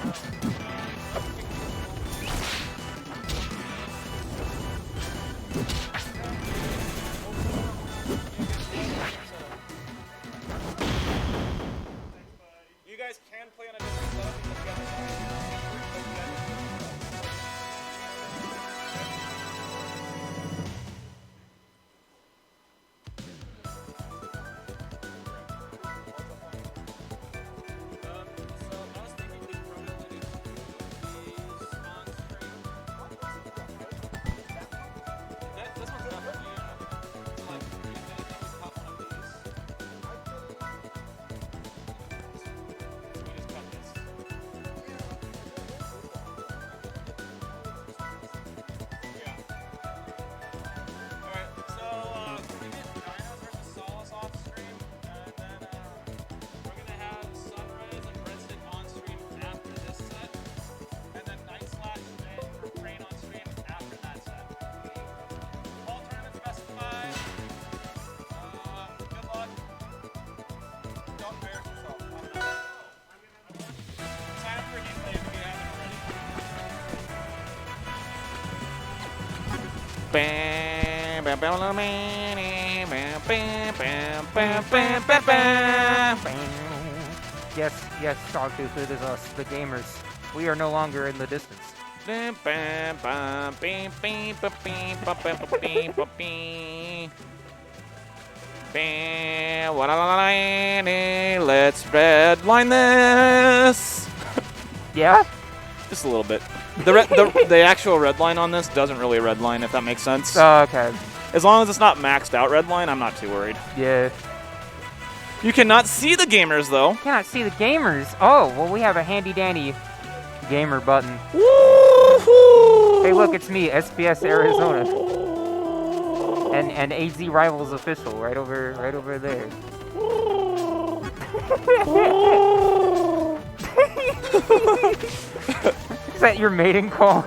You guys can play on a different setup because you have Yes, Dogtooth, it is us, the gamers. We are no longer in the distance. Let's redline this. Yeah? Just a little bit. The actual red line on this doesn't really redline, if that makes sense. Oh, okay. As long as it's not maxed out redline, I'm not too worried. Yeah. You cannot see the gamers, though. Cannot see the gamers. Oh, well, we have a handy-dandy gamer button. Woohoo! Hey, look, it's me, SPS Arizona. And AZ Rivals official, right over there. Is that your mating call?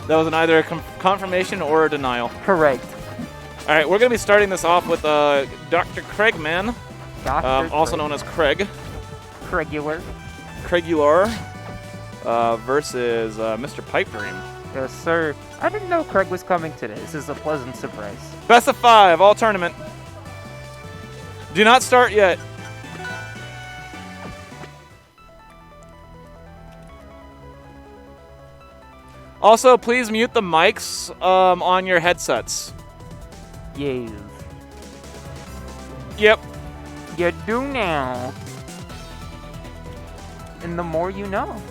That was either a confirmation or a denial. Correct. All right, we're going to be starting this off with Dr. Craigman, also known as Craig. Craigular. Craigular versus Mr. Pipe Dream. Yes, sir. I didn't know Craig was coming today. This is a pleasant surprise. Best of 5, all tournament. Do not start yet. Also, please mute the mics on your headsets. Yes. Yep. You do now. And the more you know.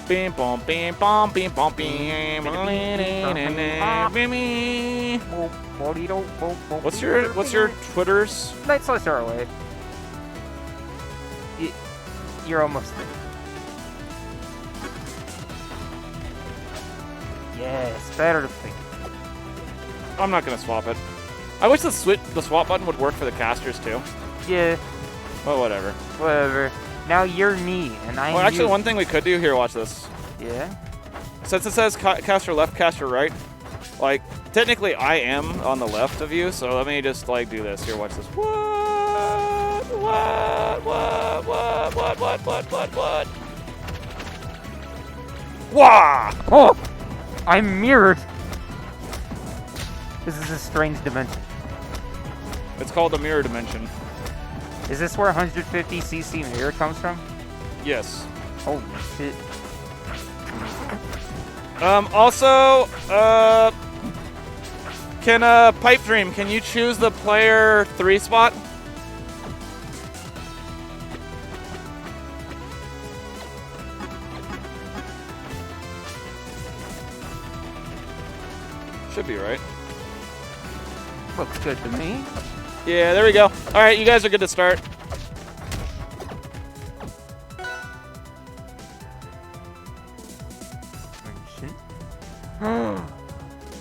Bing bom bing bom bing bom bing. What's your Twitters? Nightslash ROA. You're almost there. Yes, better to think. I'm not gonna swap it. I wish the swap button would work for the casters too. Yeah. Well, whatever. Whatever. Now you're me, and I'm Well, actually, you. one thing we could do here. Watch this. Yeah. Since it says caster left, caster right, like technically I am on the left of you. So let me just like do this. Here, watch this. What? Wah! Oh! I'm mirrored! This is a strange dimension. It's called the mirror dimension. Is this where 150cc mirror comes from? Yes. Holy shit. Also, can Pipe Dream, can you choose the player 3 spot? Should be right. Looks good to me. Yeah, there we go. All right, you guys are good to start.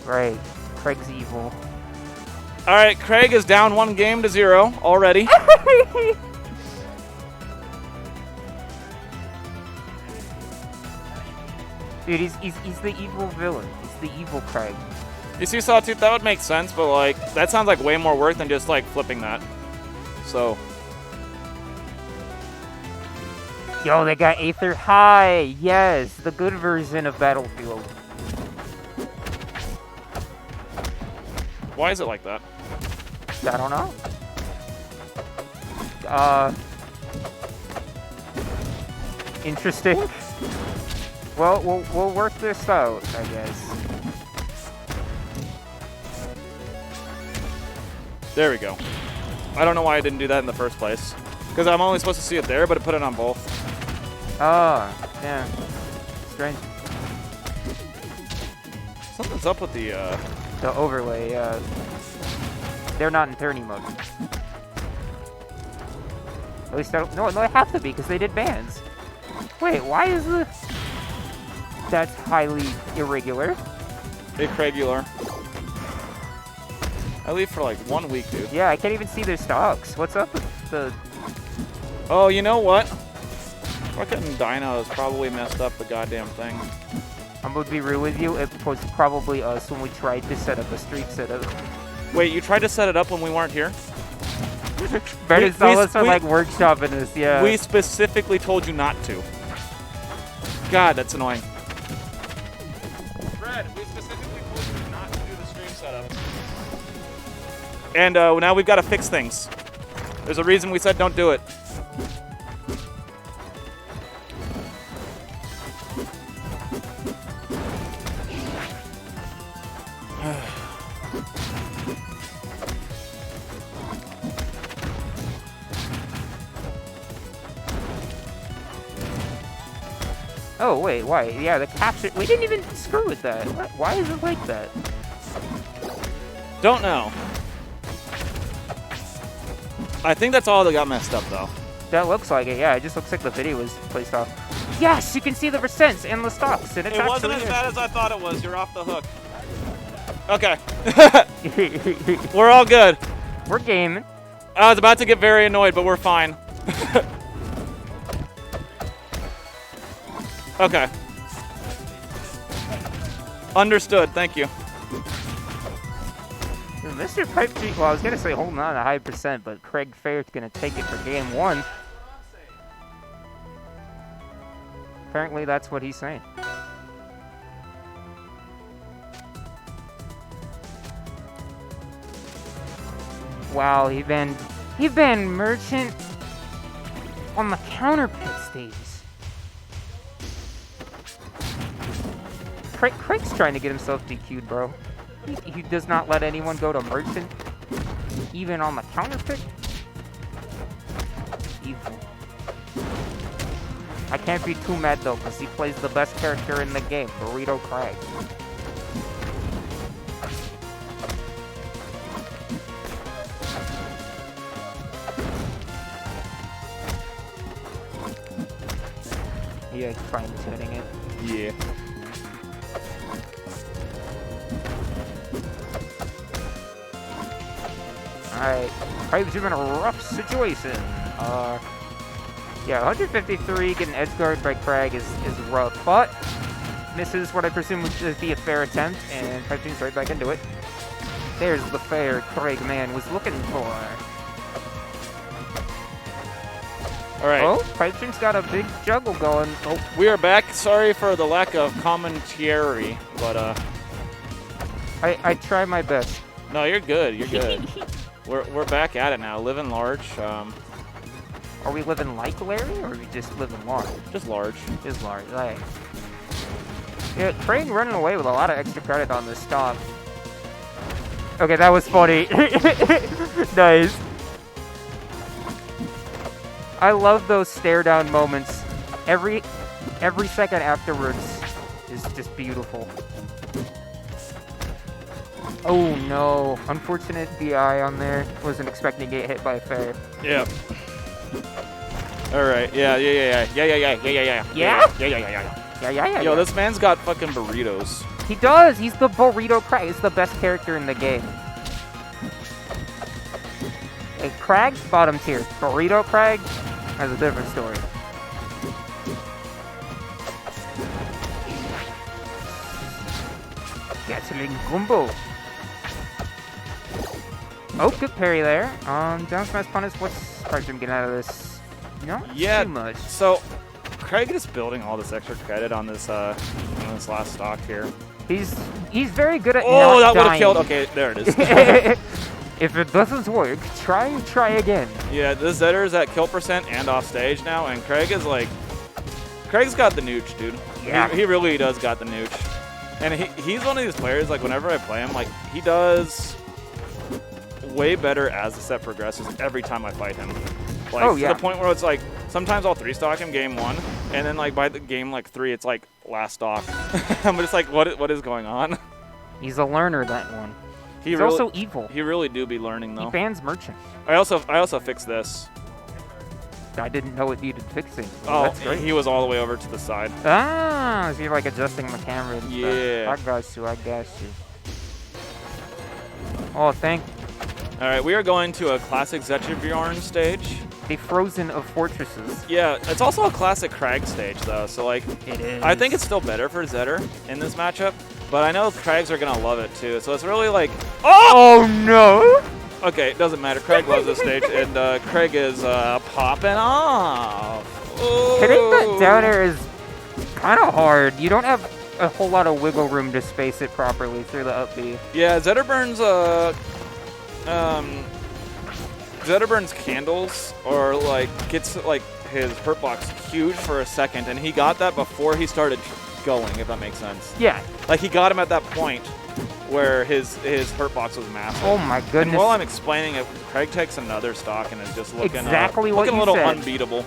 Right. Craig's evil. All right, Craig is down 1 game to 0 already. Dude, he's the evil villain. He's the evil Craig. You see, Sawtooth, that would make sense, but like that sounds like way more work than just like flipping that. So. Yo, they got Aether High. Yes, the good version of Battlefield. Why is it like that? I don't know. Interesting. Well, we'll work this out, I guess. There we go. I don't know why I didn't do that in the first place. Because I'm only supposed to see it there, but it put it on both. Oh, yeah. Strange. Something's up with the overlay, they're not in tourney mode. At least no, they have to be because they did bans. Wait, why is the... That's highly irregular. Irregular. I leave for like 1 week, dude. Yeah, I can't even see their stocks. What's up with the... Oh, you know what? Fucking Dinos probably messed up the goddamn thing. I'm gonna be real with you, it was probably us when we tried to set up a streak setup. Wait, you tried to set it up when we weren't here? Better saw us for like workshopping this, yeah. We specifically told you not to. God, that's annoying. Fred, we specifically told you not to do the stream setup. And now we've got to fix things. There's a reason we said don't do it. Oh, wait, why? Yeah, the capture... We didn't even screw with that. Why is it like that? Don't know. I think that's all that got messed up, though. That looks like it, yeah. It just looks like the video was placed off. Yes, you can see the percents and the stocks, and it's It wasn't as bad as I thought it was. You're off the hook. Okay. We're all good. We're gaming. I was about to get very annoyed, but we're fine. Okay. Understood. Thank you. Mr. Pipe Dream, well, I was going to say holding on a high percent, but Craig Fair's going to take it for game one. Apparently, that's what he's saying. Wow, he banned Merchant on the counter pit stages. Craig's trying to get himself DQ'd, bro. He does not let anyone go to Merchant, even on the counter pick. Evil. I can't be too mad though, because he plays the best character in the game, Burrito Craig. Yeah, fine-tuning it. Yeah. Alright, Pipe's in a rough situation. Yeah, 153 getting edge guard by Craig is rough, but misses what I presume would be a fair attempt, and Pipe Dream's right back into it. There's the fair Craig man was looking for. Alright. Oh, Pipe Dream's got a big juggle going. Oh, we are back. Sorry for the lack of commentary, but I try my best. no, you're good. You're good. We're back at it now. Living large. Are we living like Larry, or are we just living large? Just large. Just large. Like, yeah, Craig running away with a lot of extra credit on this stock. Okay, that was funny. Nice. I love those stare down moments. Every second afterwards is just beautiful. Oh no, unfortunate DI on there. Wasn't expecting to get hit by a fair. Yeah. All right. Yeah. Yo, this man's got fucking burritos. He does. He's the burrito Crag. He's the best character in the game. Hey, Crag, bottom tier. Burrito Crag has a different story. Gatling combo. Oh, good parry there. Down smash punish. What's Cartoon getting out of this? Not too much. So Craig is building all this extra credit on this last stock here. He's very good at Oh, not that would have dying. killed. Okay, there it is. If it doesn't work, try again. Yeah, the Zetter is at kill percent and off stage now, and Craig is like, Craig's got the nooch, dude. Yeah. He really does got the nooch. And he's one of these players, like, whenever I play him, like, he does way better as the set progresses every time I fight him. Like, oh, yeah. To the point where it's like, sometimes I'll 3-stock him game 1, and then, like, by the game, like, 3, it's like, last stock. I'm just like, what is going on? He's a learner, that one. He's really, also evil. He really do be learning, though. He bans merchant. I also fixed this. I didn't know it needed fixing. Oh, that's great. he was all the way over to the side. Ah, so you're like adjusting the camera and Yeah. stuff. I got you. Oh, thank All right, we are going to a classic Zetcherbjorn stage. the Frozen of Fortresses. Yeah, it's also a classic Krag stage, though. So, like, It is. I think it's still better for Zetter in this matchup, but I know Krags are going to love it, too. So it's really like, Oh, no! okay, it doesn't matter. Craig loves this stage, and Craig is popping off. Ooh. Hitting that down air is kind of hard. You don't have a whole lot of wiggle room to space it properly through the up B. Yeah, Zetterburn's Zetterburn's candles or like gets like his hurt box huge for a second, and he got that before he started going, if that makes sense. Yeah. Like he got him at that point where his hurt box was massive. Oh my goodness. And while I'm explaining it, Craig takes another stock and is just looking Exactly what looking a you little said. unbeatable.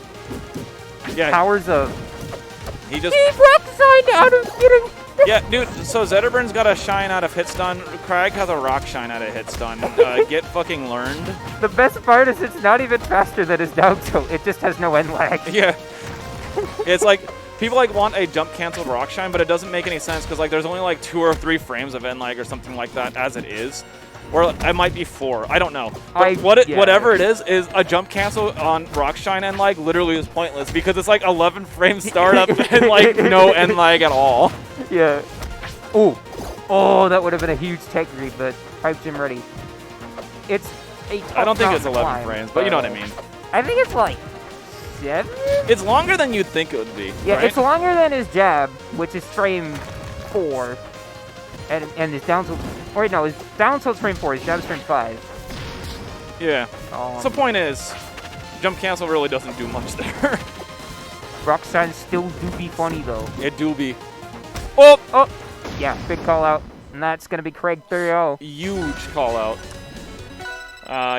Yeah, Powers of. he just He rock sign out of getting. yeah, dude. So Zetterburn's got a shine out of hit stun. Craig has a rock shine out of hit stun. Get fucking learned. The best part is it's not even faster than his down tilt. It just has no end lag. Yeah. It's like people like want a jump canceled rock shine, but it doesn't make any sense because like there's only like 2 or 3 frames of end lag or something like that as it is. Or it might be 4. I don't know. But whatever it is a jump cancel on rock shine end lag literally is pointless because it's like 11 frame startup and like no end lag at all. Yeah. Ooh. Oh, that would have been a huge tech read, but Hype Gym ready. It's a tough I don't think it's mountain 11 climb, frames, but you know what I mean. I think it's like 7? It's longer than you'd think it would be. Yeah, right? it's longer than his jab, which is frame 4. And his down tilt, or wait, no, his down tilt's frame 4, his jab's frame 5. Yeah. So the point is, jump cancel really doesn't do much there. Rock signs still do be funny though. It do be. Oh! Oh! Yeah, big call out. And that's gonna be Craig 3-0. Huge call out.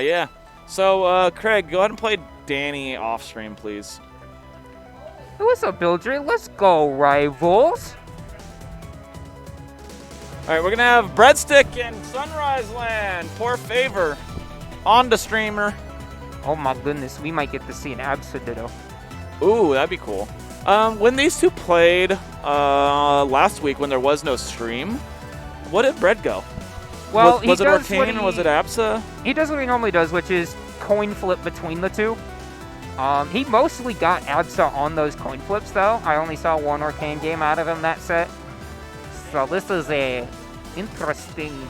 Yeah. So, Craig, go ahead and play Danny off stream, please. Hey, what's up, Bildry? Let's go, rivals. All right, we're going to have Breadstick in Sunrise Land. Poor favor. On the streamer. Oh my goodness, we might get to see an Absa Ditto. Ooh, that'd be cool. When these two played last week when there was no stream, what did Bread go? Well, was it he does Arcane or was it Absa? He does what he normally does, which is coin flip between the two. He mostly got Absa on those coin flips, though. I only saw 1 Arcane game out of him that set. So this is a interesting.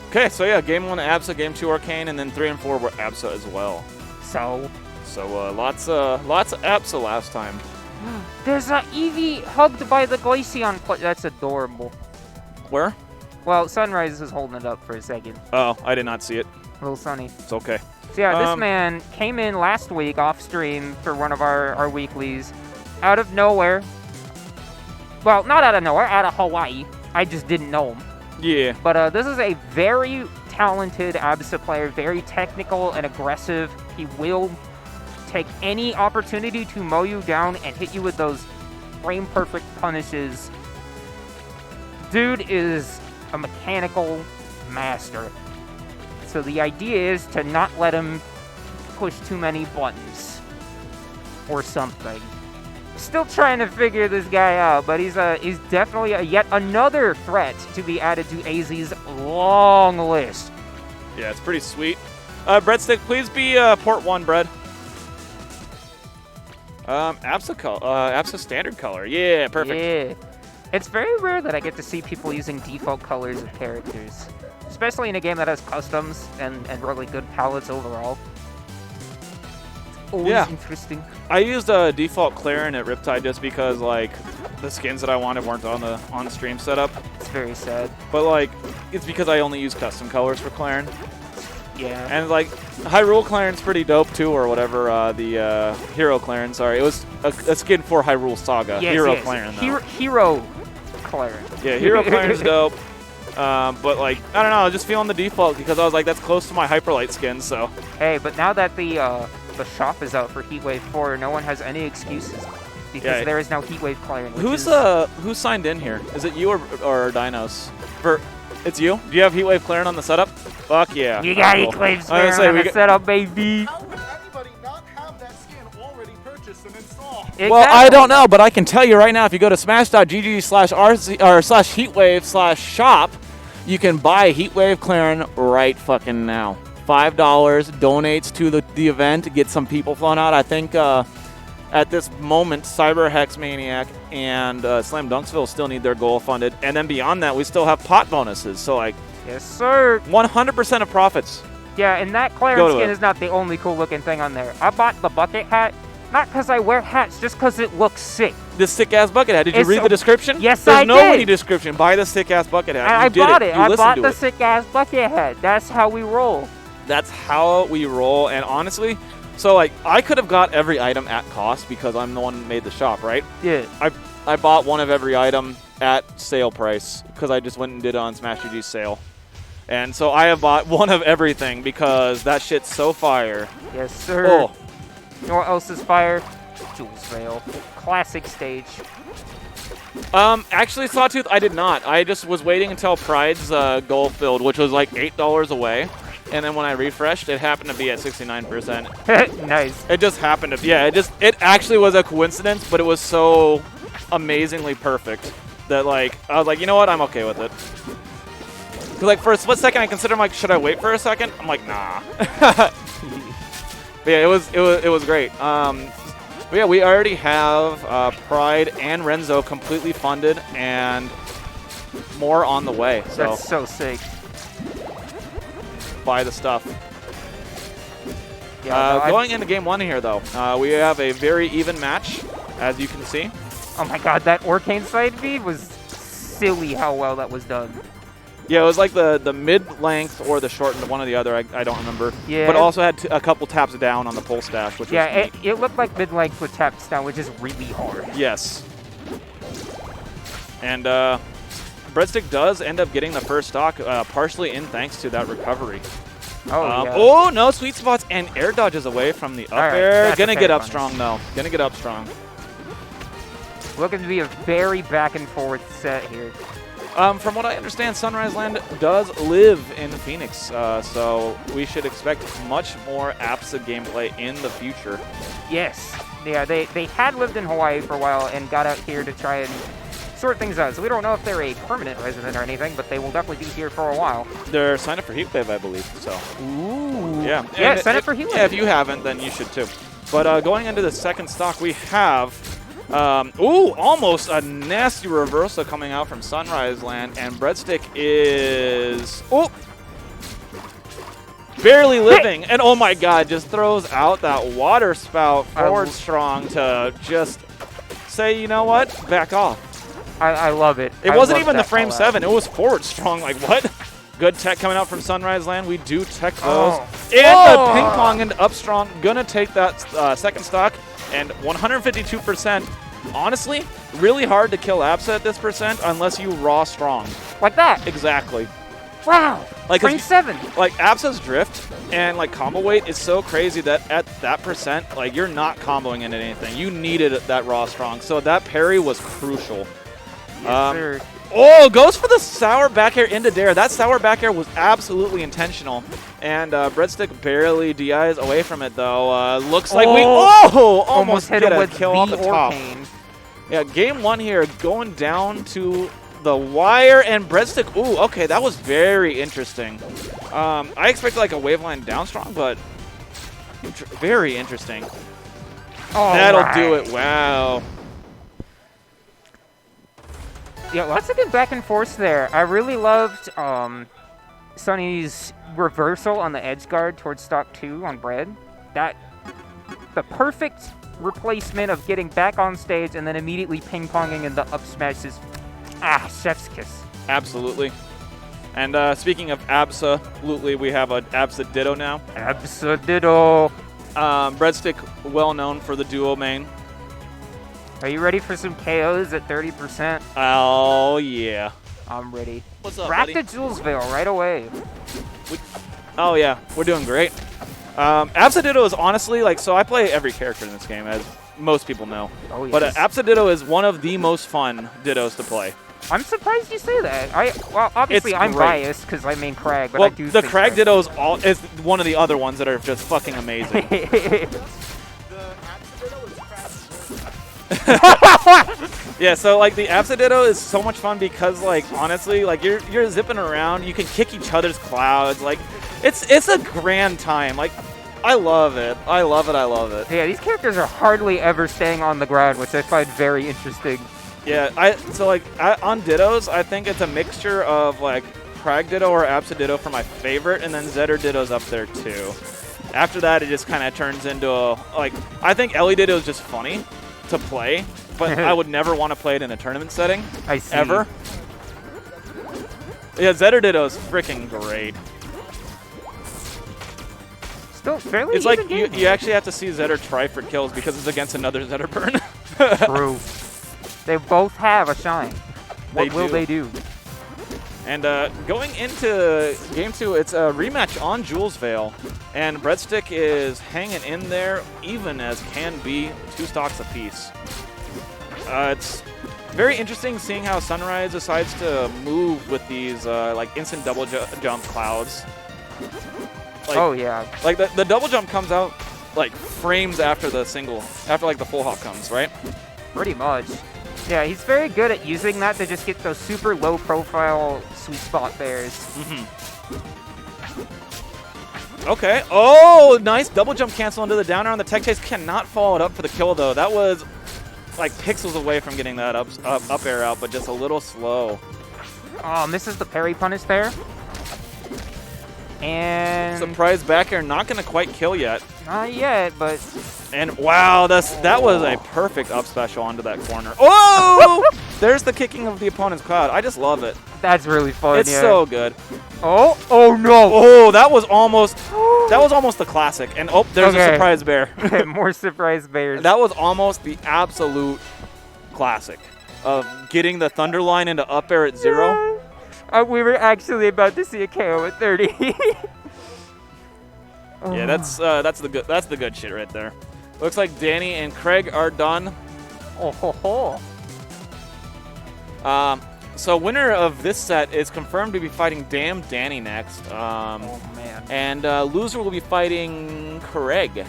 Okay, so yeah, game 1 Absa, game 2 Arcane, and then 3 and 4 were Absa as well. So lots of Absa last time. there's a Eevee hugged by the Glaceon. That's adorable. Where? Well, Sunrise is holding it up for a second. Oh, I did not see it. Little Sunny. It's okay. So yeah, this man came in last week off stream for one of our weeklies, out of nowhere. Well, not out of nowhere, out of Hawaii. I just didn't know him. Yeah. But this is a very talented Absa player, very technical and aggressive. He will take any opportunity to mow you down and hit you with those frame-perfect punishes. Dude is a mechanical master. So the idea is to not let him push too many buttons or something. Still trying to figure this guy out, but he's definitely yet another threat to be added to AZ's long list. Yeah, it's pretty sweet. Breadstick, please be port 1, Bread. Absa standard color. Yeah, perfect. Yeah. It's very rare that I get to see people using default colors of characters, especially in a game that has customs and really good palettes overall. Always interesting. I used default Clarin at Riptide just because like the skins that I wanted weren't on the stream setup. It's very sad. But like it's because I only use custom colors for Clarin. Yeah. And like Hyrule Clarin's pretty dope too, or whatever. The Hero Clarin, sorry, it was a skin for Hyrule Saga. Yes, Hero yes. Clarin though. Hero Clarin. Yeah, Hero Clarin's dope. But like I don't know, I was just feeling the default because I was like that's close to my Hyperlight skin. So. Hey, but now that the shop is out for Heatwave 4, no one has any excuses because there is now Heatwave Clarin. Who's signed in here? Is it you or Dinos? It's you? Do you have Heatwave Clarin on the setup? Fuck yeah. You got Heatwave Clarin on the setup, baby. How would anybody not have that skin already purchased and installed? Exactly. Well, I don't know, but I can tell you right now, if you go to smash.gg/heatwave/shop, you can buy Heatwave Clarin right fucking now. $5 donates to the event, get some people flown out. I think at this moment, Cyber Hex Maniac and Slam Dunksville still need their goal funded. And then beyond that, we still have pot bonuses. So, like, yes, sir. 100% of profits. Yeah, and that Clarin skin is not the only cool looking thing on there. I bought the bucket hat, not because I wear hats, just because it looks sick. This sick-ass bucket hat. Did you read the description? Yes, There's I did. There's no description. Buy the sick-ass bucket hat. And I bought it. I bought the sick-ass bucket hat. That's how we roll. That's how we roll. And honestly, so like I could have got every item at cost because I'm the one who made the shop, right? Yeah. I bought one of every item at sale price because I just went and did it on Smash GG's sale. And so I have bought one of everything because that shit's so fire. Yes, sir. Oh. You know what else is fire? Jules Vale. Classic stage. Actually, Sawtooth, I did not. I just was waiting until Pride's goal filled, which was like $8 away. And then when I refreshed, it happened to be at 69%. Nice. It just happened to, yeah, it actually was a coincidence, but it was so amazingly perfect that, like, I was like, you know what, I'm okay with it. Because, like, for a split second, I considered, like, should I wait for a second? I'm like, nah. But yeah, it was great. But yeah, we already have Pride and Renzo completely funded and more on the way. So that's so sick. Buy the stuff. Yeah, going into game one here, though, we have a very even match, as you can see. Oh my god, that Orcane side B was silly how well that was done. Yeah, it was like the mid-length or the short, one or the other, I don't remember. Yeah. But also had a couple taps down on the pole stash, which was neat. it looked like mid-length with taps down, which is really hard. Yes. And Breadstick does end up getting the first stock, partially in thanks to that recovery. Oh, yeah. Oh, no sweet spots and air dodges away from the up air. Gonna get up strong, though. Gonna get up strong. Looking to be a very back-and-forth set here. From what I understand, Sunrise Land does live in Phoenix, so we should expect much more APSA gameplay in the future. Yes. Yeah, they had lived in Hawaii for a while and got out here to try and sort things out. So we don't know if they're a permanent resident or anything, but they will definitely be here for a while. They're signed up for Heatwave, I believe, so. Ooh. Yeah. Yeah, sign up for Heatwave. Yeah, if you haven't, then you should too. But going into the second stock, we have... almost a nasty reversal coming out from Sunrise Land, and Breadstick is barely living, and oh my god, just throws out that water spout forward strong to just say, you know what, back off. I love it. It wasn't even the frame 7, it was forward strong, like what? Good tech coming out from Sunrise Land. We do tech those. And the ping pong and up strong, gonna take that second stock. And 152%, honestly, really hard to kill APSA at this percent unless you raw strong. Like that? Exactly. Wow. Like frame 7. Like APSA's drift and like combo weight is so crazy that at that percent, like you're not comboing into anything. You needed that raw strong. So that parry was crucial. Yes, sir. Oh, goes for the sour back air into dare. That sour back air was absolutely intentional. And Breadstick barely DIs away from it, though. Looks like we almost hit get him a with kill off the top. Yeah, game one here, going down to the wire, and Breadstick, ooh, okay, that was very interesting. I expected like a waveline down strong, but very interesting. That'll do it, wow. Yeah, lots of good back and forth there. I really loved Sunny's reversal on the edge guard towards stock 2 on Bread. The perfect replacement of getting back on stage and then immediately ping-ponging in the up smash is chef's kiss. Absolutely. And speaking of absolutely, we have an Absa Ditto now. Absa Ditto. Breadstick, well known for the duo main. Are you ready for some KOs at 30%? Oh, yeah. I'm ready. What's up, Back buddy? to Julesville right away. Oh, yeah. We're doing great. Absa Ditto is honestly, like, so I play every character in this game, as most people know. Oh, yes. But Absa Ditto is one of the most fun Dittos to play. I'm surprised you say that. Well, obviously It's I'm great. biased because I main Crag, but Well, I do the think Crag so. Ditto is one of the other ones that are just fucking amazing. The Absa Ditto is crap. Yeah, so like the Absa Ditto is so much fun because like honestly, like you're zipping around, you can kick each other's clouds, like it's a grand time. Like I love it. I love it. I love it. Yeah, these characters are hardly ever staying on the ground, which I find very interesting. Yeah, on Dittos, I think it's a mixture of like Crag Ditto or Absa Ditto for my favorite, and then Zetter Ditto's up there too. After that, it just kind of turns into I think Ellie Ditto is just funny to play, but I would never want to play it in a tournament setting. I see. Ever. Yeah, Zetter Ditto is freaking great. Still fairly It's like even game. you actually have to see Zetter try for kills because it's against another Zetter burn. True. They both have a shine. What will they do? And going into Game 2, it's a rematch on Julesvale. And Breadstick is hanging in there, even as can be, 2 stocks apiece. It's very interesting seeing how Sunrise decides to move with these like instant double jump clouds. Like, Oh, yeah. Like the double jump comes out like frames after the like the full hop comes, right? Pretty much. Yeah, he's very good at using that to just get those super low-profile sweet spot bears. Okay. Oh, nice double jump cancel into the downer on the tech chase. Cannot follow it up for the kill, though. That was like pixels away from getting that up air out, but just a little slow. Oh, misses the parry punish there. And Surprise back air, not going to quite kill yet. not yet, but And wow, that was a perfect up special onto that corner. Oh! There's the kicking of the opponent's cloud. I just love it. that's really fun. It's yeah. so good. Oh no! Oh, that was almost the classic. And oh, there's a surprise bear. More surprise bears. That was almost the absolute classic of getting the thunder line into up air at 0. We were actually about to see a KO at 30. Yeah, that's the good shit right there. Looks like Danny and Craig are done. Oh ho ho. So winner of this set is confirmed to be fighting Damn Danny next. Oh man. And loser will be fighting Craig.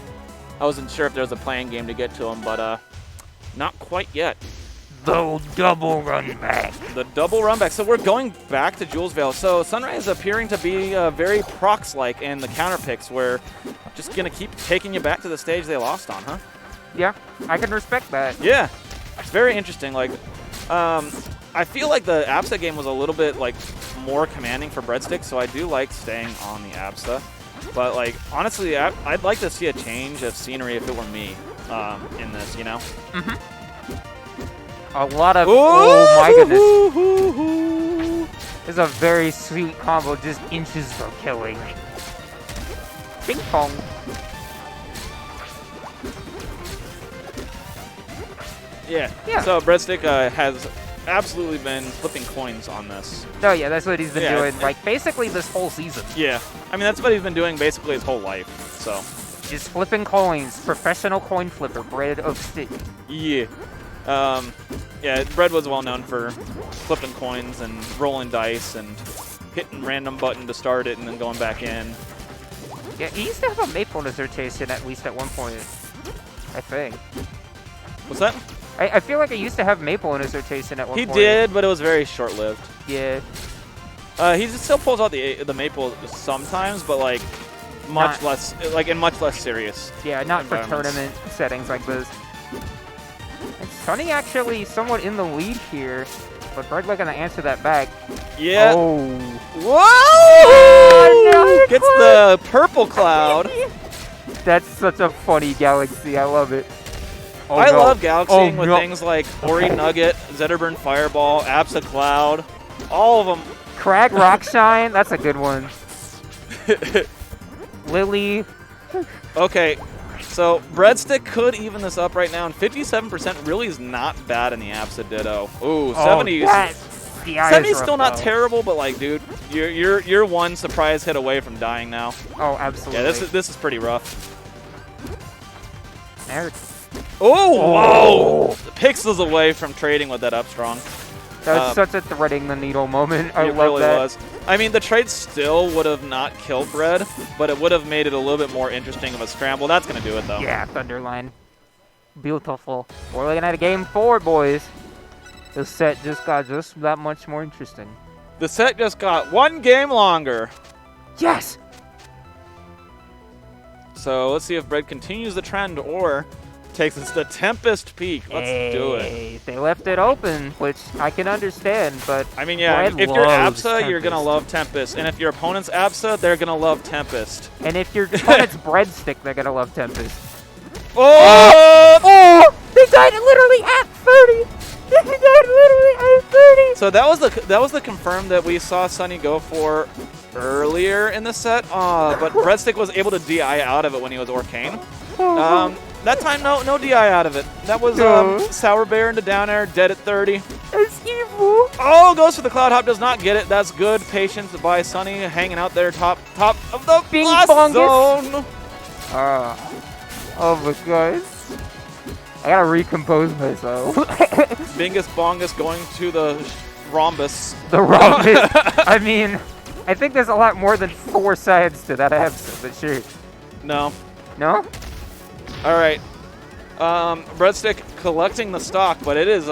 I wasn't sure if there was a playing game to get to him, but not quite yet. The double run back. The double run back. So we're going back to Julesvale. So Sunrise appearing to be very procs-like in the counter picks. We're just going to keep taking you back to the stage they lost on, huh? Yeah, I can respect that. Yeah. It's very interesting. Like, I feel like the Absa game was a little bit like more commanding for Breadstick, so I do like staying on the Absa. But like honestly, I'd like to see a change of scenery if it were me in this, you know? A lot of oh my goodness. This is a very sweet combo, just inches for killing. Ping pong. Yeah. Yeah. So Breadstick has absolutely been flipping coins on this. Oh yeah, that's what he's been Yeah, doing, like basically this whole season. Yeah. I mean, that's what he's been doing basically his whole life. So. Just flipping coins, professional coin flipper, Bread of Stick. Yeah. Yeah, Bread was well known for flipping coins and rolling dice and hitting random button to start it and then going back in. Yeah, he used to have a maple dissertation at least at one point, I think. What's that? I feel like I used to have maple in his rotation at one He point. did, but it was very short-lived. Yeah. He still pulls out the maple sometimes, but like much less, like in much less serious. Yeah, not for environments. tournament settings like this. And Sunny actually somewhat in the lead here, but Bread gonna answer that back. Yeah. Oh. Whoa! No, Gets the purple cloud. That's such a funny Galaxy. I love it. Oh, I no. love Galaxying with no. things like Ori Nugget, Zetterburn Fireball, Absa Cloud, all of them. Crag Rockshine, that's a good one. Lily. Okay, so Breadstick could even this up right now, and 57% really is not bad in the Absa Ditto. Ooh, 70. 70's still not terrible, but like, dude, you're one surprise hit away from dying now. Oh, absolutely. Yeah, this is pretty rough. There. Oh, whoa! Pixels away from trading with that up strong. That was such a threading the needle moment. I it love really that. was. I mean, the trade still would have not killed Bread, but it would have made it a little bit more interesting of a scramble. That's going to do it, though. Yeah, Thunderline. Beautiful. We're looking at a game 4, boys. The set just got just that much more interesting. The set just got one game longer. Yes! So let's see if Bread continues the trend or takes us to Tempest Peak. Let's do it. They left it open, which I can understand, but I mean, yeah, Bread if you're loves Absa, you're going to Tempest. love Tempest. And if your opponent's Absa, they're going to love Tempest. And if your opponent's Breadstick, they're gonna love Tempest. Oh! Oh! They died literally at 30! They died literally at 30! So that was the confirm that we saw Sunny go for earlier in the set, but Breadstick was able to DI out of it when he was Orcane. That time, no DI out of it. That was Sour Bear into down air, dead at 30. It's evil! Oh, goes for the Cloud Hop, does not get it. That's good patience by Sunny, hanging out there top of the Bing blast bongus. zone. Oh my god. I gotta recompose myself. Bingus Bongus going to the Rhombus. The rhombus. I mean, I think there's a lot more than 4 sides to that episode, but sure. No. No? All right. Breadstick collecting the stock, but it is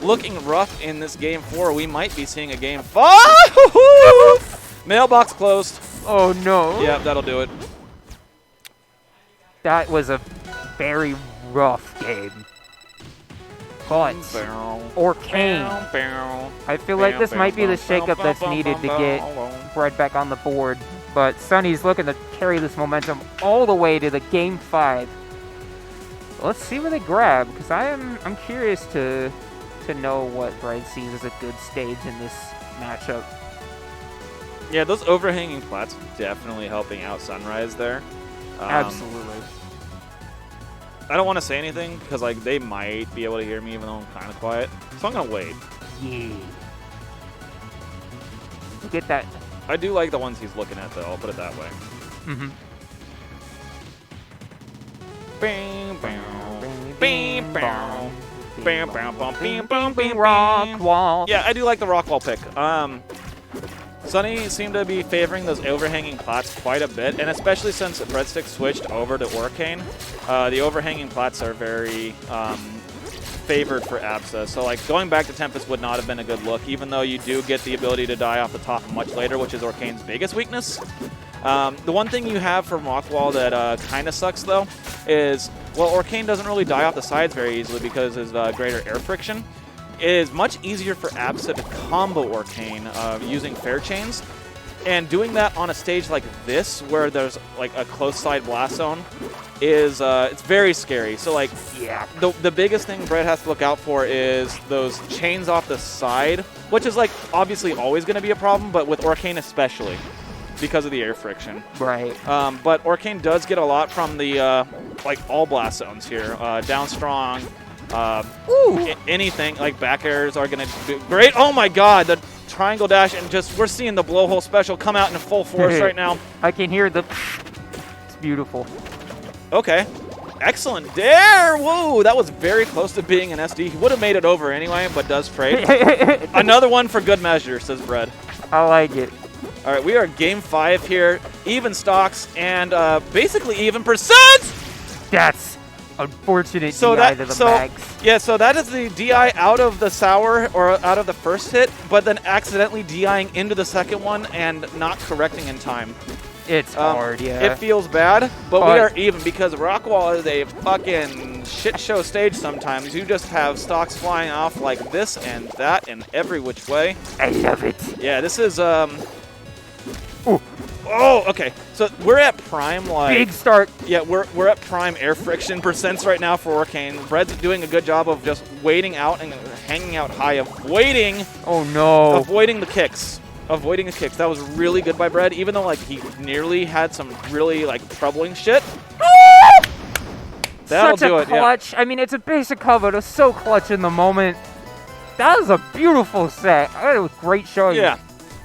looking rough in this game 4. We might be seeing a game 5. Mailbox closed. Oh no. Yeah, that'll do it. That was a very rough game. But Orcane. I feel like this might be the shakeup that's needed to get Bread back on the board. But Sunny's looking to carry this momentum all the way to the game 5. Let's see what they grab, because I'm curious to know what Bread sees as a good stage in this matchup. Yeah, those overhanging plats definitely helping out Sunrise there. Absolutely. I don't want to say anything because like they might be able to hear me even though I'm kind of quiet. So I'm gonna wait. Yeah. Get that. I do like the ones he's looking at though. I'll put it that way. Mm-hmm. Bing, bing, bing, bing, bing, bing, rock wall. Yeah, I do like the rock wall pick. Sunny seemed to be favoring those overhanging plats quite a bit, and especially since Breadstick switched over to Orcane, the overhanging plats are very favored for Absa. So like going back to Tempest would not have been a good look, even though you do get the ability to die off the top much later, which is Orcane's biggest weakness. The one thing you have from Rockwall that kind of sucks, though, is, well, Orcane doesn't really die off the sides very easily because of his greater air friction. It is much easier for Absa to combo Orcane using Fair Chains. And doing that on a stage like this, where there's like a close side blast zone, is it's very scary. So like, Yeah. the biggest thing Brett has to look out for is those chains off the side, which is like obviously always going to be a problem, but with Orcane especially, because of the air friction. Right. But Orcane does get a lot from the like all blast zones here. Down strong, anything like back airs are going to do great. Oh my God, the triangle dash, and just we're seeing the blowhole special come out in full force right now. I can hear the. It's beautiful. Okay. Excellent dare! Whoa, that was very close to being an SD. He would have made it over anyway, but does trade. Another one for good measure, says Bread. I like it. All right, we are game 5 here. Even stocks and basically even percents! That's unfortunate. So DI to the max. Yeah, so that is the DI out of the sour or out of the first hit, but then accidentally DIing into the second one and not correcting in time. It's hard, yeah. It feels bad, but we are even because Rockwall is a fucking shit show stage sometimes. You just have stocks flying off like this and that and every which way. I love it. Yeah, this is Ooh. Oh, okay. So we're at prime, like Big start. Yeah, we're at prime air friction percents right now for Arcane. Bread's doing a good job of just waiting out and hanging out high, avoiding the kicks. Avoiding the kicks. That was really good by Bread, even though like he nearly had some really like troubling shit. That'll Such do a it. Yeah. clutch. I mean, it's a basic cover. It was so clutch in the moment. That was a beautiful set. That was great showing. Yeah.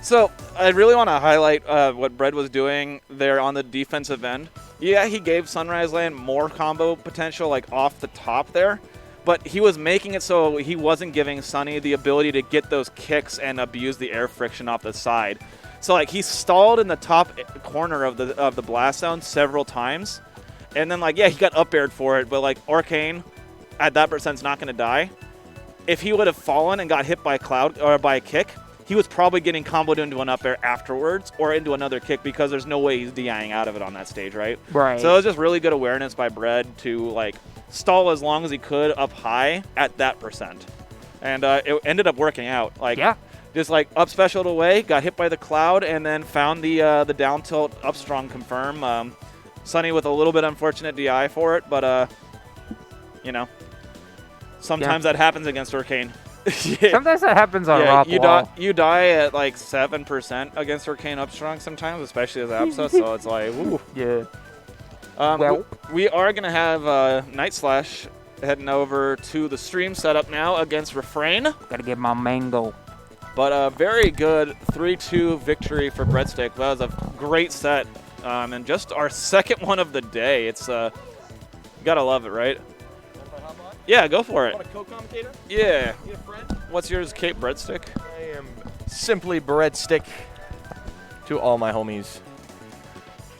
So I really want to highlight what Bread was doing there on the defensive end. Yeah, he gave Sunrise Land more combo potential like off the top there, but he was making it so he wasn't giving Sunny the ability to get those kicks and abuse the air friction off the side. So like he stalled in the top corner of the blast zone several times, and then like yeah he got up aired for it, but like Arcane at that percent's not going to die. If he would have fallen and got hit by a cloud or by a kick, he was probably getting comboed into an up air afterwards or into another kick because there's no way he's DIing out of it on that stage, right? Right. So it was just really good awareness by Bread to like stall as long as he could up high at that percent. And it ended up working out. Like, Yeah. Just like up specialed away, got hit by the cloud, and then found the down tilt up strong confirm. Sunny with a little bit unfortunate DI for it, but you know, sometimes that happens against Arcane. Yeah. Sometimes that happens on Rock Wall. You die at like 7% against Arcane up strong sometimes, especially as Absa, so it's like, woo. Yeah. Well, we are going to have Nightslash heading over to the stream setup now against Refrain. Gotta get my mango. But a very good 3-2 victory for Breadstick. That was a great set, and just our second one of the day. It's you gotta love it, right? Yeah, go for it. Want a co-commentator? Yeah. Need a friend? What's yours, Cape Breadstick? I am simply Breadstick to all my homies.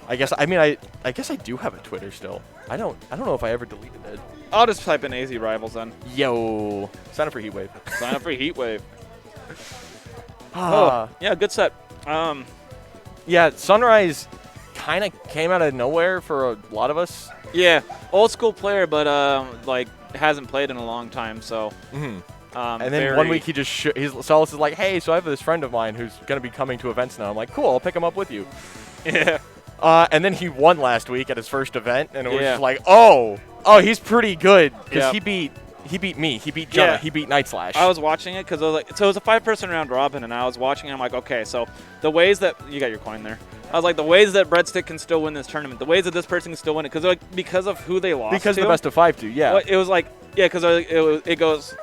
I guess I do have a Twitter still. I don't know if I ever deleted it. I'll just type in AZ Rivals then. Yo, sign up for Heatwave. Sign up for Heatwave. Oh, yeah, good set. Yeah, Sunrise kind of came out of nowhere for a lot of us. Yeah, old school player, but like hasn't played in a long time, so. And then one week he just Solus is like, hey, so I have this friend of mine who's gonna be coming to events now. I'm like, cool, I'll pick him up with you. Yeah. And then he won last week at his first event, and it was just like, oh, he's pretty good because he beat me, he beat Jonah, he beat Nightslash. I was watching it because I was like, so it was a 5-person round robin, and I was watching it. I'm like, okay, so the ways that you got your coin there. I was like, the ways that Breadstick can still win this tournament, the ways that this person can still win it, because of who they lost. Because to. the best of 5 to, yeah. Well, it was like, yeah, because it goes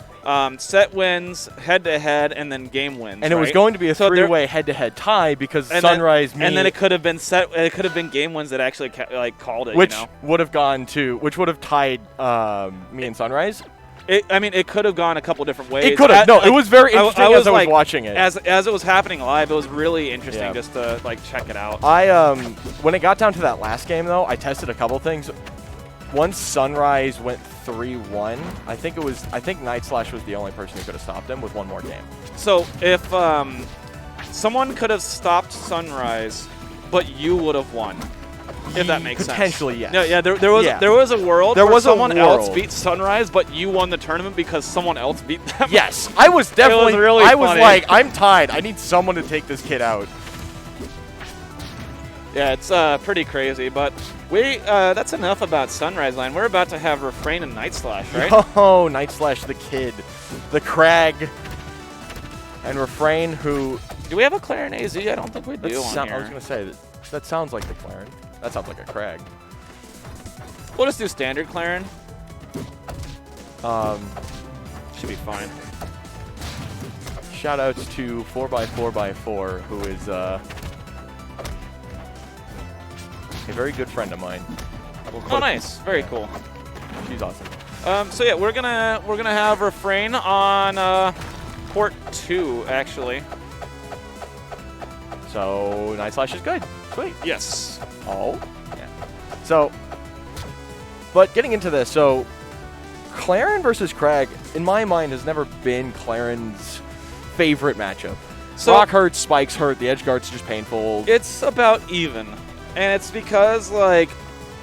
set wins, head-to-head, and then game wins. And it was going to be a three-way head-to-head tie because Sunrise and then it could have been it could have been game wins that actually called it. Which would have tied me and Sunrise. It could have gone a couple different ways. It could have. It was very interesting as I was watching it. As it was happening live, it was really interesting just to check it out. When it got down to that last game though, I tested a couple things. Once Sunrise went 3-1, I think Nightslash was the only person who could have stopped him with one more game. So if someone could have stopped Sunrise, but you would have won. If that makes sense. Potentially, yes. No, yeah, there was a world where someone else beat Sunrise, but you won the tournament because someone else beat them. Yes, I was definitely. I was like, I'm tied. I need someone to take this kid out. Yeah, it's pretty crazy, but that's enough about Sunrise Line. We're about to have Refrain and Nightslash, right? Oh, Nightslash, the kid, the Crag, and Refrain, who. Do we have a Claren AZ? I don't think we do on here. I was gonna say that sounds like the Claren. That sounds like a Crag. We'll just do standard Claren. Should be fine. Shoutouts to 4x4x4, who is a very good friend of mine. Oh, nice. Very cool. She's awesome. So yeah, we're gonna have Refrain on port 2 actually. So Nightslash is good. Sweet. Yes. Oh. Yeah. So, but getting into this, so Claren versus Crag, in my mind, has never been Claren's favorite matchup. So Rock hurts, spikes hurt, the edge guard's just painful. It's about even. And it's because, like,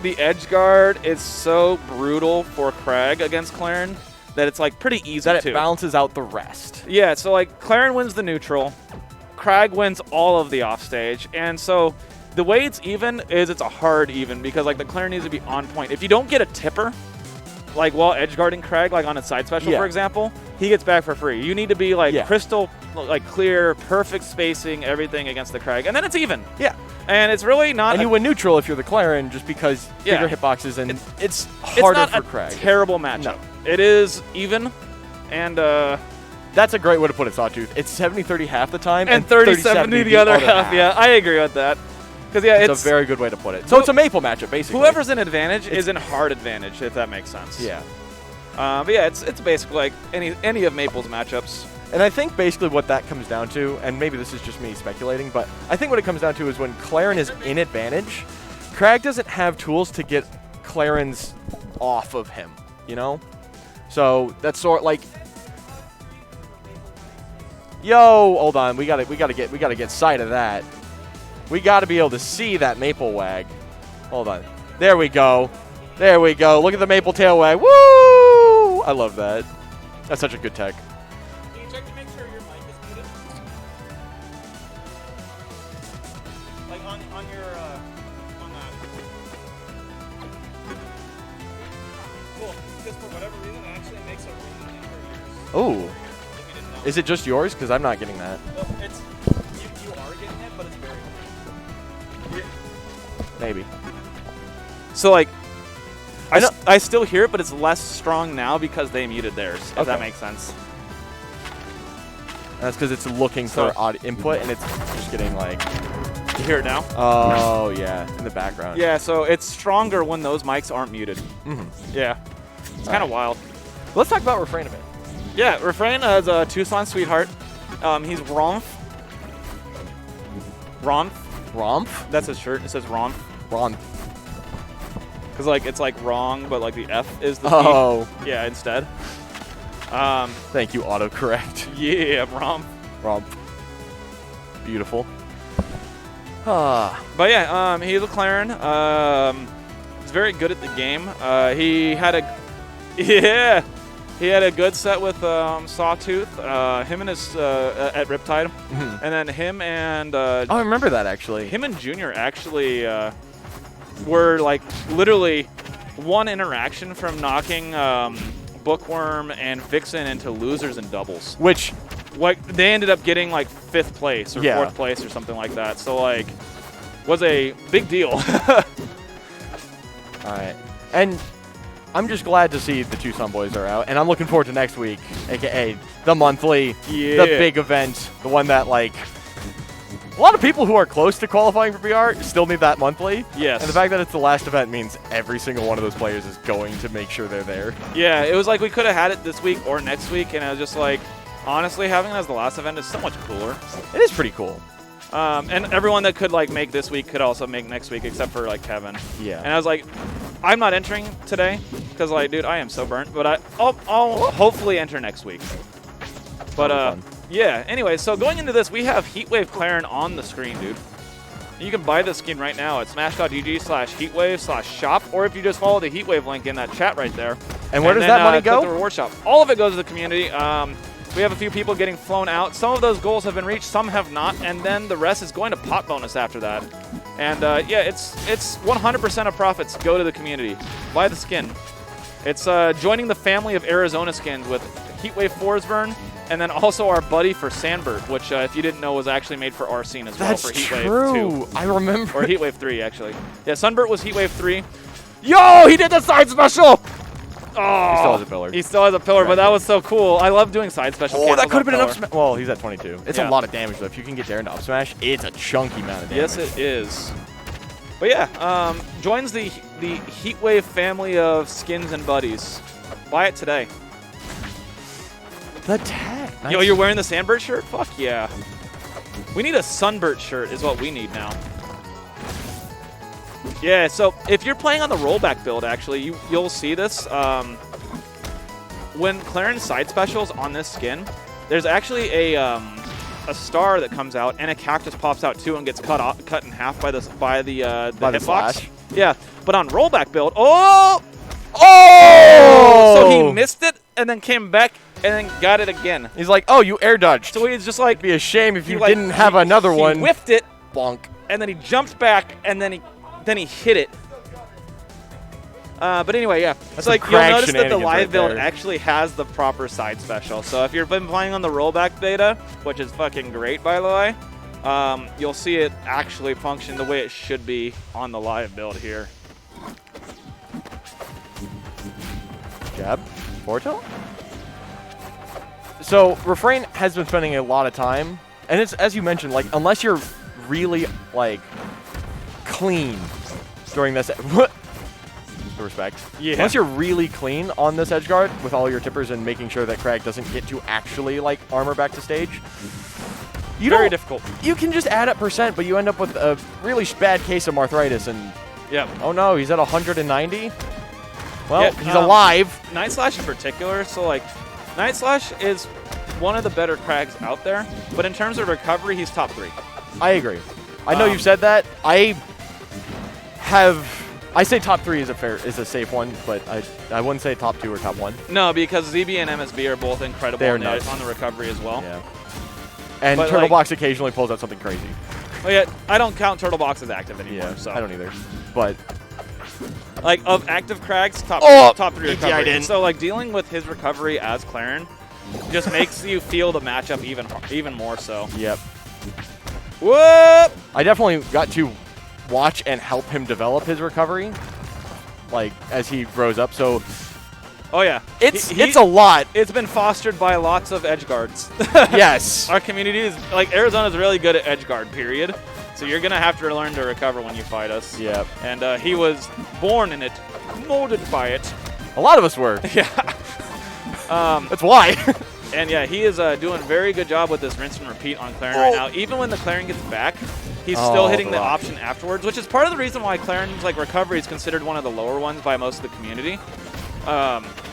the edge guard is so brutal for Crag against Claren that it's like pretty easy That too. it balances out the rest. Yeah, so like Claren wins the neutral, Crag wins all of the offstage, and so the way it's even is it's a hard even because like the Claren needs to be on point. If you don't get a tipper, like while edge guarding Crag, like on a side special, Yeah. for example, he gets back for free. You need to be like Yeah. crystal, like clear, perfect spacing, everything against the Crag, and then it's even. Yeah. And it's really not. And you win neutral if you're the Claren just because Yeah. bigger hitboxes and it's It's harder not for a Crag. terrible matchup. It is even, and That's a great way to put it, Sawtooth. It's 70-30 half the time and 30-70 the other half. Yeah, I agree with that. Because yeah, It's a very good way to put it. So it's a maple matchup, basically. whoever's in advantage is in hard advantage, if that makes sense. Yeah. But yeah, it's basically like any of Maple's matchups. And I think basically what that comes down to, and maybe this is just me speculating, but I think what it comes down to is when Claren is in advantage, Crag doesn't have tools to get Claren's off of him, you know? So that's sort like, yo, hold on, we gotta get sight of that. We gotta be able to see that maple wag. Hold on, there we go, there we go. Look at the maple tail wag. Woo! I love that. That's such a good tech. Can you check to make sure your mic is muted? Like on your on that. Cool. Because for whatever reason, it actually makes a ring in your ears. Oh. If you didn't know. Is it just yours? Because I'm not getting that. Well, it's you are getting it, but it's very. Maybe. So like, I know- I still hear it, but it's less strong now because they muted theirs. If that Okay. makes sense. That's because it's looking So- for odd input and it's just getting like, You hear it now? oh yeah, in the background. Yeah. So it's stronger when those mics aren't muted. Mhm. Yeah. It's kind of wild. Let's talk about Refrain a bit. Yeah, Refrain has a Tucson sweetheart. He's Romf. Ronf. Romp? That's his shirt. It says Ronf. Ron. Because like it's like wrong, but like the F is the Oh, P. Yeah, instead. thank you, autocorrect. Yeah, Romf. Romp. Beautiful. Ah, But yeah, he's a Claren. He's very good at the game. He had a good set with Sawtooth. Him and his at Riptide, Mhm. and then him and oh, I remember that actually. him and Junior actually were like literally one interaction from knocking Bookworm and Vixen into losers in doubles. Which, Like they ended up getting like 5th place or Yeah. 4th place or something like that. So like was a big deal. all right, and I'm just glad to see the Tucson boys are out, and I'm looking forward to next week, aka the monthly, Yeah. the big event, the one that like a lot of people who are close to qualifying for PR still need that monthly. Yes. And the fact that it's the last event means every single one of those players is going to make sure they're there. Yeah, it was like we could have had it this week or next week, and I was just like, honestly, having it as the last event is so much cooler. It is pretty coll. And everyone that could like make this week could also make next week, except for like Kevin. Yeah. And I was like, I'm not entering today because like, dude, I am so burnt. But I'll hopefully enter next week. But That'll be fun. yeah. Anyway, so going into this, we have Heatwave Claren on the screen, dude. You can buy this skin right now at smash.gg/heatwave/shop, or if you just follow the Heatwave link in that chat right there. And where does then, that money click go? The reward shop. All of it goes to the community. We have a few people getting flown out. Some of those goals have been reached, some have not, and then the rest is going to pot bonus after that. And yeah, it's 100% of profits go to the community. Buy the skin. It's joining the family of Arizona skins with Heatwave Forsburn, and then also our buddy for Sandbird, which if you didn't know was actually made for our scene as That's well for Heatwave true. 2. I remember. Or Heatwave 3, actually. Yeah, Sunbird was Heatwave 3. Yo, he did the side special! Oh, He still has a pillar. He still has a pillar, but that was so cool. I love doing side special. Oh, that cancels could have been an on up pillar. smash. Well, he's at 22. It's Yeah. a lot of damage, though. If you can get Darren to up smash, it's a chunky amount of damage. Yes, it is. But yeah, joins the Heatwave family of skins and buddies. Buy it today. The tag. Nice. Yo, you're wearing the Sandbird shirt? Fuck yeah. We need a Sunbird shirt is what we need now. Yeah, so if you're playing on the rollback build, actually, you'll see this. When Claren's side specials on this skin, there's actually a star that comes out and a cactus pops out too and gets cut in half by the hitbox. slash? Yeah, But on rollback build, oh! So he missed it and then came back and then got it again. He's like, oh, you air dodged. So he's just like, It'd be a shame if you like, didn't have another one. He whiffed it, Bonk. and then he jumped back, and then he hit it. But anyway, yeah. So like you'll notice that the live build actually has the proper side special. So if you've been playing on the rollback beta, which is fucking great by the way, you'll see it actually function the way it should be on the live build here. Jab. Forward tilt? So Refrain has been spending a lot of time, and it's, as you mentioned, like, unless you're really, like, clean during this... Respect. Yeah. Unless you're really clean on this edge guard with all your tippers and making sure that Crag doesn't get to actually, like, armor back to stage, Very difficult. You can just add up percent, but you end up with a really bad case of arthritis, and... Yeah. Oh no, he's at 190? Well, yeah, he's alive. Nightslash in particular, so like, Nightslash is one of the better Crags out there, but in terms of recovery, he's top 3. I agree. I know you've said that. I say top 3 is a safe one, but I wouldn't say top 2 or top 1. No, because ZB and MSB are both incredible They're on the recovery as well. Yeah. And But, Turtlebox occasionally pulls out something crazy. But yeah, I don't count Turtlebox as active anymore. Yeah, so I don't either. But like of active Crags, top 3 recovery. And so like dealing with his recovery as Claren just makes you feel the matchup even more so. Yep. Whoop! I definitely got to watch and help him develop his recovery, like as he grows up. So, oh yeah, it's a lot. It's been fostered by lots of edge guards. Yes, our community is like Arizona's really good at edge guard. Period. So you're gonna have to learn to recover when you fight us. Yep. And he was born in it, molded by it. A lot of us were. Yeah. That's why. And yeah, he is doing a very good job with this rinse and repeat on Claren right now. Even when the Claren gets back, he's still hitting the option afterwards, which is part of the reason why Claren's like recovery is considered one of the lower ones by most of the community.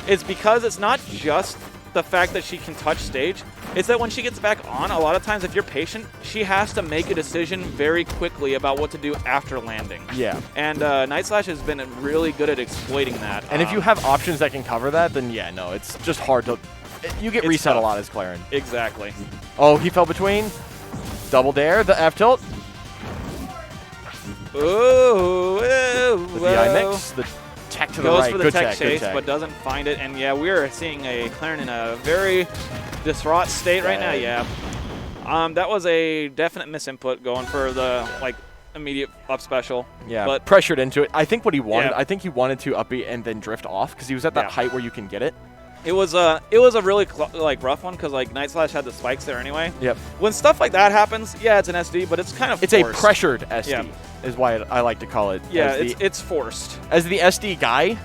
It's because it's not just the fact that she can touch stage. It's that when she gets back on, a lot of times if you're patient, she has to make a decision very quickly about what to do after landing. Yeah. And Nightslash has been really good at exploiting that. And if you have options that can cover that, then yeah, no, it's just hard to... You get reset tough. A lot as Claren. Exactly. Oh, he fell between. Double dare, the F tilt. Ooh, the VI mix, the tech to the right. Goes for the good tech chase, good but doesn't find it. And yeah, we are seeing a Claren in a very distraught state right now. Yeah. That was a definite misinput going for the immediate up special. Yeah, but pressured into it. I think what he wanted, yeah. I think he wanted to up B and then drift off because he was at that height where you can get it. It was a really rough one because Nightslash had the spikes there anyway. Yep. When stuff like that happens, yeah, it's an SD, but it's kind of forced. A pressured SD is why I like to call it. Yeah, it's forced. As the SD guy,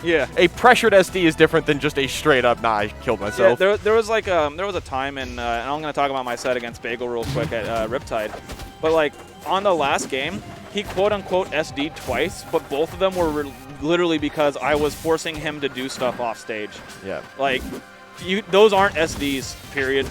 yeah, a pressured SD is different than just a straight up. Nah, I killed myself. Yeah, there was a time and I'm gonna talk about my set against Bagel real quick at Riptide, but on the last game, he quote unquote SD'd twice, but both of them were literally because I was forcing him to do stuff off stage. Yeah. Those aren't SDs, period.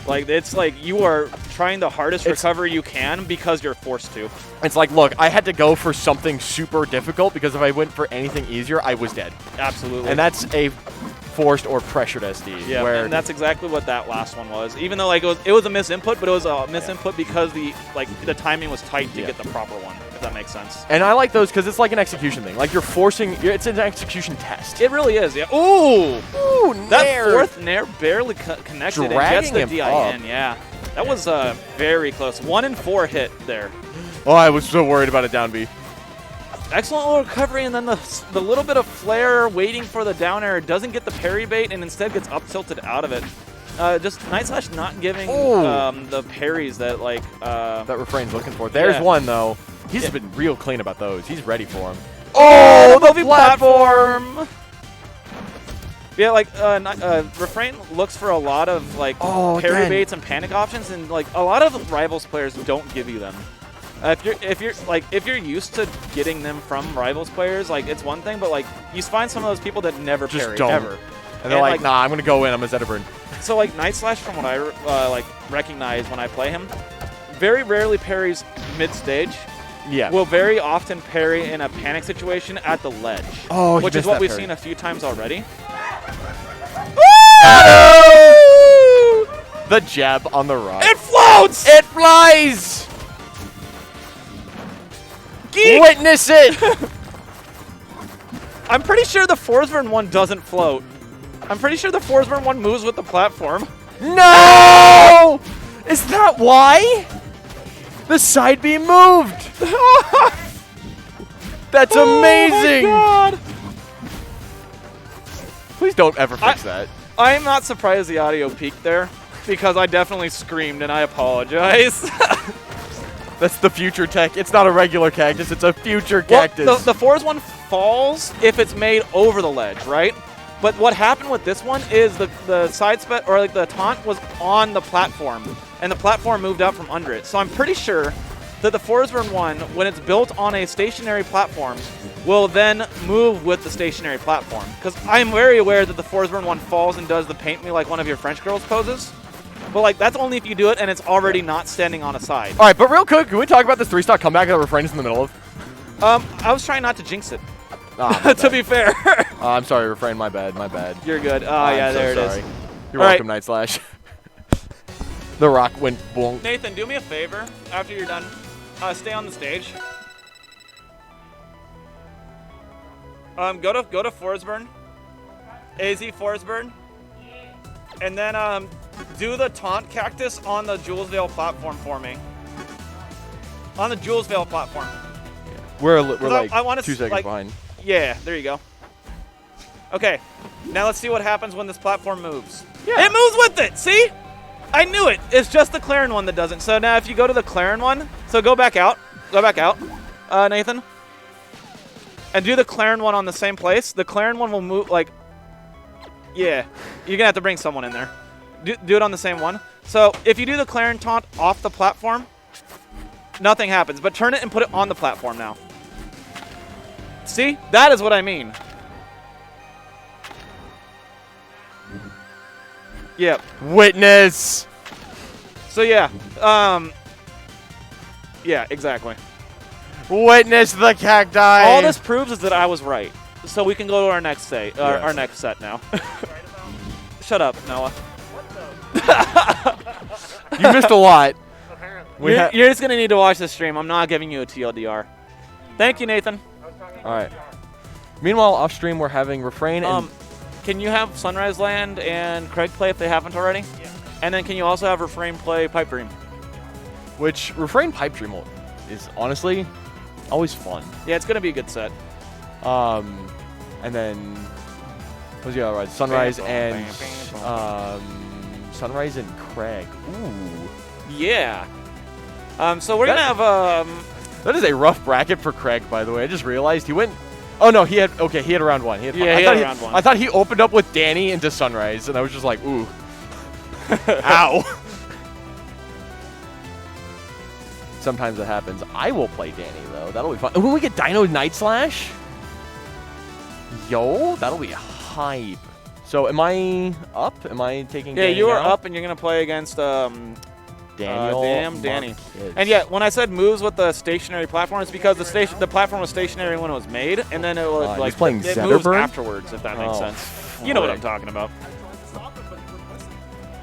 It's you are trying the hardest recovery you can because you're forced to. It's look, I had to go for something super difficult because if I went for anything easier, I was dead. Absolutely. And that's a forced or pressured SD. Yeah, and that's exactly what that last one was. Even though it was a misinput, but it was a misinput because the timing was tight to get the proper one, if that makes sense. And I like those because it's like an execution thing. You're forcing, it's an execution test. It really is, yeah. Ooh! That nair. Fourth nair barely connected Dragging and gets the DIN, up. yeah. That was very close. 1 in 4 hit there. Oh, I was so worried about a down B. Excellent recovery, and then the little bit of flare waiting for the down air doesn't get the parry bait and instead gets up tilted out of it. Just Nightslash not giving the parries that that Refrain's looking for. There's one though. He's been real clean about those. He's ready for him. Oh, the platform! Yeah, Refrain looks for a lot of parry baits and panic options, and a lot of Rivals players don't give you them. If you're used to getting them from Rivals players, it's one thing, but you find some of those people that never just parry don't. ever. And they're nah, I'm gonna go in. I'm a Zetaburn. So Nightslash, from what I recognize when I play him, very rarely parries mid stage. will very often parry in a panic situation at the ledge. Oh, which is what we've seen a few times already. The jab on the rock. It floats! It flies! Geek! Witness it! I'm pretty sure the Forsburn one doesn't float. I'm pretty sure the Forsburn one moves with the platform. No! Is that why? The side beam moved! That's amazing! Oh my God. Please don't ever fix that. I am not surprised the audio peaked there, because I definitely screamed and I apologize. That's the future tech. It's not a regular cactus, it's a future cactus. Well, the Force one falls if it's made over the ledge, right? But what happened with this one is the side spec, or like the taunt was on the platform, and the platform moved out from under it. So I'm pretty sure that the Forsburn one, when it's built on a stationary platform, will then move with the stationary platform. Because I'm very aware that the Forsburn one falls and does the paint me like one of your French girls poses. But like that's only if you do it and it's already not standing on a side. All right, but real quick, can we talk about this 3-stock comeback that Refrain is in the middle of? I was trying not to jinx it. Ah, to be fair. I'm sorry, Refrain. My bad. My bad. You're good. Oh, yeah, so there it is. sorry. You're All welcome, Nightslash. The rock went boom. Nathan, do me a favor after you're done. Stay on the stage. Go to Forsburn. AZ Forsburn. And then do the taunt cactus on the Julesvale platform for me. On the Julesvale platform. We're like I wanna 2 seconds like, behind. Yeah, there you go. Okay, now let's see what happens when this platform moves. Yeah. It moves with it, see? I knew it. It's just the Clarin one that doesn't. So now if you go to the Clarin one, so go back out, Nathan. And do the Clarin one on the same place. The Clarin one will move like, yeah, you're gonna have to bring someone in there. Do it on the same one. So if you do the Clarin taunt off the platform, nothing happens, but turn it and put it on the platform now. See? That is what I mean. Yep. Witness. So yeah. Yeah, exactly. Witness the cacti. All this proves is that I was right. So we can go to our next our next set now. Shut up, Noah. You missed a lot. You're just gonna need to watch the stream. I'm not giving you a TLDR. Thank you, Nathan. All right. Meanwhile, off stream, we're having Refrain and can you have Sunrise Land and Craig play if they haven't already? Yeah. And then can you also have Refrain play Pipe Dream? which Refrain Pipe Dream is honestly always fun. Yeah, it's gonna be a good set. And then what's the other one? Sunrise and Sunrise and Craig. Ooh. Yeah. So we're gonna have that is a rough bracket for Craig, by the way. I just realized he went. Oh no, he had round one. He had round one. I thought he opened up with Danny into Sunrise, and I was just like, ooh, ow. Sometimes it happens. I will play Danny though. That'll be fun. And when we get Dino Nightslash, yo, that'll be hype. So am I up? Am I taking? Yeah, Danny you are now? up, and you're gonna play against Daniel. damn Danny. Marquez. And yeah, when I said moves with the stationary platform, it's because the platform was stationary when it was made, and then it was like playing it moves Zetterburn? afterwards, if that makes Oh, sense. You know what I'm frick. talking about.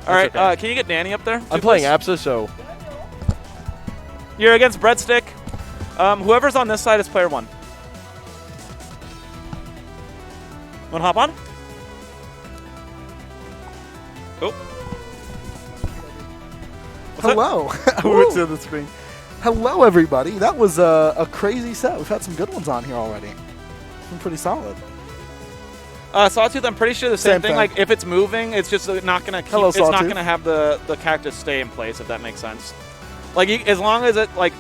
All right, okay. can you get Danny up there? I'm playing Absa, so You're against Breadstick. Whoever's on this side is player one. Want to hop on? Oh. Hello. I went to the screen. Hello, everybody. That was a crazy set. We've had some good ones on here already. Been pretty solid. Sawtooth, I'm pretty sure the same Same thing. thing. Like if it's moving, it's just not gonna keep. Hello, it's not Sawtooth. gonna have the cactus stay in place, if that makes sense. Like as long as it like,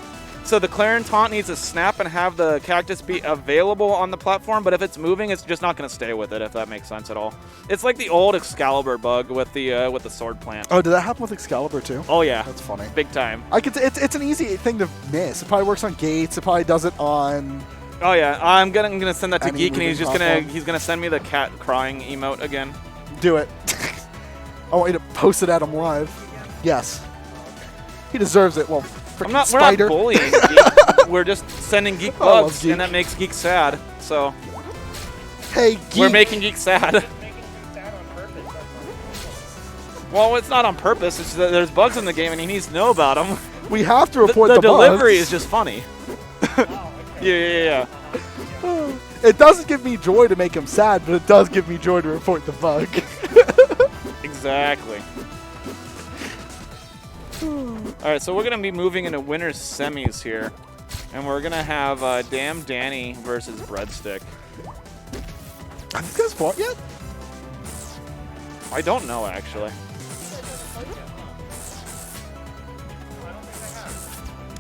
so the Clarin taunt needs to snap and have the cactus be available on the platform. But if it's moving, it's just not gonna stay with it, if that makes sense at all. It's like the old Excalibur bug with the sword plant. Oh, did that happen with Excalibur too? Oh yeah, That's funny. big time. I could. It's an easy thing to miss. It probably works on gates. It probably does it on. Oh yeah, I'm gonna send that to Any Geek, and he's moving just platform? gonna send me the cat crying emote again. Do it. I want you to post it at him live. Yes. He deserves it. Well, freaking We're spider. not bullying Geek. we're just sending Geek I love bugs, Geek. and that makes Geek sad. So Hey, Geek. we're making Geek sad. Well, it's not on purpose. It's that there's bugs in the game, and he needs to know about them. We have to report The the delivery bugs. is just funny. Yeah. It doesn't give me joy to make him sad, but it does give me joy to report the bug. Exactly. All right, so we're gonna be moving into winners semis here, and we're gonna have Damn Danny versus Breadstick. Have you guys fought yet? I don't know actually.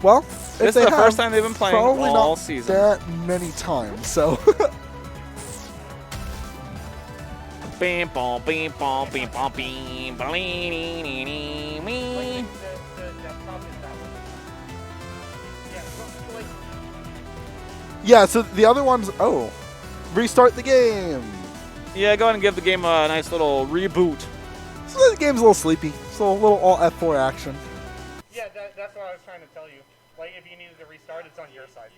Well, This is the first time they've been playing probably all not season. that many times, so. Bing, bong, bing, bong, bing, bong, bing, bong, nee, nee, nee, nee, nee. Yeah, so the other one's, restart the game. Yeah, go ahead and give the game a nice little reboot. So the game's a little sleepy. So a little all F4 action. Yeah, that's what I was trying to tell you. Like, if you needed to restart, it's on your side.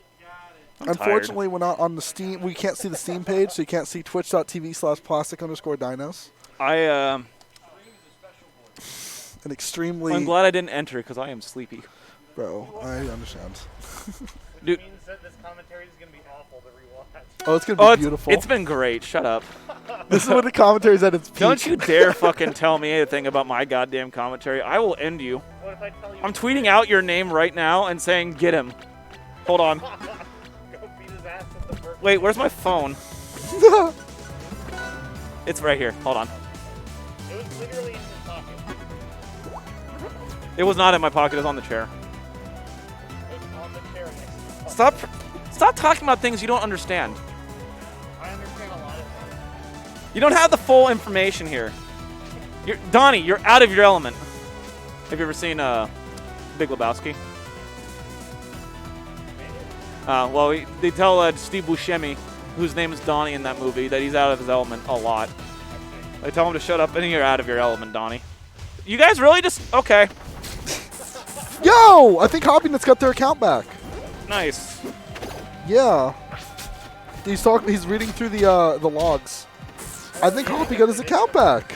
I'm Unfortunately, we're not on the Steam. We can't see the Steam page, so you can't see twitch.tv/plastic_dinos. I'm An extremely, glad I didn't enter because I am sleepy. bro, I understand. Dude, It means that this commentary is going to be awful to rewatch. Oh, it's going to be it's beautiful. It's been great. Shut up. This is when the commentary's at its peak. Don't you dare fucking tell me anything about my goddamn commentary. I will end you. What if I tell you? I'm tweeting out your name right now and saying, get him. Hold on. Go beat his ass at the first. Wait, where's my phone? It's right here. Hold on. It was literally in his pocket. It was not in my pocket. It was on the chair. It was on the chair next to his Stop talking about things you don't understand. I understand a lot of things. You don't have the full information here. Donnie, you're out of your element. Have you ever seen Big Lebowski? Well, they tell Steve Buscemi, whose name is Donnie in that movie, that he's out of his element a lot. They tell him to shut up, and you're out of your element, Donnie. You guys really just... Okay. Yo! I think Hoppinut's got their account back. Nice. Yeah. He's reading through the logs. I think Hoppy got his account back.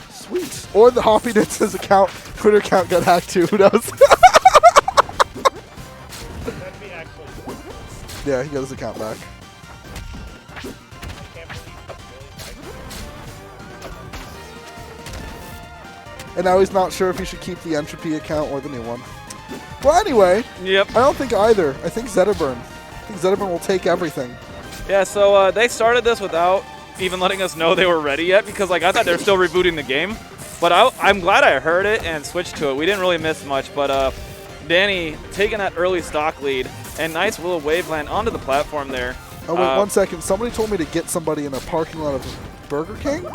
Sweet. Or the Hoppinut's his Twitter account got hacked too. Who knows? That'd be actually. Yeah, he got his account back. I can't believe it's really And now he's not sure if he should keep the Entropy account or the new one. Well, anyway, Yep. I don't think either. I think Zetterburn. I think Zetterburn will take everything. Yeah, so they started this without even letting us know they were ready yet because like I thought they were still rebooting the game. But I'm glad I heard it and switched to it. We didn't really miss much, but Danny taking that early stock lead and nice Willow Waveland onto the platform there. Oh, wait, 1 second. Somebody told me to get somebody in a parking lot of Burger King?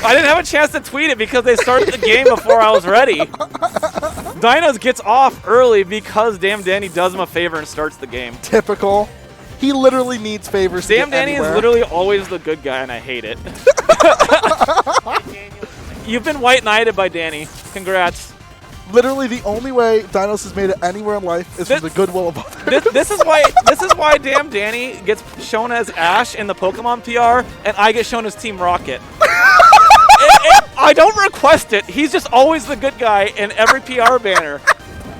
I didn't have a chance to tweet it because they started the game before I was ready. Dinos gets off early because Damn Danny does him a favor and starts the game. Typical. He literally needs favors to Damn get Danny is anywhere. literally always the good guy, and I hate it. You've been white knighted by Danny. Congrats. Literally the only way Dinos has made it anywhere in life is from the goodwill of others. This is why Damn Danny gets shown as Ash in the Pokemon PR, and I get shown as Team Rocket. I don't request it. He's just always the good guy in every PR banner.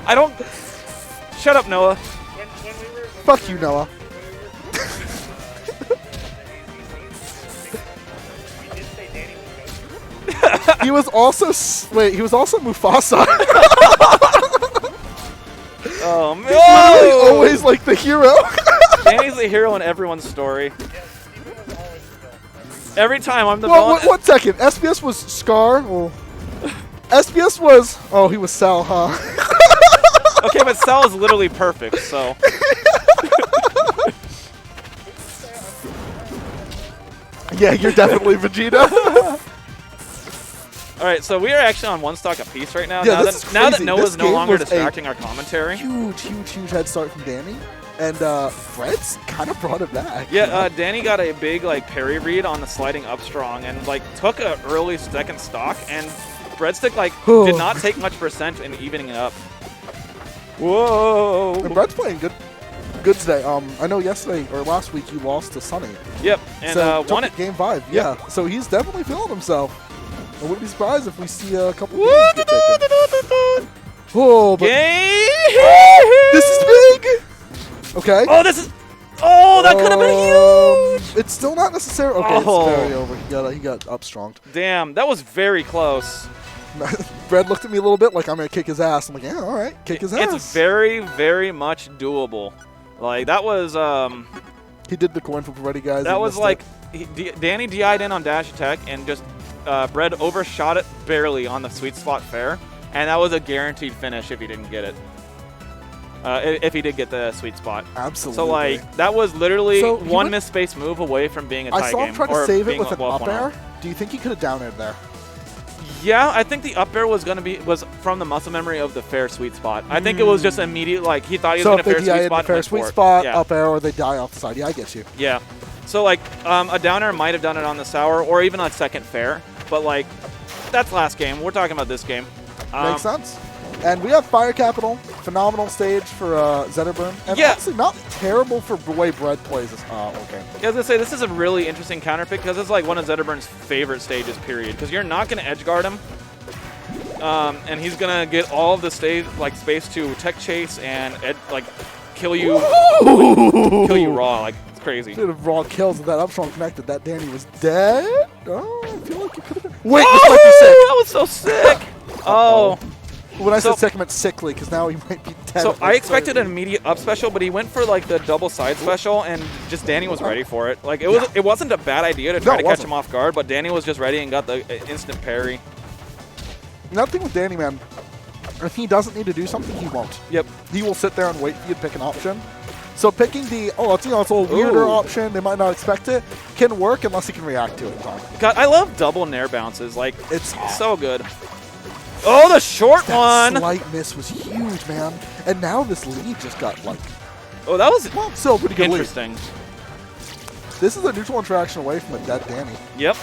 I don't. Shut up, Noah. Fuck you, Noah. He was also he was also Mufasa. Oh man! Literally always like the hero. Danny's the hero in everyone's story. Every time I'm the Well, villain. 1 second. SBS was Scar. Well, SBS was. Oh, he was Sal, huh? Okay, but Cell is literally perfect, so. Yeah, you're definitely Vegeta. All right, so we are actually on one stock apiece right now. Yeah, now, this that, is now that crazy. Noah's This no game longer was a distracting our commentary. Huge head start from Danny. And Fred's kind of brought it back. Yeah, Danny got a big like parry read on the sliding up strong and like took an early second stock, and Breadstick like did not take much percent in evening it up. Whoa. And Brett's playing good today. I know yesterday or last week you lost to Sunny. Yep, and So won took it. Game 5. Yep. Yeah. So he's definitely feeling himself. I wouldn't be surprised if we see a couple games get taken. Oh, but this is big. Okay. Oh, this is. Oh, that could have been huge. It's still not necessary. Okay, Oh. it's very over. He got upstronged. Damn, that was very close. Brad looked at me a little bit like I'm gonna kick his ass. I'm like, yeah, all right, kick his ass. It's very, very much doable. Like that was. He did the coin flip already, guys. That He was missed like it. Danny DI'd in on dash attack and just Bread overshot it barely on the sweet spot fair, and that was a guaranteed finish if he didn't get it. If he did get the sweet spot. Absolutely. So like that was literally So he one went- misspace move away from being a tie game. I saw him try to or save it being with an well up air. 1-0. Do you think he could have down aired there? Yeah, I think the up air was from the muscle memory of the fair sweet spot. I think it was just immediate, like he thought he was So going if to they fair DI sweet in spot. the fair and went sweet for it. spot, Yeah. up air, or they die off the side. Yeah, I get you. Yeah. So like a downer might have done it on the sour or even a second fair, but like that's last game. We're talking about this game. Makes sense. And we have Fire Capital, phenomenal stage for Zetterburn. And Yeah. honestly, not terrible for the way Bread plays this. Okay. I was going to say, this is a really interesting counter pick because it's like one of Zetterburn's favorite stages, period. Because you're not going to edge guard him. And he's going to get all of the stage, like space to tech chase and kill you raw. Like, it's crazy. Should have raw kills with that upstrong connected. That Danny was dead. Oh, I feel like it could have been. Wait, this might be sick. That was so sick. Oh. When I So- said sick, I meant sickly because now he might be dead. So if I it's expected an crazy. immediate up special, but he went for like the double side special, and just Danny was ready for it. Like it wasn't a bad idea to try No, to it catch wasn't. him off guard, but Danny was just ready and got the instant parry. Another thing with Danny, man, if he doesn't need to do something, he won't. Yep. He will sit there and wait for you to pick an option. So picking the, it's a little weirder Ooh. option, they might not expect it, can work unless he can react to it in time. God, I love double nair bounces. Like It's so good. Oh, the short that one. slight miss was huge, man. And now this lead just got like, Oh, that was well, still a pretty good lead. interesting. This is a neutral interaction away from a dead Danny. Yep.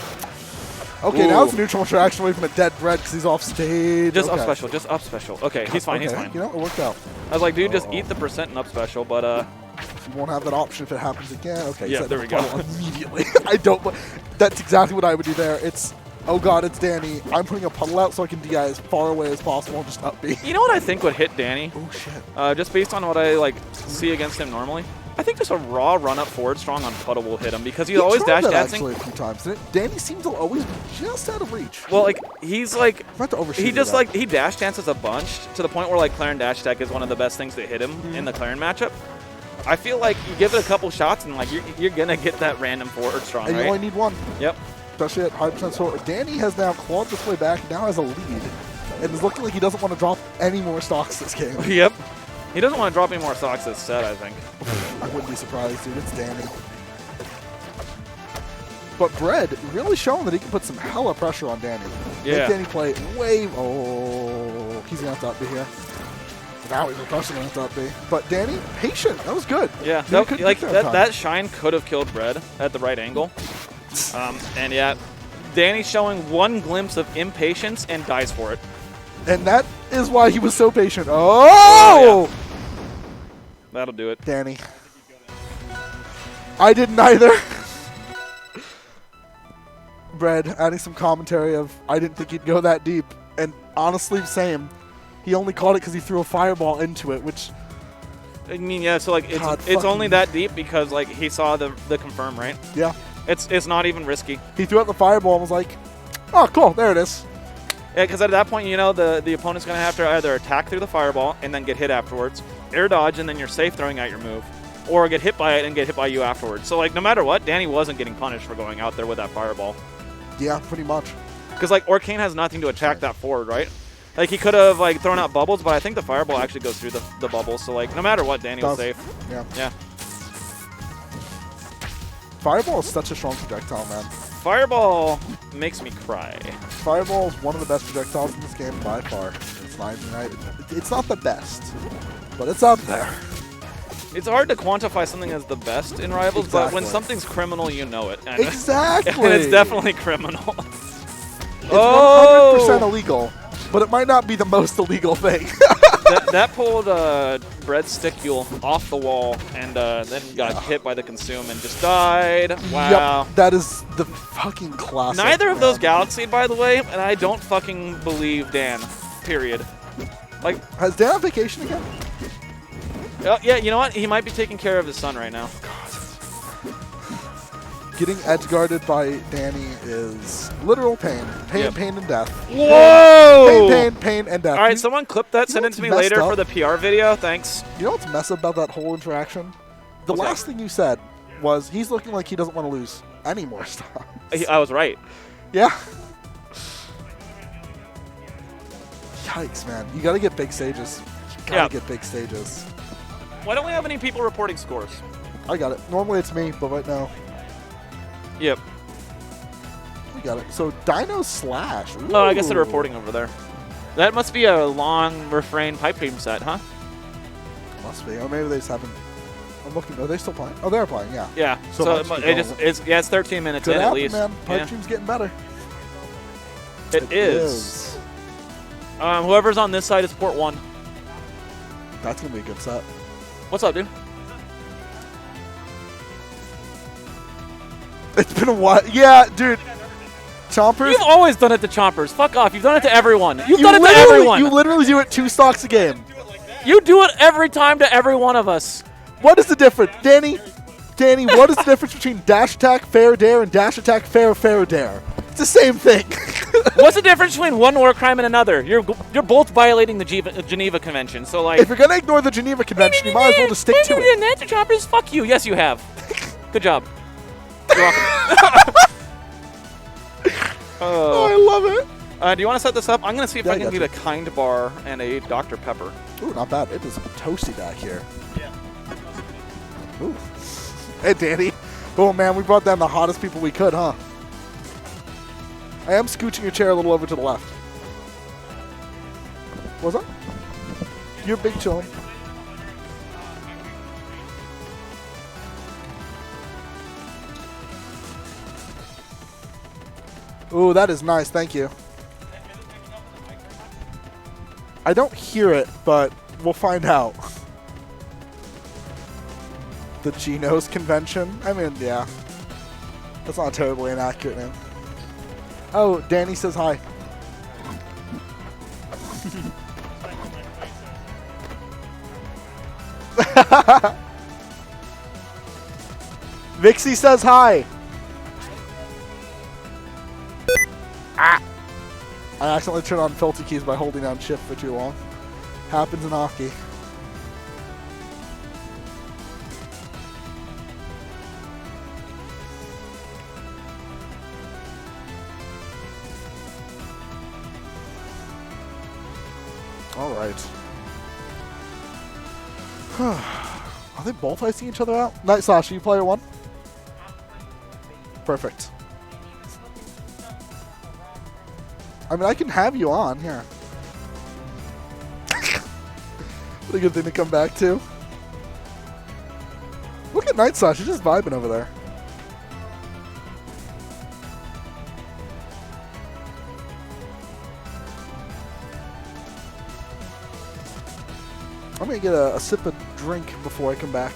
Okay, now Ooh. it's a neutral interaction away from a dead Bread because he's off stage. Just okay. up special. Just up special. Okay, he's fine. He's Okay, fine. You know, it worked out. I was like, dude, just eat the percent and up special. But You won't have that option if it happens again. Okay, Yeah, set there the we go. puddle immediately. I don't. That's exactly what I would do there. It's, oh god, it's Danny. I'm putting a puddle out so I can DI as far away as possible and just up B. you know what I think would hit Danny? Oh shit. Just based on what I see against him normally. I think just a raw run up forward strong on puddle will hit him because he's always tried dash that dancing. actually a few times. Danny seems to always be just out of reach. Well, like he's like Not to overshoot he just it, like he dash dances a bunch to the point where like Claren dash attack is one of the best things to hit him in the Claren matchup. I feel like you give it a couple shots and like you're gonna get that random forward strong, and you right? only need one, Yep. especially at 100% support. Danny has now clawed this way back, now has a lead, and is looking like he doesn't want to drop any more stocks this game. Yep. He doesn't want to drop any more stocks this set, I think. I wouldn't be surprised, dude. It's Danny. But Bread really showing that he can put some hella pressure on Danny. Yeah. Make Danny play way. Oh, he's gonna have to up B here. Now he's crushing gonna have to up B. But Danny, patient. That was good. Yeah, Dude couldn't like get there in time. that shine could have killed Bread at the right angle. And yeah, Danny's showing one glimpse of impatience and dies for it. And that is why he was so patient. Oh! That'll do it. Danny. I didn't either. Bread adding some commentary of I didn't think he'd go that deep. And honestly, same. He only caught it because he threw a fireball into it, which I mean, yeah. So like, God, it's only fucking- that deep because like he saw the confirm, right? yeah. It's not even risky. He threw out the fireball and was like, oh, cool, there it is. Yeah, because at that point, you know, the opponent's gonna have to either attack through the fireball and then get hit afterwards, air dodge, and then you're safe throwing out your move, or get hit by it and get hit by you afterwards. So like, no matter what, Danny wasn't getting punished for going out there with that fireball. Yeah, pretty much. Because like Orcane has nothing to attack that forward, right? Like he could have like thrown out bubbles, but I think the fireball actually goes through the bubbles. So like no matter what, Danny was Does. safe. Yeah. Yeah. Fireball is such a strong projectile, man. Fireball makes me cry. Fireball is one of the best projectiles in this game by far. It's not, it's not the best, but it's up there. It's hard to quantify something as the best in Rivals, but when Exactly. something's criminal, you know it. And Exactly. and it's definitely criminal. It's 100% illegal, but it might not be the most illegal thing. that pulled Breadstickule off the wall and then got hit by the consume and just died. Wow. Yep, that is the fucking classic. Neither of those man. Galaxied, by the way, and I don't fucking believe Dan. Period. Like, Has Dan on vacation again? yeah, you know what? He might be taking care of his son right now. Getting edge guarded by Danny is literal pain. Pain, Yep. pain, and death. Whoa! Pain, and death. All right, someone clip that, send it what's to me messed later up? for the PR video. Thanks. You know what's messed up about that whole interaction? The What's that? last thing you said was he's looking like he doesn't want to lose any more stuff. I was right. Yeah. Yikes, man. You got to get big stages. You got to Yeah. get big stages. Why don't we have any people reporting scores? I got it. Normally it's me, but right now Yep. we got it. So Dino/Slash. Oh, I guess they're Ooh. reporting over there. That must be a long refrain pipe dream set, huh? Must be. Or maybe they just haven't. I'm looking. Are they still playing? Oh, they're playing, yeah. Yeah. So So, it must be it just going. it's 13 minutes Could in happen, at least. man. Pipe Yeah. Dream's getting better. It is. Whoever's on this side is port 1. That's going to be a good set. What's up, dude? It's been a while. Yeah, dude. Chompers. You've always done it to Chompers. Fuck off. You've done it to everyone. You've You done it to literally- everyone. You literally do it 2 stocks a game. You do it every time to every one of us. What is the difference? Danny, what is the difference between dash attack, fair dare, and dash attack, fair dare? It's the same thing. What's the difference between one war crime and another? You're both violating the Geneva Convention. So like, If you're going to ignore the Geneva Convention, you might as well just stick to it. Nancy Choppers, fuck you. Yes, you have. Good job. You're welcome. Oh, I love it. Do you want to set this up? I'm going to see if Yeah, I I can got get you. a kind bar and a Dr. Pepper. Ooh, not bad. It is toasty back here. Ooh. Hey, Danny. Oh, man, we brought down the hottest people we could, huh? I am scooching your chair a little over to the left. What's up? You're big chillin'. Ooh, that is nice. Thank you. I don't hear it, but we'll find out. The Dinos convention? I mean, yeah. That's not a terribly inaccurate name. Oh, Danny says hi. Vixie says hi. Ah! I accidentally turned on filter keys by holding down shift for too long. Happens in hockey. All right. Are they both icing each other out? Nightslash, are you player 1? Perfect. I mean, I can have you on here. What a good thing to come back to. Look at Nightslash, he's just vibing over there. I'm gonna get a sip of drink before I come back.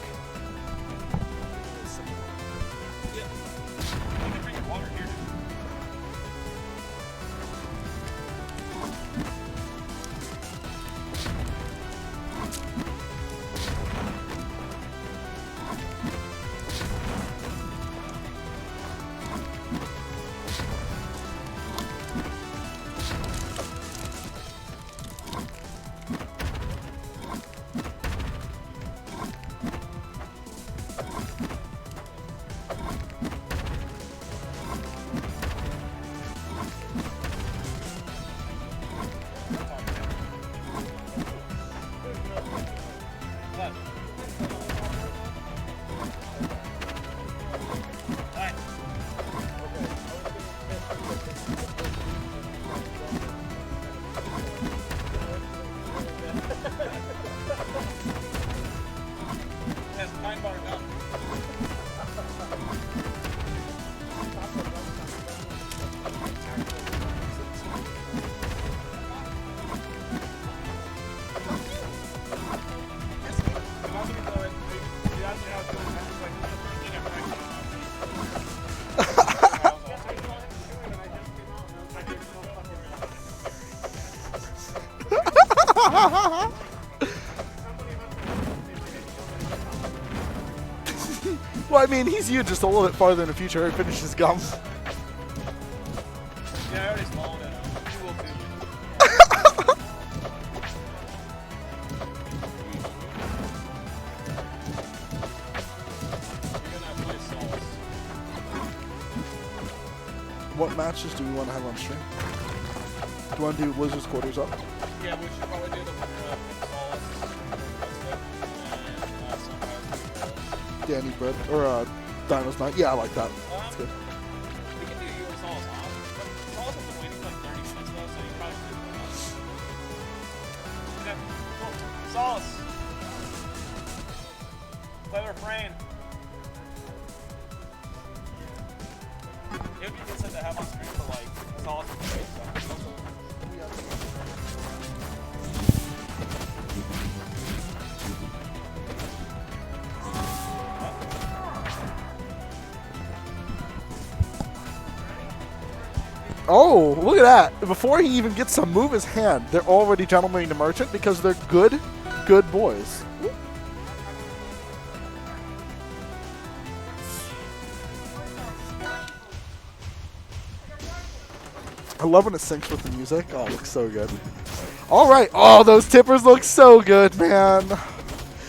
Well, I mean, he's you just a little bit farther in the future. He finishes gum. Yeah, I already swallowed it. You will too. What matches do we want to have on stream? Do you want to do Wizards Quarters up? Yeah, we should probably do the winner of Solace. Danny Bread or Dinos Night. Yeah, I like that. That's good. We can do you or Solace off. But Solace has been waiting for like 30 minutes though, so you probably should do it. Okay, cool. Solace. Play refrain. It would be good set to have on screen for like Solace and Space stuff. Oh, look at that. Before he even gets to move his hand, they're already gentlemen to merchant because they're good boys. I love when it syncs with the music. Oh, it looks so good. All right. Oh, those tippers look so good, man.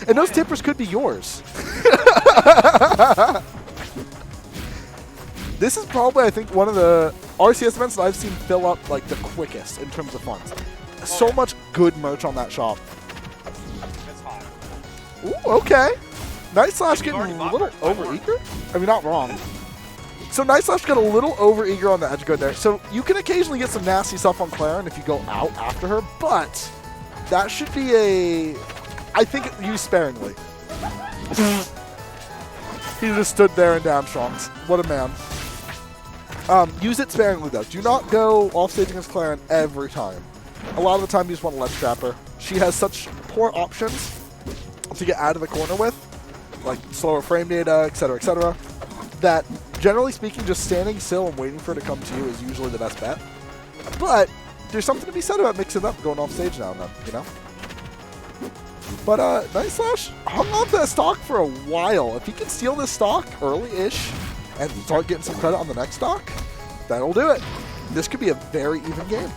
And those tippers could be yours. This is probably, I think, one of the RCS events that I've seen fill up like the quickest in terms of funds. So much good merch on that shop. It's hot. Ooh, okay. Nightslash getting already a bought little merch, buy more. over-eager? I mean, not wrong. So Nightslash got a little over-eager on the edge guard there. So you can occasionally get some nasty stuff on Claren if you go out after her, but that should be I think used sparingly. He just stood there and down Strong's. What a man. Use it sparingly, though. Do not go off-stage against Claren every time. A lot of the time, you just want to ledge trap her. She has such poor options to get out of the corner with, like slower frame data, etc., that generally speaking, just standing still and waiting for her to come to you is usually the best bet. But there's something to be said about mixing up, going off-stage now and then, you know? But Nightslash hung on to that stock for a while. If he can steal this stock early-ish and start getting some credit on the next stock, that'll do it. This could be a very even game.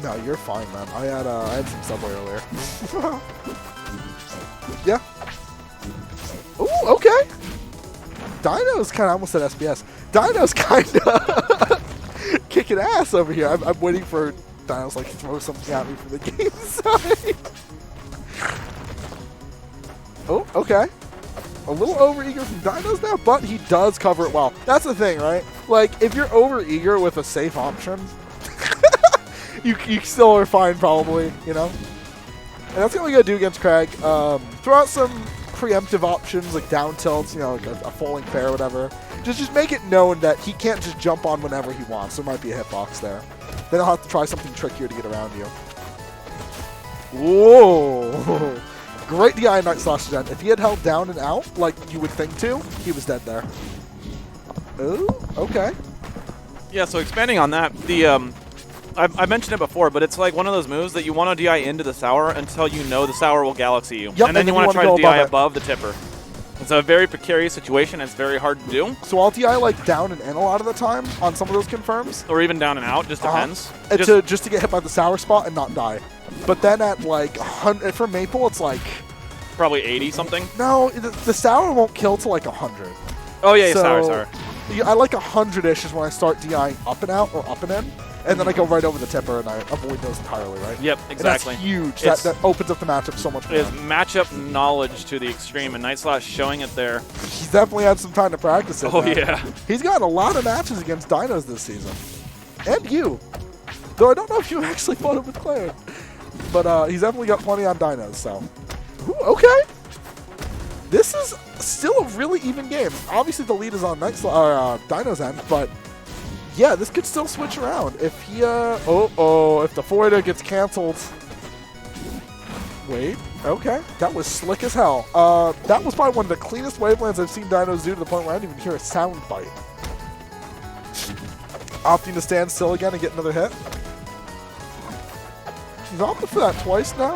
No, you're fine, man. I had some Subway earlier. Yeah. Ooh, okay. Dino's kind of almost at SBS. Dino's kind of kicking ass over here. I'm waiting for Dinos like to throw something at me from the game side. Oh, okay. A little over-eager from Dinos now, but he does cover it well. That's the thing, right? Like, if you're over-eager with a safe option, you still are fine probably, you know? And that's what we gotta do against Craig. Throw out some preemptive options like down tilts, you know, like a falling fair or whatever. Just make it known that he can't just jump on whenever he wants. There might be a hitbox there. Then I'll have to try something trickier to get around you. Whoa! Great DI Nightslash again. If he had held down and out, like you would think to, he was dead there. Ooh, okay. Yeah, so expanding on that, I mentioned it before, but it's like one of those moves that you want to DI into the Sour until you know the Sour will Galaxy you. Yep, and then you want to try go to DI above it. above the Tipper. It's a very precarious situation. It's very hard to do. So I'll DI like down and in a lot of the time on some of those confirms. Or even down and out, just depends. Just to get hit by the Sour spot and not die. But then at like 100, for Maple, it's like... Probably 80 something. No, the Sour won't kill till like 100. Oh yeah, So, Sour. Yeah, I like 100-ish is when I start DIing up and out or up and in. And then I go right over the Tipper and I avoid those entirely, right? Yep, exactly. And that's huge. That opens up the matchup so much more. It is matchup knowledge to the extreme, and Nightslash showing it there. He's definitely had some time to practice it. Oh, man. yeah. He's gotten a lot of matches against Dinos this season. And you. Though I don't know if you actually fought him with Claire. But he's definitely got plenty on Dinos, so. Ooh, okay. This is still a really even game. Obviously, the lead is on Dino's end, but yeah, this could still switch around. If he, if the Foida gets canceled. Wait, okay. That was slick as hell. That was probably one of the cleanest wavelands I've seen Dinos do to the point where I didn't even hear a sound bite. Opting to stand still again and get another hit. He's opted for that twice now.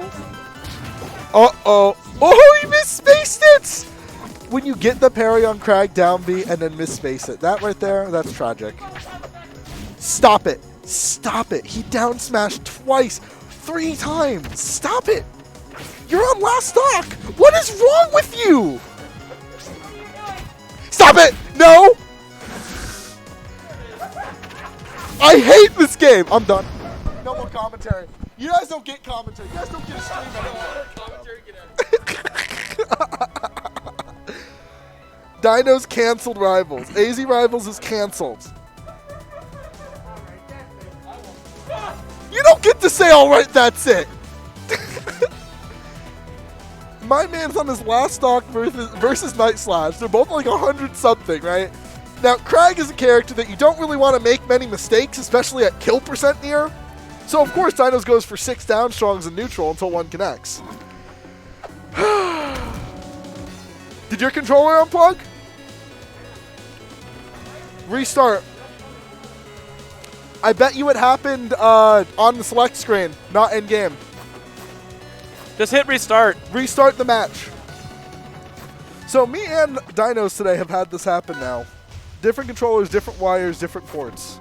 Uh-oh. Oh, he misspaced it! When you get the parry on Crag down B and then misspace it. That right there, that's tragic. Stop it. Stop it. He down smashed twice. 3 times. Stop it. You're on last stock. What is wrong with you? Stop it. No. I hate this game. I'm done. No more commentary. You guys don't get commentary. You guys don't get a stream anymore. Dinos canceled Rivals. AZ Rivals is canceled. You don't get to say, all right, that's it. My man's on his last stock versus Nightslash. They're both like 100-something, right? Now, Crag is a character that you don't really want to make many mistakes, especially at kill percent near. So, of course, Dinos goes for 6 down strongs in neutral until one connects. Did your controller unplug? Restart. I bet you it happened on the select screen, not in game. Just hit restart. Restart the match. So me and Dinos today have had this happen now. Different controllers, different wires, different ports.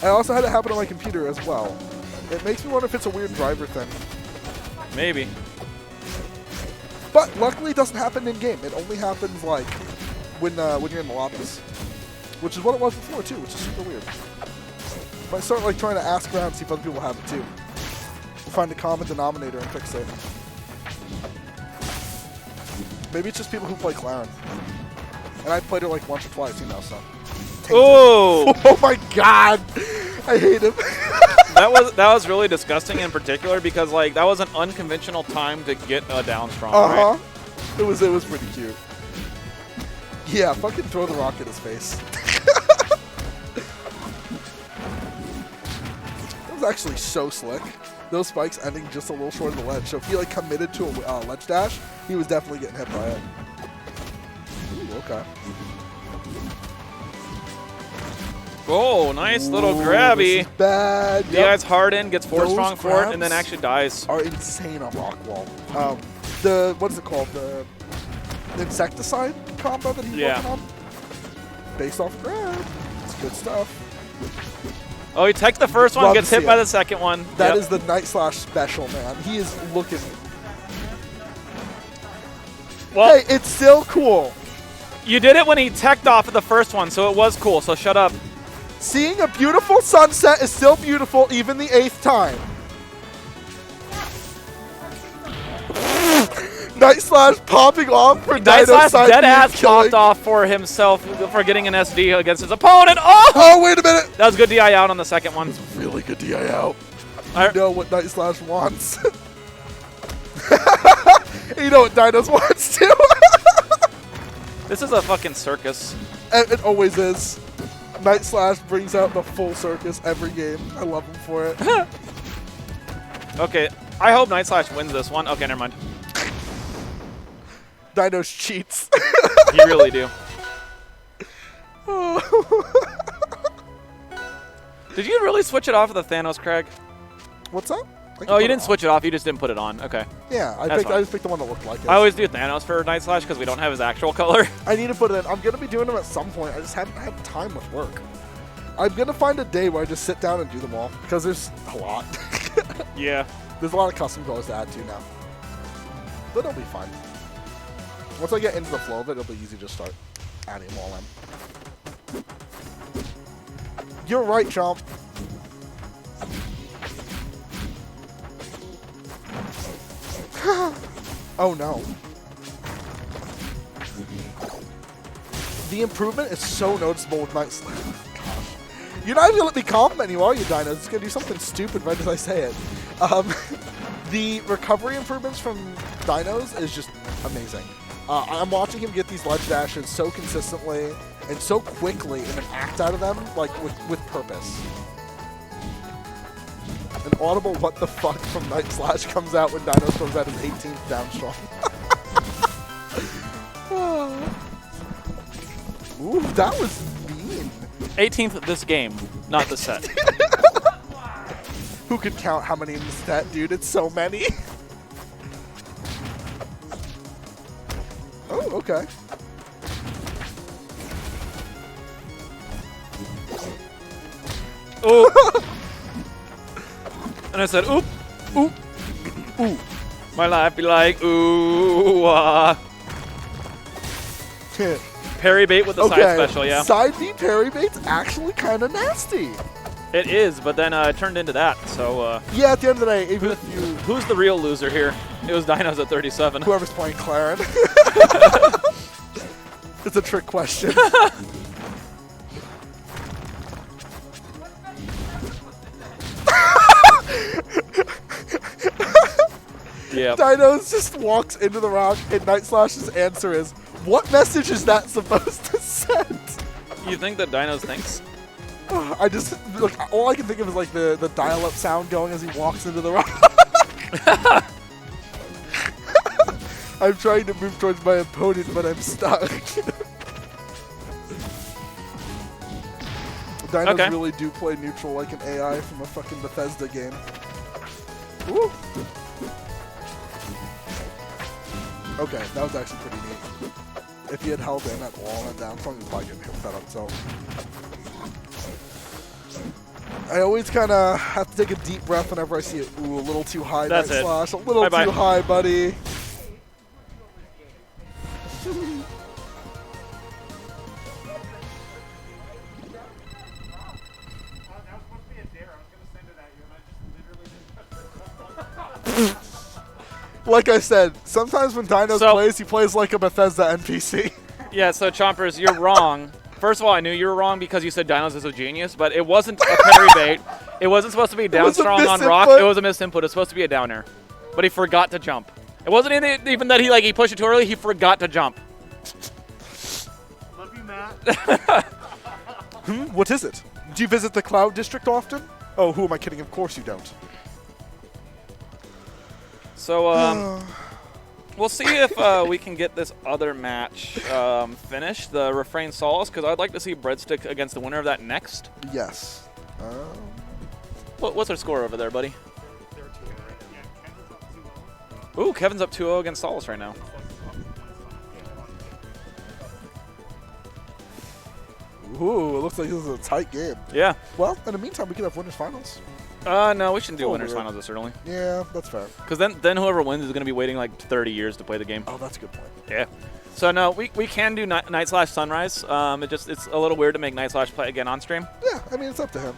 I also had it happen on my computer as well. It makes me wonder if it's a weird driver thing. Maybe. But luckily it doesn't happen in game. It only happens like when you're in the lobbies. Which is what it was before too, which is super weird. If I start like trying to ask around, see if other people have it too. We'll find a common denominator and fix it. Maybe it's just people who play Claren. And I've played it like once or twice, you know, so. Oh! Oh my god! I hate him. that was really disgusting in particular because like that was an unconventional time to get a down strong. Right? It was pretty cute. Yeah, fucking throw the rock in his face. That was actually so slick. Those spikes ending just a little short of the ledge. So if he like committed to a ledge dash, he was definitely getting hit by it. Ooh, okay. Oh, nice little Ooh, grabby. This is bad. The guy's hard in, gets 4 Those strong for it, and then grabs actually dies. are insane on Rockwall. What is it called? The insecticide combo that he's working on? Based off grab. It's good stuff. Oh, he teched the first one, Love gets to hit see by it. the second one. That is the Nightslash special, man. He is looking. Well, Hey, it's still cool. you did it when he teched off of the first one, so it was cool, so shut up. Seeing a beautiful sunset is still beautiful, even the 8th time. Nightslash popping off for Nightslash Dino dead ass popped off for himself for getting an SD against his opponent. Oh, wait a minute. That was good DI out on the second one. Really good DI out. I You know what Nightslash wants. You know what Dinos wants too. This is a fucking circus. And it always is. Nightslash brings out the full circus every game. I love him for it. Okay, I hope Nightslash wins this one. Okay, never mind. Dinos cheats. You really do. Did you really switch it off of the Thanos, Craig? What's up? Oh, you didn't switch it off. You just didn't put it on. Okay. Yeah, I That's fine. just picked the one that looked like it. I always do Thanos for Nightslash because we don't have his actual color. I need to put it in. I'm going to be doing them at some point. I just haven't had time with work. I'm going to find a day where I just sit down and do them all because there's a lot. Yeah. There's a lot of custom colors to add to now. But it'll be fine. Once I get into the flow of it, it'll be easy to start adding them all in. You're right, Chomp. Oh no. The improvement is so noticeable with Nightslash. Gosh. You're not even going to let me compliment you, are you, Dinos? It's going to do something stupid right as I say it. The recovery improvements from Dinos is just amazing. I'm watching him get these ledge dashes so consistently and so quickly and then act out of them like with purpose. An audible what the fuck from Nightslash comes out when Dinos comes out his 18th down strong. Ooh, that was mean. 18th this game. not the set. Who could count how many in the set, dude? It's so many. Oh, okay. Oh. And I said, oop, oop, ooh. My life be like, ooh, Parry bait with the side special, yeah. Side B parry bait's actually kind of nasty. It is, but then it turned into that, so... yeah, at the end of the day, even if you... Who's the real loser here? It was Dinos at 37. Whoever's playing Claren. It's a trick question. Yeah. Dinos just walks into the rock, and Nightslash's answer is, "What message is that supposed to send?" You think that Dinos thinks? I just, like, all I can think of is like the dial-up sound going as he walks into the rock. I'm trying to move towards my opponent, but I'm stuck. Dinos really do play neutral like an AI from a fucking Bethesda game. Woo. Okay, that was actually pretty neat. If he had held in at all and down, someone was probably getting hit with that up, so. I always kind of have to take a deep breath whenever I see it. Ooh, a little too high, That's it. Nightslash. A little Bye-bye. too high, buddy. Like I said, sometimes when Dinos plays, he plays like a Bethesda NPC. Yeah, so Chompers, you're wrong. First of all, I knew you were wrong because you said Dinos is a genius, but it wasn't a parry bait. It wasn't supposed to be down strong on rock. It was a misinput. It was supposed to be a down air. But he forgot to jump. It wasn't even that he pushed it too early. He forgot to jump. Love you, Matt. What is it? Do you visit the Cloud District often? Oh, who am I kidding? Of course you don't. So, we'll see if we can get this other match finished, the Refrain Solace, because I'd like to see Breadstick against the winner of that next. Yes. What's our score over there, buddy? Ooh, Kevin's up 2-0 against Solace right now. Ooh, it looks like this is a tight game. Yeah. Well, in the meantime, we could have winners finals. No, we shouldn't do winners finals this early. Yeah, that's fair. Because then whoever wins is going to be waiting like 30 years to play the game. Oh, that's a good point. Yeah. So no, we can do Nightslash Sunrise. It's a little weird to make Nightslash play again on stream. Yeah, I mean, it's up to him.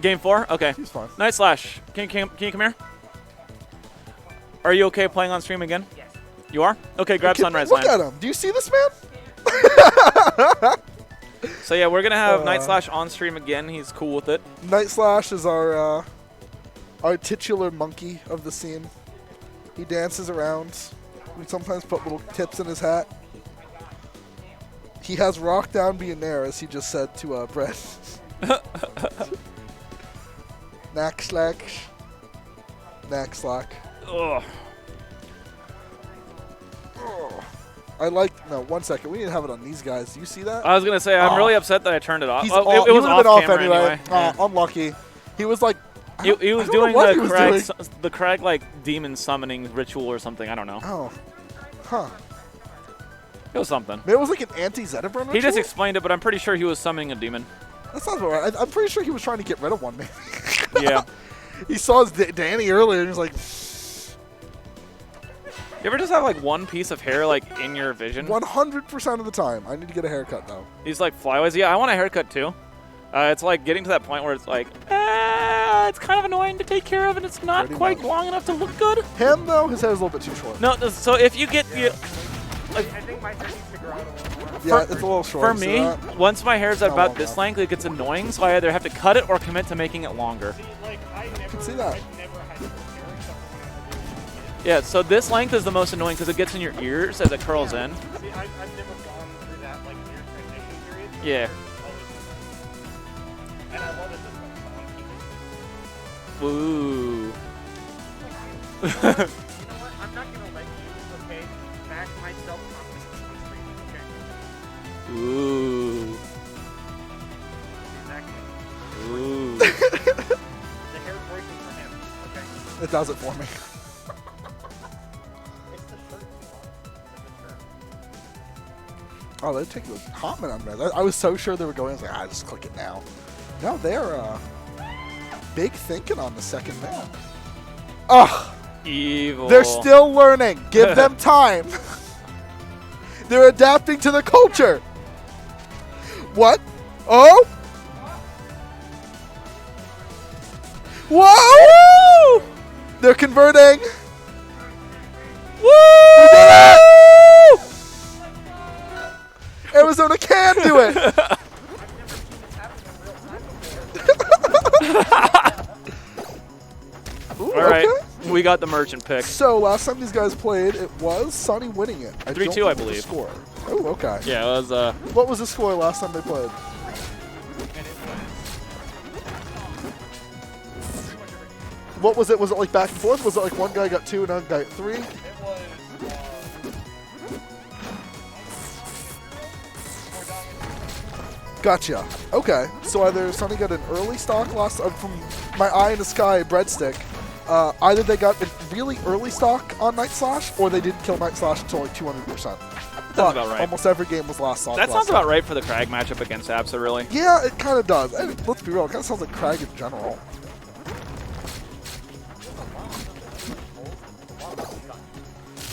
Game 4? Okay. He's fine. Nightslash, can you come here? Are you okay playing on stream again? Yes. You are? Okay, grab Sunrise Look Land. at him. Do you see this man? So yeah, we're gonna have Nightslash on stream again. He's cool with it. Nightslash is our titular monkey of the scene. He dances around. We sometimes put little tips in his hat. He has rock down Billionaire, as he just said to Brett. Nightslash. Nightslash. Ugh. I like. No, 1 second. We need to have it on these guys. Do you see that? I was gonna say I'm really upset that I turned it off. He's It was he would've off been off camera anyway. Yeah. Unlucky. He was like. He was doing the Crag like demon summoning ritual or something. I don't know. Oh. Huh. It was something. Maybe it was like an anti-Zetabrun ritual? He just explained it, but I'm pretty sure he was summoning a demon. That sounds about right. I'm pretty sure he was trying to get rid of one, maybe. Yeah. He saw his Danny earlier and he was like... You ever just have like one piece of hair like in your vision? 100% of the time. I need to get a haircut, though. These like flyaways. Yeah, I want a haircut too. It's like getting to that point where it's like, it's kind of annoying to take care of and it's not Pretty quite much. long enough to look good. Him, though, his hair is a little bit too short. No, so if you get... I think my hair needs to grow out a little more. Yeah, it's a little short. For me, once my hair's at Not about long this enough. length, it gets annoying, so I either have to cut it or commit to making it longer. See, like, I can see that. never had hair except for when I was Yeah, so this length is the most annoying because it gets in your ears as it curls in. See, I've never gone through that, like, weird transition period. Yeah. And I love it this way. Ooh. You know what? I'm not gonna let you, okay, back my self-confidence on screen, okay? Ooh. Exactly. It does it for me. Oh, they're taking a hot minute on that. I was so sure they were going. I was like, just click it now. No, they're big thinking on the second man. Ugh. Evil. They're still learning. Give them time. They're adapting to the culture. What? Oh? Whoa! They're converting. Woo! We did it! Arizona can do it. Ooh, All right, okay. we got the merchant pick. So last time these guys played, it was Sonny winning it. 3-2, I believe. Score. Oh, okay. Yeah, it was. What was the score last time they played? What was it? Was it like back and forth? Was it like one guy got 2 and another guy got 3? Gotcha. Okay. So either Sonny got an early stock last from my eye in the sky breadstick. Either they got a really early stock on Nightslash, or they didn't kill Nightslash until like 200%. Sounds But about right. almost every game was last stock. That sounds about right for the Krag matchup against Absa, really. Yeah, it kind of does. I mean, let's be real. It kind of sounds like Krag in general.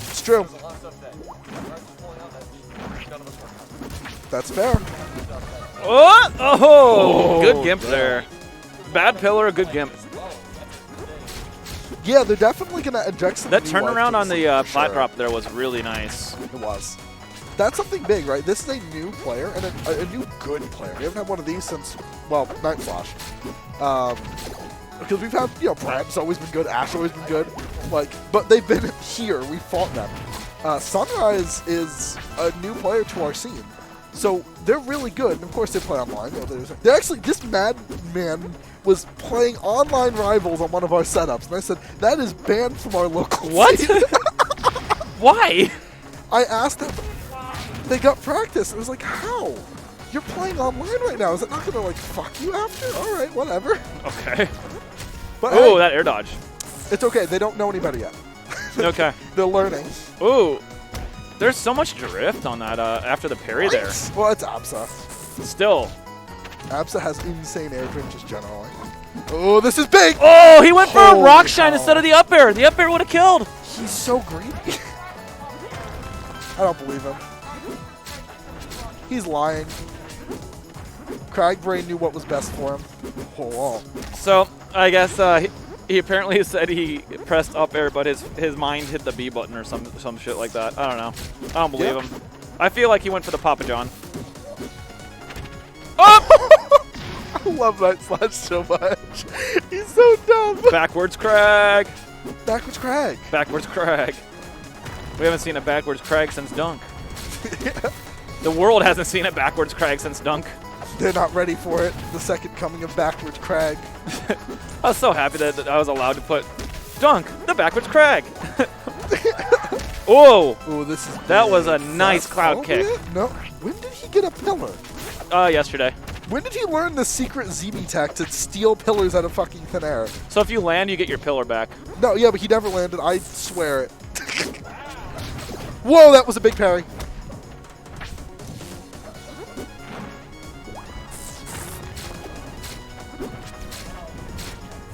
It's true. That's fair. Oh, good gimp there. Bad pillar, good gimp. Yeah, they're definitely going to inject some That new life turnaround to on this the thing, for flat sure. drop there was really nice. It was. That's something big, right? This is a new player, and a new good player. We haven't had one of these since, well, Nightslash. Because we've had, you know, Prime's always been good, Ash always been good. Like, but they've been here. We fought them. Sunrise is a new player to our scene. So they're really good. And of course, they play online. You know, they're actually, this madman was playing online rivals on one of our setups. And I said, that is banned from our local What? scene. Why? I asked them, they got practice. It was like, how? You're playing online right now. Is it not going to, like, fuck you after? All right, whatever. Okay. But Oh, hey, that air dodge. it's okay. They don't know any better yet. Okay. They're learning. Ooh. There's so much drift on that after the parry there. Well, it's Absa. Still. Absa has insane air drift just generally. Oh, this is big! Oh, he went for a Holy rock shine hell. instead of the up air. The up air would have killed. He's so greedy. I don't believe him. He's lying. Cragbrain knew what was best for him. Oh, So, I guess he apparently said he pressed up air, but his mind hit the B button or some shit like that. I don't know. I don't believe him. I feel like he went for the Papa John. Oh! I love Nightslash so much. He's so dumb. Backwards Krag. Backwards Crag. Backwards Krag. We haven't seen a backwards Krag since Dunk. The world hasn't seen a backwards Krag since Dunk. They're not ready for it. The second coming of Backwards Crag. I was so happy that I was allowed to put Dunk, the backwards Krag. Oh, Oh, this is that big. was a nice That's cloud all kick. it? No. When did he get a pillar? Yesterday. When did he learn the secret ZB tech to steal pillars out of fucking thin air? So if you land, you get your pillar back. No, yeah, but he never landed. I swear it. Whoa, that was a big parry.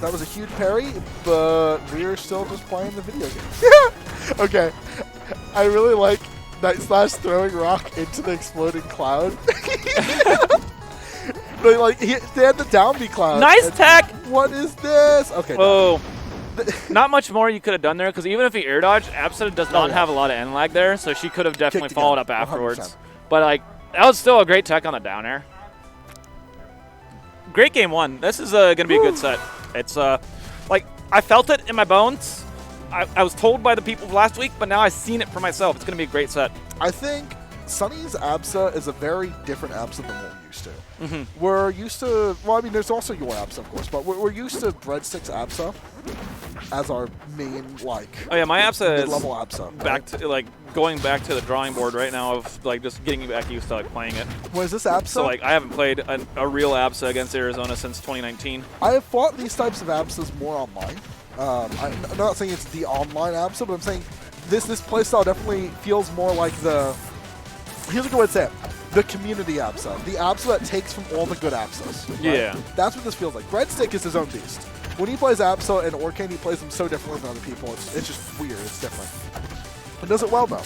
That was a huge parry, but we're still just playing the video game. Okay. I really like Nightslash throwing rock into the exploding cloud. But like, they had the down B cloud. Nice and tech. What is this? Okay. no. Oh, not much more you could have done there because even if he air dodged, Absa does not yeah. have a lot of end lag there, so she could have definitely Kicked followed again, up afterwards. 100%. But like, that was still a great tech on the down air. Great game one. This is going to be a good set. It's like I felt it in my bones. I was told by the people last week, but now I've seen it for myself. It's going to be a great set. I think Sunny's Absa is a very different Absa than we're used to. Mm-hmm. We're used to, well, I mean, there's also your Absa, of course, but we're used to Breadsticks Absa as our main, like, Oh yeah, my Absa mid-level is Absa. back to like going back to the drawing board right now of like just getting back used to like playing it. What is this Absa? So like I haven't played a real Absa against Arizona since 2019. I have fought these types of Absas more online. I'm not saying it's the online ABSA, but I'm saying this playstyle definitely feels more like the. Here's a good way to say it: the community ABSA, the ABSA that takes from all the good ABSAs. Right? Yeah. That's what this feels like. Breadstick is his own beast. When he plays ABSA and Orcane, he plays them so differently than other people. It's just weird. It's different. He does it well though.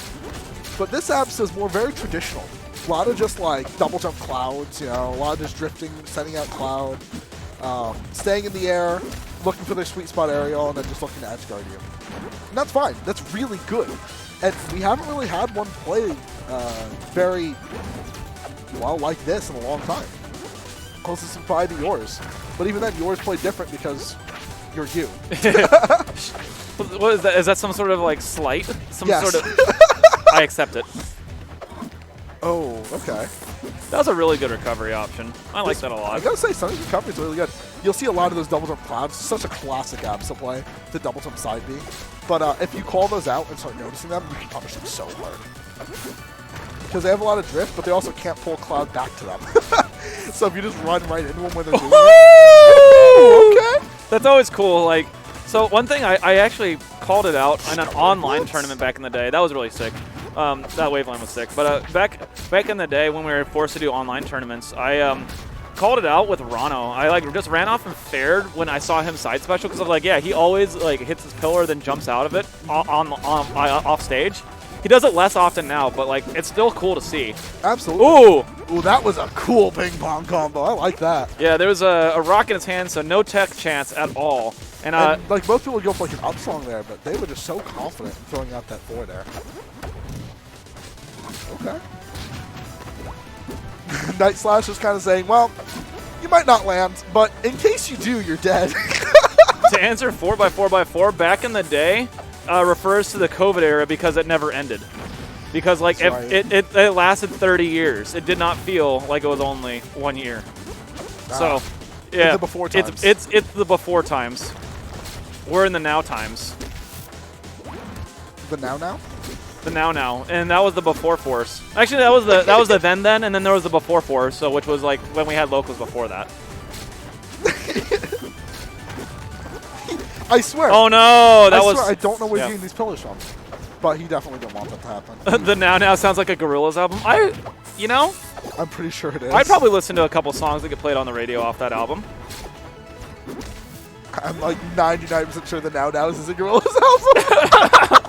But this ABSA is more very traditional. A lot of just like double jump clouds, you know, a lot of just drifting, sending out cloud, staying in the air, looking for their sweet spot aerial, and then just looking to edge guard you. And that's fine. That's really good. And we haven't really had one play very well like this in a long time. Closest would probably be yours. But even then, yours played different because you're you. What is that? Is that some sort of like slight? Some Yes. sort of. I accept it. Oh, okay. That was a really good recovery option. I like that a I lot. gotta say, Sunny's recovery is really good. You'll see a lot of those double jump clouds. It's such a classic ABSA play, the double jump side B. But if you call those out and start noticing them, you can punish them so hard. Because they have a lot of drift, but they also can't pull cloud back to them. So if you just run right into them when they're doing it. Okay. That's always cool. Like, so one thing I actually called it out in an online tournament back in the day. That was really sick. That wave line was sick. But back in the day when we were forced to do online tournaments, I called it out with Rano. I like just ran off and fared when I saw him side special because I was like, yeah, he always like hits his pillar then jumps out of it off stage. He does it less often now, but like it's still cool to see. Absolutely. Ooh, That was a cool ping pong combo. I like that. yeah, there was a rock in his hand, so no tech chance at all. And And, like most people would go for like an up song there, but they were just so confident in throwing out that 4 there. Okay. Nightslash is kind of saying, well, you might not land, but in case you do, you're dead. to answer 4x4x4 back in the day refers to the COVID era because it never ended. Because like That's it lasted 30 years. It did not feel like it was only 1 year. So yeah, the before times. It's the before times. We're in the now times. The now? The now, and that was the before force. Actually, that was the then, and then there was the before force. So which was like when we had locals before that. I swear. Oh no, that I was. swear, I don't know where he's yeah. getting these pillars from. But he definitely didn't want that to happen. The now sounds like a Gorillaz album. You know, I'm pretty sure it is. I'd probably listen to a couple songs that get played on the radio off that album. I'm like 99% sure the Now is a Gorillaz album.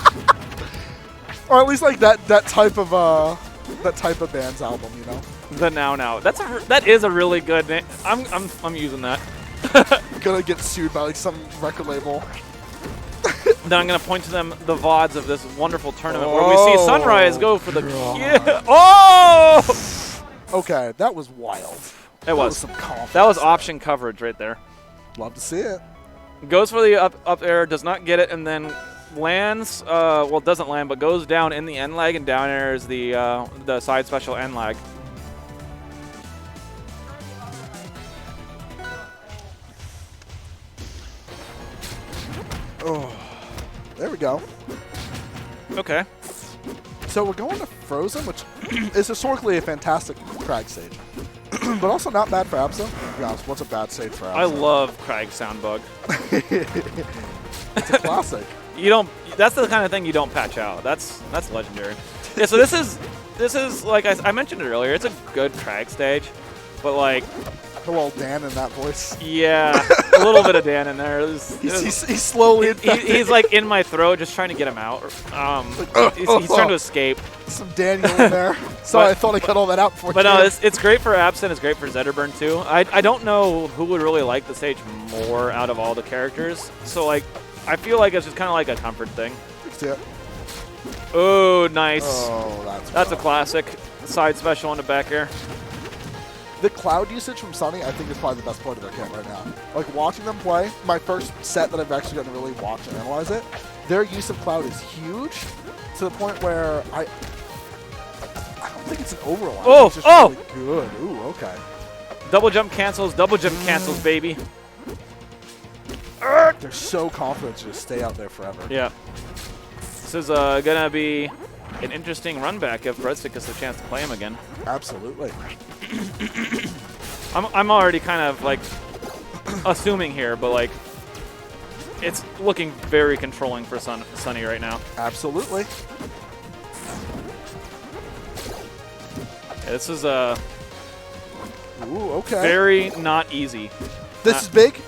Or at least like that type of band's album, you know. The now. That is a really good name. I'm using that. Gonna get sued by like some record label. Then I'm gonna point to them the VODs of this wonderful tournament where we see Sunrise go for the Okay, that was wild. It was. Some confidence. That was option coverage right there. Love to see it. Goes for the up air, does not get it, and then lands. Well, doesn't land, but goes down in the end lag, and down air is the side special end lag. Oh, there we go. Okay. So we're going to Frozen, which is historically a fantastic crag stage, but also not bad for ABSA. To be honest, what's a bad stage for ABSA? I love Craig's sound bug. It's a classic. You don't. That's the kind of thing you don't patch out. That's legendary. Yeah. So this is like I mentioned it earlier. It's a good Crag stage, but like. The little Dan in that voice. Yeah, a little bit of Dan in there. He's slowly. He's like in my throat, just trying to get him out. He's trying to escape. Some Daniel in there. Sorry, I thought I cut all that out for you. But no, it's great for Absent. It's great for Zetterburn too. I don't know who would really like the stage more out of all the characters. So like, I feel like it's just kind of like a comfort thing. Yeah. Oh, nice. Oh, that's a classic. Side special on the back air. The cloud usage from Sunny, I think, is probably the best part of their kit right now. Like, watching them play, my first set that I've actually gotten to really watch and analyze it, their use of cloud is huge to the point where I don't think it's an overlap. Oh, it's just really good. Ooh, okay. Double jump cancels, baby. They're so confident to just stay out there forever. Yeah. This is going to be an interesting run back if Breadstick gets a chance to play him again. Absolutely. I'm already kind of like assuming here, but like it's looking very controlling for Sunny right now. Absolutely. Yeah, this is Ooh, okay. very not easy. This is big.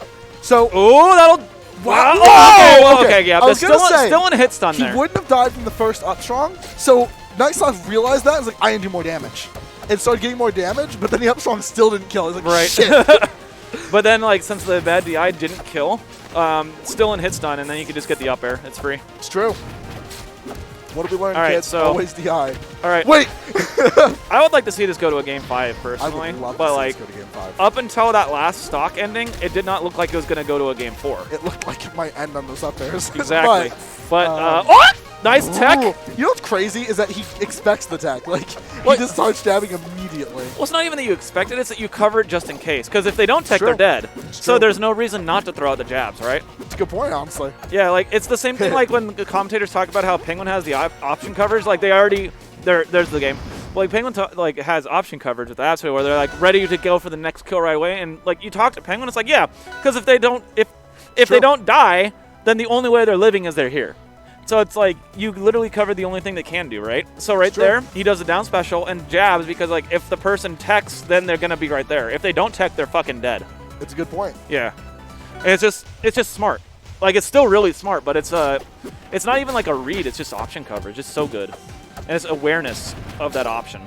So, Oh, that'll. wow. Okay, Whoa, well, okay, yeah, I but was gonna say, still in a hit stun he there. wouldn't have died from the first up strong. So, Nightslash realized that. He's like, I can do more damage. And started getting more damage, but then the up strong still didn't kill. He's like, Right. shit. But then, like, since the bad DI didn't kill, still in hit stun, and then you can just get the up air. It's free. It's true. What have we learned, All right, kids? so- Always DI. All right. Wait. I would like to see this go to a game 5 I personally, would love but to see like this go to game 5. up until that last stock ending, it did not look like it was going to go to a game 4. It looked like it might end on those up airs. Exactly. But um, oh, nice tech. Ooh. You know what's crazy is that he expects the tech. Like, he just starts stabbing immediately. Well, it's not even that you expect it; it's that you cover it just in case. Because if they don't tech, True. they're dead. It's So true. there's no reason not to throw out the jabs, right? It's a good point, honestly. Yeah, like it's the same thing like when the commentators talk about how Penguin has the option coverage. Like they already, there's the game. Well, like Penguin like has option coverage with Absolute where they're like ready to go for the next kill right away. And like you talk to Penguin, it's like yeah, because if they don't True. die, then the only way they're living is they're here. So it's like you literally cover the only thing they can do, right? So right True. there, he does a down special and jabs because like if the person techs, then they're gonna be right there. If they don't tech, they're fucking dead. It's a good point. Yeah, and it's just smart. Like it's still really smart, but it's not even like a read. It's just option coverage. It's so good, and it's awareness of that option.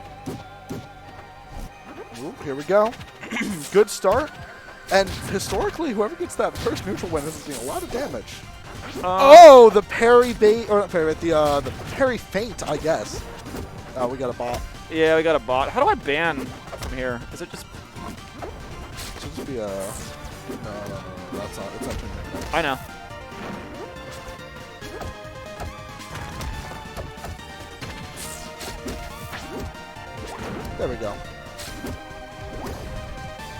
Ooh, here we go. Good start. And historically, whoever gets that first neutral win is doing a lot of damage. Oh, the parry bait, or not parry, the parry feint, I guess. Oh, we got a bot. Yeah, we got a bot. How do I ban from here? Is it just? Should just be a. No, that's not. It's actually. I know. There we go.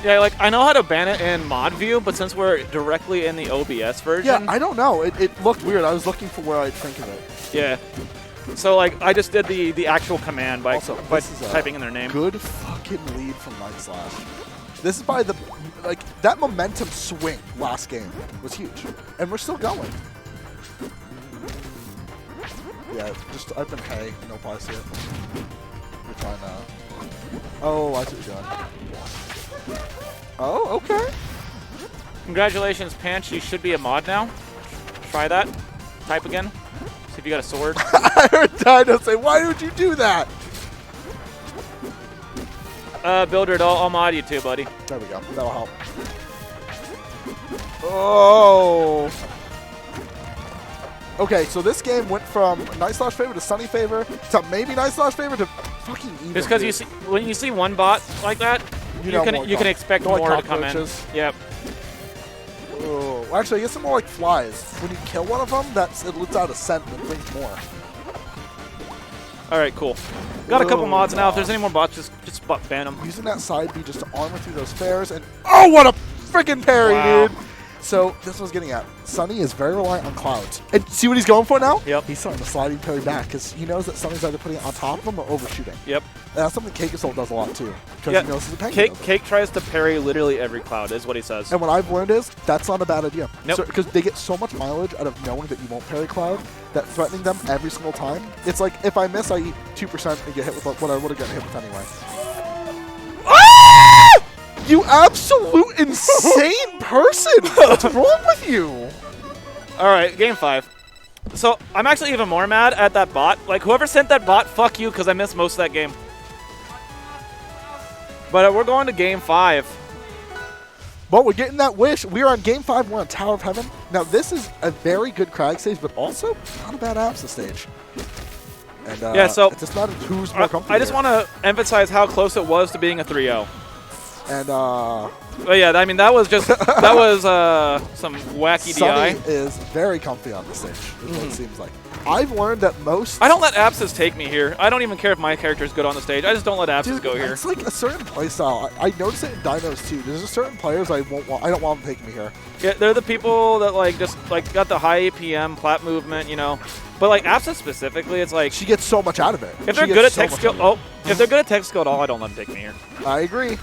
Yeah, like I know how to ban it in mod view, but since we're directly in the OBS version, Yeah, I don't know. It looked weird. I was looking for where I'd think of it. yeah. So like I just did the actual command by Also, by this is a typing in their name. Good fucking lead from Nightslash. This is by the like that momentum swing last game was huge, and we're still going. Yeah, just I've been hay, no pause yet. We're trying to. Oh, I see what you're doing. Oh, okay. Congratulations, Panch. You should be a mod now. Try that. Type again. See if you got a sword. I heard Dino say, "Why would you do that?" Builder, I'll mod you too, buddy. There we go. That'll help. Oh. Okay, so this game went from Nightslash favor to Sunny favor to maybe Nightslash favor to fucking even. Just because dude. you see when you see one bot like that, You know you more can expect more more to come in. cockroaches. Yep. Oh, well, actually, I guess they're more like flies. When you kill one of them, it lets out a scent and brings more. All right, cool. Got a couple Oh, mods now. If there's gosh. any more bots, just ban them. Using that side B just to armor through those fares, and oh, what a freaking parry, Wow. dude! So this was getting at. Sunny is very reliant on clouds. And see what he's going for now? Yep. He's starting to sliding parry back because he knows that Sunny's either putting it on top of him or overshooting. Yep. And that's something Cakeasol does a lot too, because Yeah. he knows he's a penguin. Cake tries to parry literally every cloud, is what he says. And what I've learned is that's not a bad idea. Nope. Because they get so much mileage out of knowing that you won't parry cloud that threatening them every single time. It's like if I miss, I eat 2% and get hit with what I would have gotten hit with anyway. You absolute insane person! What's wrong with you? All right, game 5. So I'm actually even more mad at that bot. Like whoever sent that bot, fuck you, because I missed most of that game. But we're going to game 5. But we're getting that wish. We're on game 5. We're on Tower of Heaven. Now this is a very good Crag stage, but also not a bad Absa stage. And Yeah, so- it's just not who's more comfortable. I just want to emphasize how close it was to being a 3-0. And But yeah, I mean that was just that was some wacky Sunny DI. is very comfy on the stage, is what it seems like. I've learned that most... I don't let Abscess take me here. I don't even care if my character is good on the stage. I just don't let Abscess Dude, go here. it's like a certain playstyle. I noticed it in Dinos too. There's a certain players I don't want them taking me here. Yeah, they're the people that like just like got the high APM plat movement, you know. But like Abscess specifically, it's like She gets so much out of it. if they're good at tech skill, if they're good at tech skill at all, I don't let them take me here. I agree.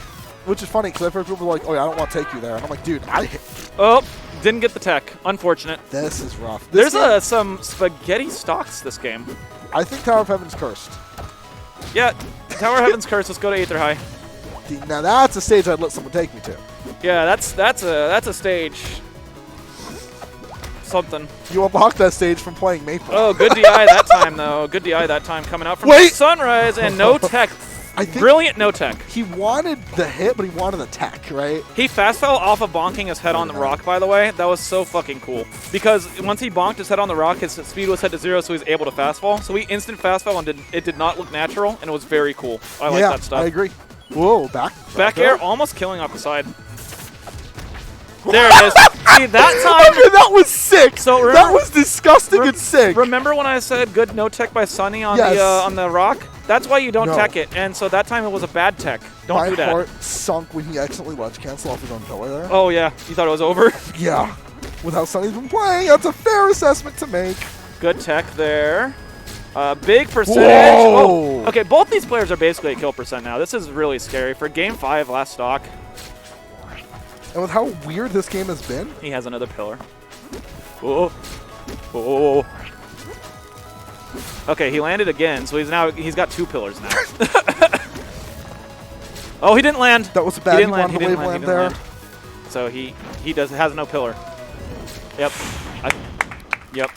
Which is funny because I've heard people like, "Oh yeah, I don't want to take you there," and I'm like, "Dude, I hit." Oh, Didn't get the tech. Unfortunate. This is rough. This There's game, some spaghetti stocks this game. I think Tower of Heaven's cursed. Yeah, Tower of Heaven's Curse. Let's go to Aether High. Now that's a stage I'd let someone take me to. Yeah, that's a stage. Something. You unlocked that stage from playing Maple. Oh, good DI that time though. Good DI that time coming out from Wait! Sunrise and no tech. I think Brilliant no tech. he wanted the hit, but he wanted the tech, right? He fast fell off of bonking his head on the rock, by the way. That was so fucking cool. Because once he bonked his head on the rock, his speed was set to 0, so he was able to fast fall. So he instant fast fell, and it did not look natural, and it was very cool. I like that stuff. I agree. Whoa, Back air, almost killing off the side. There it is. See, that time... Okay, that was sick. So remember, that was disgusting and sick. Remember when I said good no tech by Sunny on Yes. on the rock? That's why you don't No. tech it. And so that time it was a bad tech. Don't My do that. heart sunk when he accidentally ledge cancel off his own pillar there. Oh, yeah. You thought it was over? Yeah. With how Sunny's been playing, that's a fair assessment to make. Good tech there. Big percentage. Whoa. Oh, okay, both these players are basically at kill percent now. This is really scary. For Game 5 last stock, And with how weird this game has been, he has another pillar. Whoa. Whoa. Okay, he landed again, so he's got 2 pillars now. Oh, he didn't land. that was a bad. He didn't land. He He wanted didn't to land. wave He land didn't land. So he has no pillar. Yep. Yep.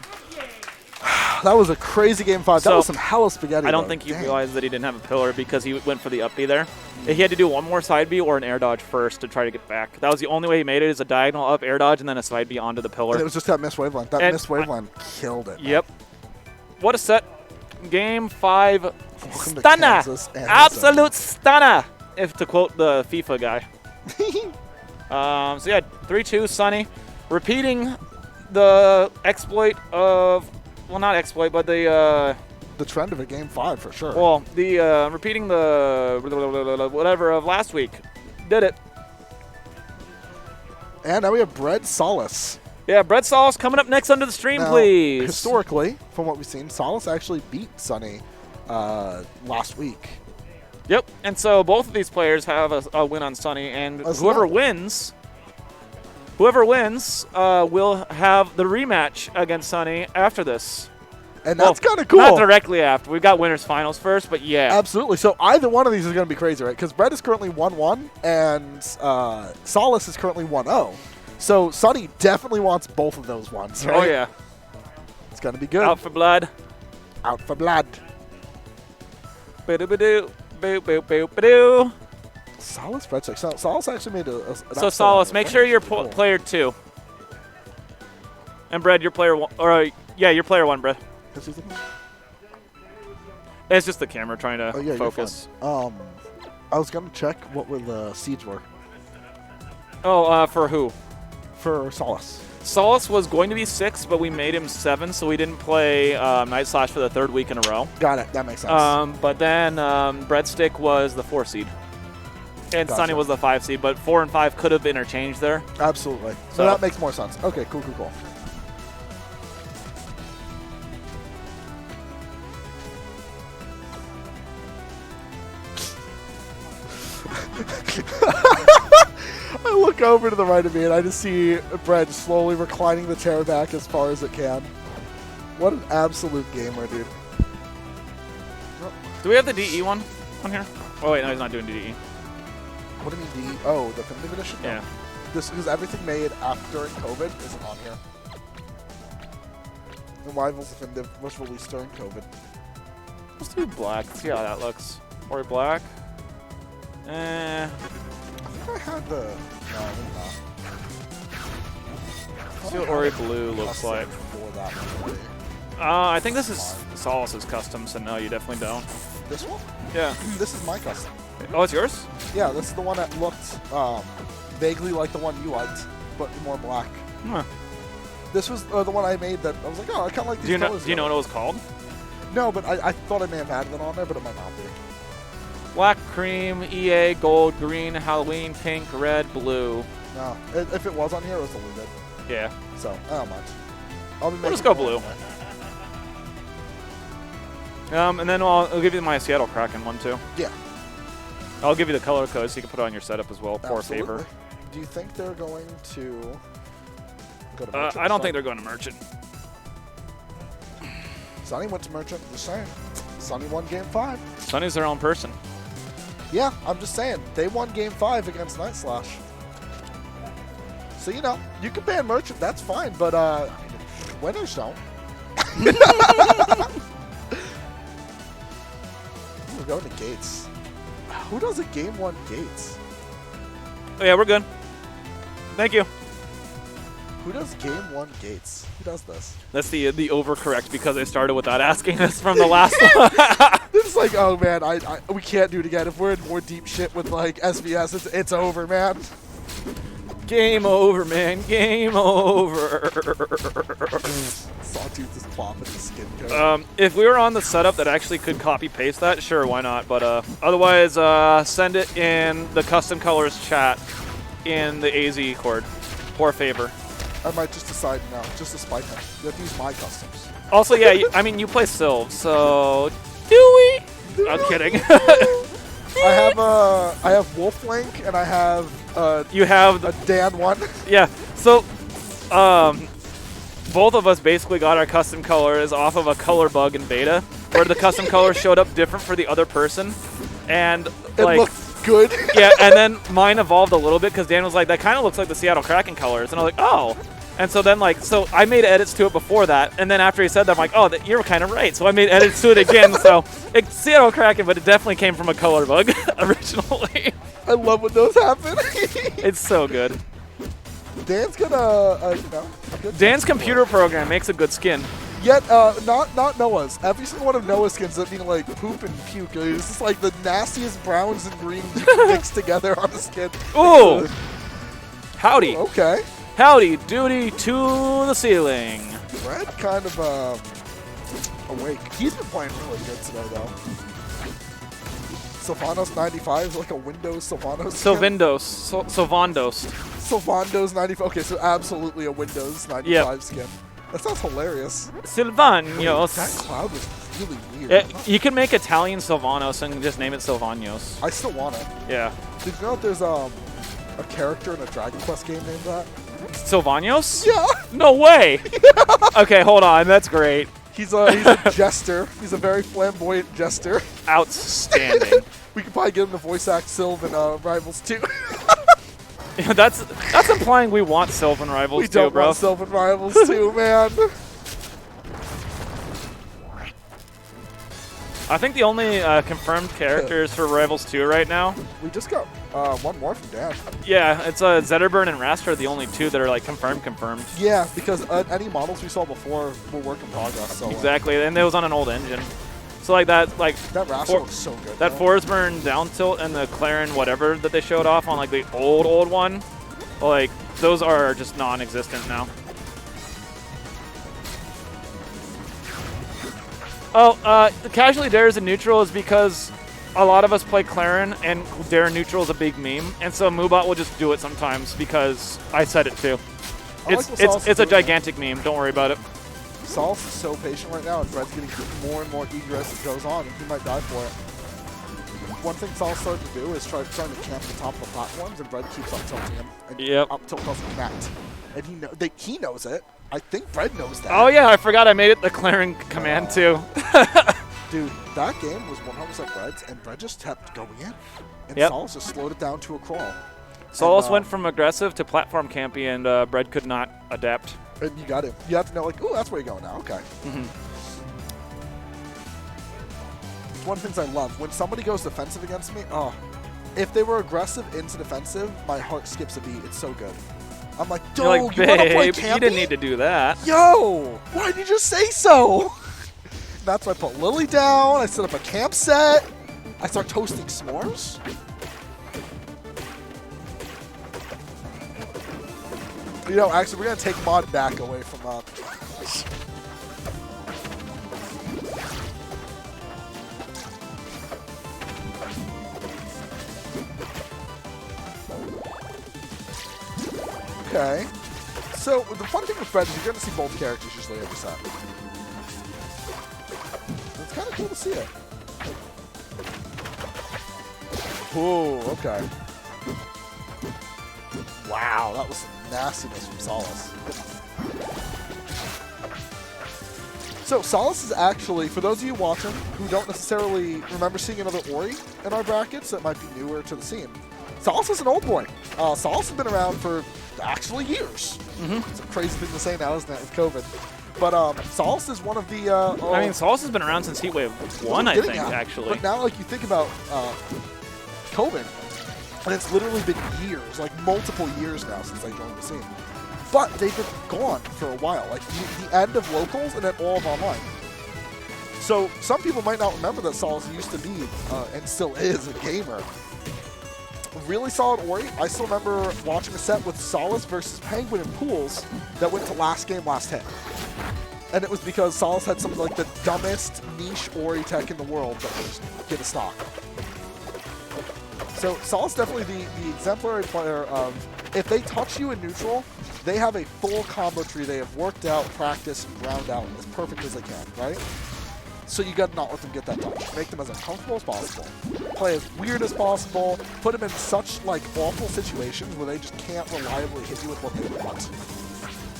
That was a crazy game 5. That So, was some hella spaghetti. I don't though. think he Dang. realized that he didn't have a pillar because he went for the up B there. He had to do one more side B or an air dodge first to try to get back. That was the only way he made it, is a diagonal up air dodge and then a side B onto the pillar. And it was just that missed waveline. That And missed waveline killed it. Yep. What a set. Game 5. Welcome to Stunner. Kansas and Absolute stunner, if to quote the FIFA guy. So yeah, 3-2 Sunny. Repeating the exploit of, well, not exploit, but the the trend of a game 5 for sure. well, the repeating the whatever of last week. Did it. And now we have Bread Solace. Yeah, Brett Sauce coming up next under the stream, Now, please. Historically, from what we've seen, Solace actually beat Sunny last week. Yep. And so both of these players have a win on Sunny, and That's whoever not- wins will have the rematch against Sunny after this. And Well, that's kind of cool. Not directly after. We've got winners finals first, but yeah. Absolutely. So either one of these is going to be crazy, right? Because Brett is currently 1-1, and Solace is currently 1-0. So Sunny definitely wants both of those ones, right? Oh yeah. It's going to be good. Out for blood. Out for blood. Boo-doo-ba-doo. Boo-boo-boo-ba-doo. Solace, Brett. So Solace actually made a So Solace, make sure you're player 2. And Brad, you're player 1. Or yeah, you're player 1, Brad. It's just the camera trying to Oh, yeah, focus. you're fine. I was going to check what the seeds were Oh, for who? for Solace. Solace was going to be 6, but we made him 7, so we didn't play Nightslash for the 3rd week in a row. Got it. That makes sense. But then Breadstick was the 4 seed. And Gotcha. Sunny was the 5 seed, but 4 and 5 could have interchanged there. Absolutely. So So- that makes more sense. Okay, cool. I look over to the right of me and I just see Brett slowly reclining the chair back as far as it can. What an absolute gamer, dude. Do we have the DE one on here? Oh, wait, no, he's not doing DE. What do you mean, the definitive edition? No. Yeah. This because everything made after during COVID isn't on here. The Rivals Definitive was released during COVID. Let's do black. See how that looks. Or black. I think I had the. No, I did not. See what Ori Blue looks Custom like. For that one already. I think this is Solace's custom, so no, you definitely don't. This one? Yeah. This is my custom. Oh, it's yours? Yeah, this is the one that looked vaguely like the one you liked, but more black. Huh. This was the one I made that I was like, oh, I kind of like these Do you know? colors. Do you know what it was called? No, but I thought I may have had it on there, but it might not be. Black, cream, EA, gold, green, Halloween, pink, red, blue. No, if it was on here, it was deleted. Yeah. So I don't mind. I'll be We'll just making go more blue. anyway. And then I'll give you my Seattle Kraken one too. Yeah. I'll give you the color code so you can put it on your setup as well for a favor. Absolutely. Do you think they're going to? Go to Merchant. I don't think they're going to Merchant. Sunny went to Merchant. Just saying. Sunny won Game 5. Sunny's their own person. Yeah, I'm just saying. They won Game 5 against Nightslash. So, you know, you can ban Merchant. That's fine. But winners don't. We're going to Gates. Who does a Game 1 Gates? Oh, yeah, we're good. Thank you. Who does Game 1 Gates? Who does this? That's the overcorrect because I started without asking us from the last one. It's like, oh man, we can't do it again. If we're in more deep shit with like SVS, it's over, man. Game over, man. Game over. Sawtooth is plopping his skin coat. If we were on the setup that actually could copy paste that, sure, why not? But otherwise, send it in the custom colors chat in the AZ chord. Poor favor. I might just decide now, just to spite him. You have to use my customs. Also, yeah, I mean, you play Sylve, so do we? I'm kidding. I have Wolf Link and I have You have a Dan one. Yeah. So, both of us basically got our custom colors off of a color bug in beta, where the custom colors showed up different for the other person, and It like. looked good. Yeah, and then mine evolved a little bit because Dan was like, that kind of looks like the Seattle Kraken colors. And I was like, oh. And so then, like, so I made edits to it before that. And then after he said that, I'm like, oh, you're kind of right. So I made edits to it again. So it's Seattle Kraken, but it definitely came from a color bug originally. I love when those happen. It's so good. Dan's gonna, you know. a good Dan's skin computer program makes a good skin. Yet, not Noah's. Every single one of Noah's skins that being like poop and puke. It's just like the nastiest browns and greens you can mix together on a skin. Ooh. Howdy. Okay. Howdy doody to the ceiling. Red kind of awake. He's been playing really good today though. Sylvanos 95 is like a Windows Sylvanos skin. Sylvandos. Sylvandos 95. Okay, so absolutely a Windows 95 skin. That sounds hilarious. Silvanos. That cloud was really weird. You can make Italian Sylvanos and just name it Sylvanos. I still want it. Yeah. Did you know that there's a character in a Dragon Quest game named that? Sylvanos? Yeah. No way. Okay, hold on. That's great. He's a jester. He's a very flamboyant jester. Outstanding. We could probably get him to voice act Sylv in Rivals 2. That's implying we want Sylvan Rivals We too, don't bro. want Sylv in Rivals 2, man. I think the only confirmed characters for Rivals 2 right now. We just got one more from Dan. Yeah, it's Zetterburn and Rastra are the only two that are like confirmed. Yeah, because any models we saw before were work in progress. So Exactly, and it was on an old engine. So like that Rascal looks so good. That though. Forsburn down tilt and the Clarin whatever that they showed off on like the old one, like those are just non-existent now. Oh, the casually dares in neutral is because a lot of us play Clarin and dare neutral is a big meme, and so Moobot will just do it sometimes because I said it too. It's a gigantic meme. Don't worry about it. Saul's is so patient right now, and Fred's getting more and more eager as it goes on, and he might die for it. One thing Saul's starting to do is trying to camp the top of the platforms, and Fred keeps up tilting him. And up tilt doesn't connect. And he knows it. I think Fred knows that. Oh yeah, I forgot I made it the Clarin command too. Dude, that game was 100% Fred's, and Fred just kept going in. And Yep. Saul's just slowed it down to a crawl. Solus went from aggressive to platform campy, and Bread could not adapt. And you got it. You have to know, like, ooh, that's where you're going now. Okay. Mm-hmm. It's one of the things I love. When somebody goes defensive against me, if they were aggressive into defensive, my heart skips a beat. It's so good. I'm like, You're like, you want to play babe, campy? you didn't need to do that. Yo, why did you just say so? That's why I put Lily down. I set up a camp set. I start toasting s'mores. You know, actually, we're going to take Mod back away from Okay. So, the fun thing with Fred is you're going to see both characters usually every set. It's kind of cool to see it. Ooh, okay. Wow, that was nastiness from Solace. So Solace is actually, for those of you watching who don't necessarily remember seeing another Ori in our brackets that might be newer to the scene, Solace is an old boy. Solace has been around for actually years. It's a crazy thing to say now, isn't it, with COVID? But Solace is one of the... I mean, Solace has been around since Heatwave 1, I think, actually. But now, like, you think about COVID, and it's literally been years, like multiple years now since they joined the scene. But they've been gone for a while, like the end of locals and then all of online. So some people might not remember that Solace used to be, and still is, a gamer. Really solid Ori. I still remember watching a set with Solace versus Penguin in pools that went to last game, last hit. And it was because Solace had some of like the dumbest niche Ori tech in the world that was get a stock. So Solace definitely the exemplary player of, if they touch you in neutral, they have a full combo tree they have worked out, practiced, and ground out as perfect as they can, right? So you gotta not let them get that touch. Make them as uncomfortable as possible. Play as weird as possible. Put them in such like awful situations where they just can't reliably hit you with what they want.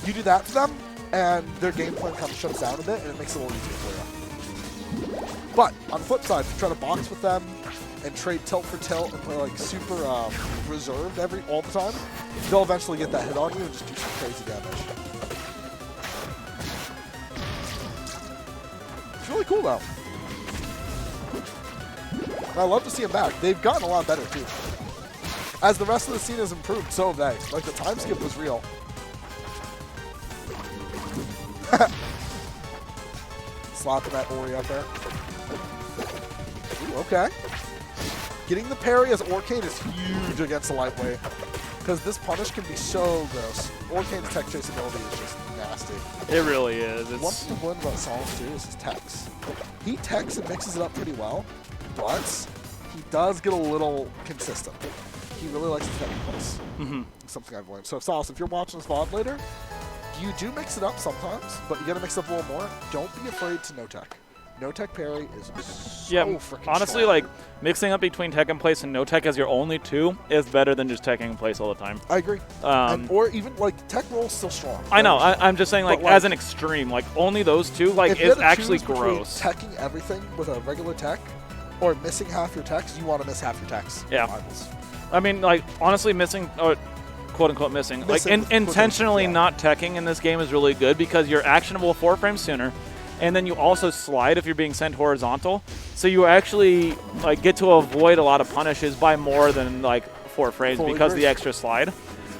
You do that to them, and their game plan kind of shuts down a bit, and it makes it a little easier for you. But on the flip side, if you try to box with them and trade tilt for tilt and play like super reserved all the time, they'll eventually get that hit on you and just do some crazy damage. It's really cool though. And I love to see them back. They've gotten a lot better too. As the rest of the scene has improved, so have they. Like the time skip was real. Slapping that Ori up there. Ooh, okay. Getting the parry as Orcane is huge against the lightweight, because this punish can be so gross. Orcane's tech chase ability is just nasty. It really is. One thing to learn about Solace too is his techs. He techs and mixes it up pretty well, but he does get a little consistent. He really likes the tech place. Something I've learned. So Solace, if you're watching this VOD later, you do mix it up sometimes, but you gotta mix it up a little more. Don't be afraid to no tech. No tech parry is so freaking honestly, strong. like, mixing up between tech in place and no tech as your only two is better than just teching in place all the time. I agree. Or even, like, tech roll is still strong. I know. I'm just saying, like, as an extreme, like, only those two, like, is actually gross. Teching everything with a regular tech or missing half your techs, you want to miss half your techs. Yeah. Rivals. I mean, like, honestly, missing, or quote-unquote missing, like, intentionally not teching in this game is really good because you're actionable 4 frames sooner. And then you also slide if you're being sent horizontal. So you actually like get to avoid a lot of punishes by more than like 4 frames because of the extra slide.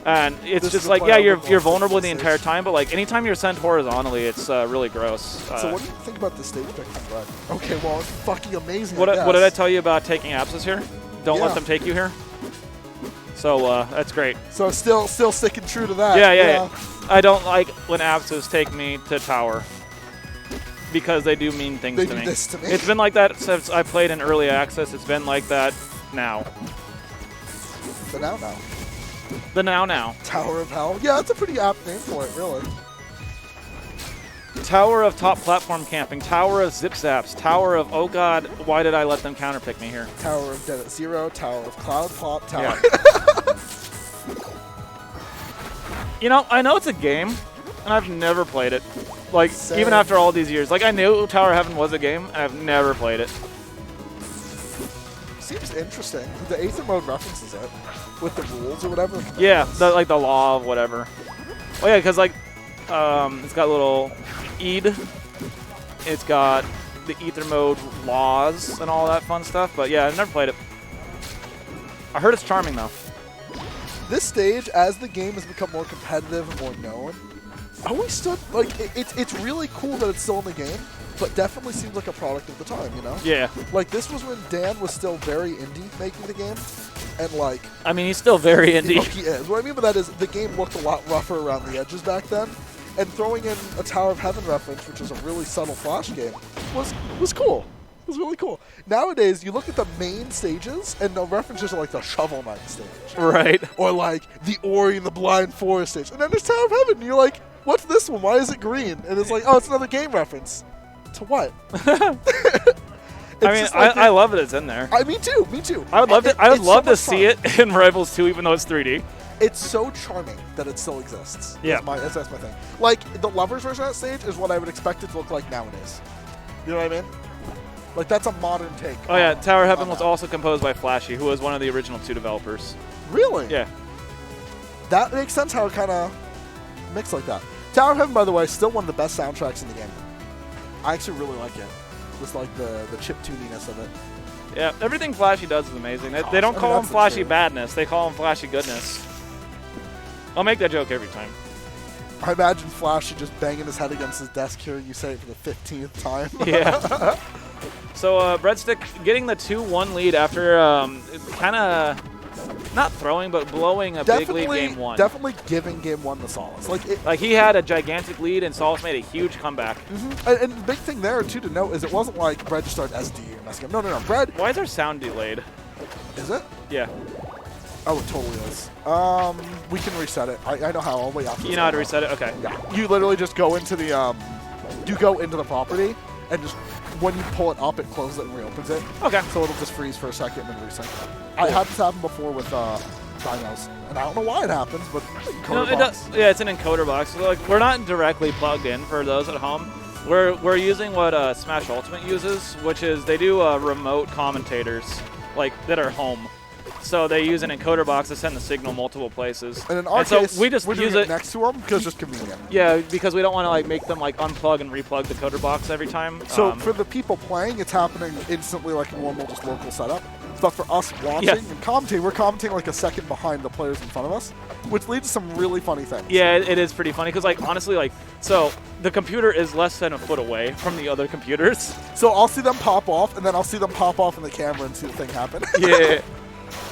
And it's just like, yeah, you're vulnerable the entire time, but like anytime you're sent horizontally, it's really gross. So what do you think about the stage pick from Red? Okay, well, it's fucking amazing. What did I tell you about taking Abscess here? Don't let them take you here. So that's great. So still sticking true to that. Yeah. I don't like when Abscess take me to tower, because they do mean things to me. This to me. It's been like that since I played in early access. It's been like that now. The now. The now. Tower of Hell. Yeah, that's a pretty apt name for it, really. Tower of top platform camping. Tower of zip zaps. Tower of, oh god, why did I let them counterpick me here? Tower of Dead at Zero. Tower of Cloud Pop. Tower. Yeah. You know, I know it's a game, and I've never played it. Like, even after all these years. Like, I knew Tower of Heaven was a game, and I've never played it. Seems interesting. The Aether mode references it with the rules or whatever. Yeah, like the law of whatever. Oh, yeah, because, like, it's got little Eid. It's got the Aether mode laws and all that fun stuff. But, yeah, I've never played it. I heard it's charming, though. This stage, as the game has become more competitive and more known, I always stood, like, it's really cool that it's still in the game, but definitely seems like a product of the time, you know? Yeah. Like, this was when Dan was still very indie making the game, and, like... I mean, he's still very indie. You know, he is. What I mean by that is the game looked a lot rougher around the edges back then, and throwing in a Tower of Heaven reference, which is a really subtle Flash game, was cool. It was really cool. Nowadays, you look at the main stages, and the references are like the Shovel Knight stage. Right. Or, like, the Ori and the Blind Forest stage. And then there's Tower of Heaven, and you're like... What's this one? Why is it green? And it's like, oh, it's another game reference. To what? I mean, like I love that it's in there. Me too. I would love to see it in Rivals 2, even though it's 3D. it's so charming that it still exists. Yeah. That's my thing. Like, the Lovers version of that stage is what I would expect it to look like nowadays. You know what I mean? Like, that's a modern take. Oh yeah, Tower Heaven was that. also composed by Flashy, who was one of the original 2 developers. Really? Yeah. That makes sense how it kind of mixed like that. Tower Heaven, by the way, is still one of the best soundtracks in the game. I actually really like it. Just like the chiptuniness of it. Yeah, everything Flashy does is amazing. They don't I mean, call him that's the Flashy truth. badness. They call him Flashy goodness. I'll make that joke every time. I imagine Flashy just banging his head against his desk hearing you say it for the 15th time. Yeah. So Breadstick getting the 2-1 lead after kind of not throwing, but blowing a big lead game 1. Definitely giving game 1 the solace. Like he had a gigantic lead and Solace made a huge comeback. And the big thing there, too, to note is it wasn't like Bread just started SD and messing up. No. Bread. Why is our sound delayed? Is it? Yeah. Oh, it totally is. We can reset it. I know how. I'll wait after You know how to reset it? Okay. Yeah. You literally just go into the the property and just when you pull it up, it closes it and reopens it. Okay. So it'll just freeze for a second and then reset. I had this happen before with Dinos, and I don't know why it happens, but No, it does. Yeah, it's an encoder box. So, like, we're not directly plugged in for those at home. We're using what Smash Ultimate uses, which is they do remote commentators like that are home. So they use an encoder box to send the signal multiple places. And in our so case, we just we're use doing it next to them because it's just convenient. Yeah, because we don't want to like make them like unplug and replug the encoder box every time. So for the people playing, it's happening instantly like a normal, just local setup. But for us watching and commentating, we're commentating like a second behind the players in front of us, which leads to some really funny things. Yeah, it is pretty funny because like honestly, like so the computer is less than a foot away from the other computers. So I'll see them pop off, and then I'll see them pop off in the camera and see the thing happen. Yeah.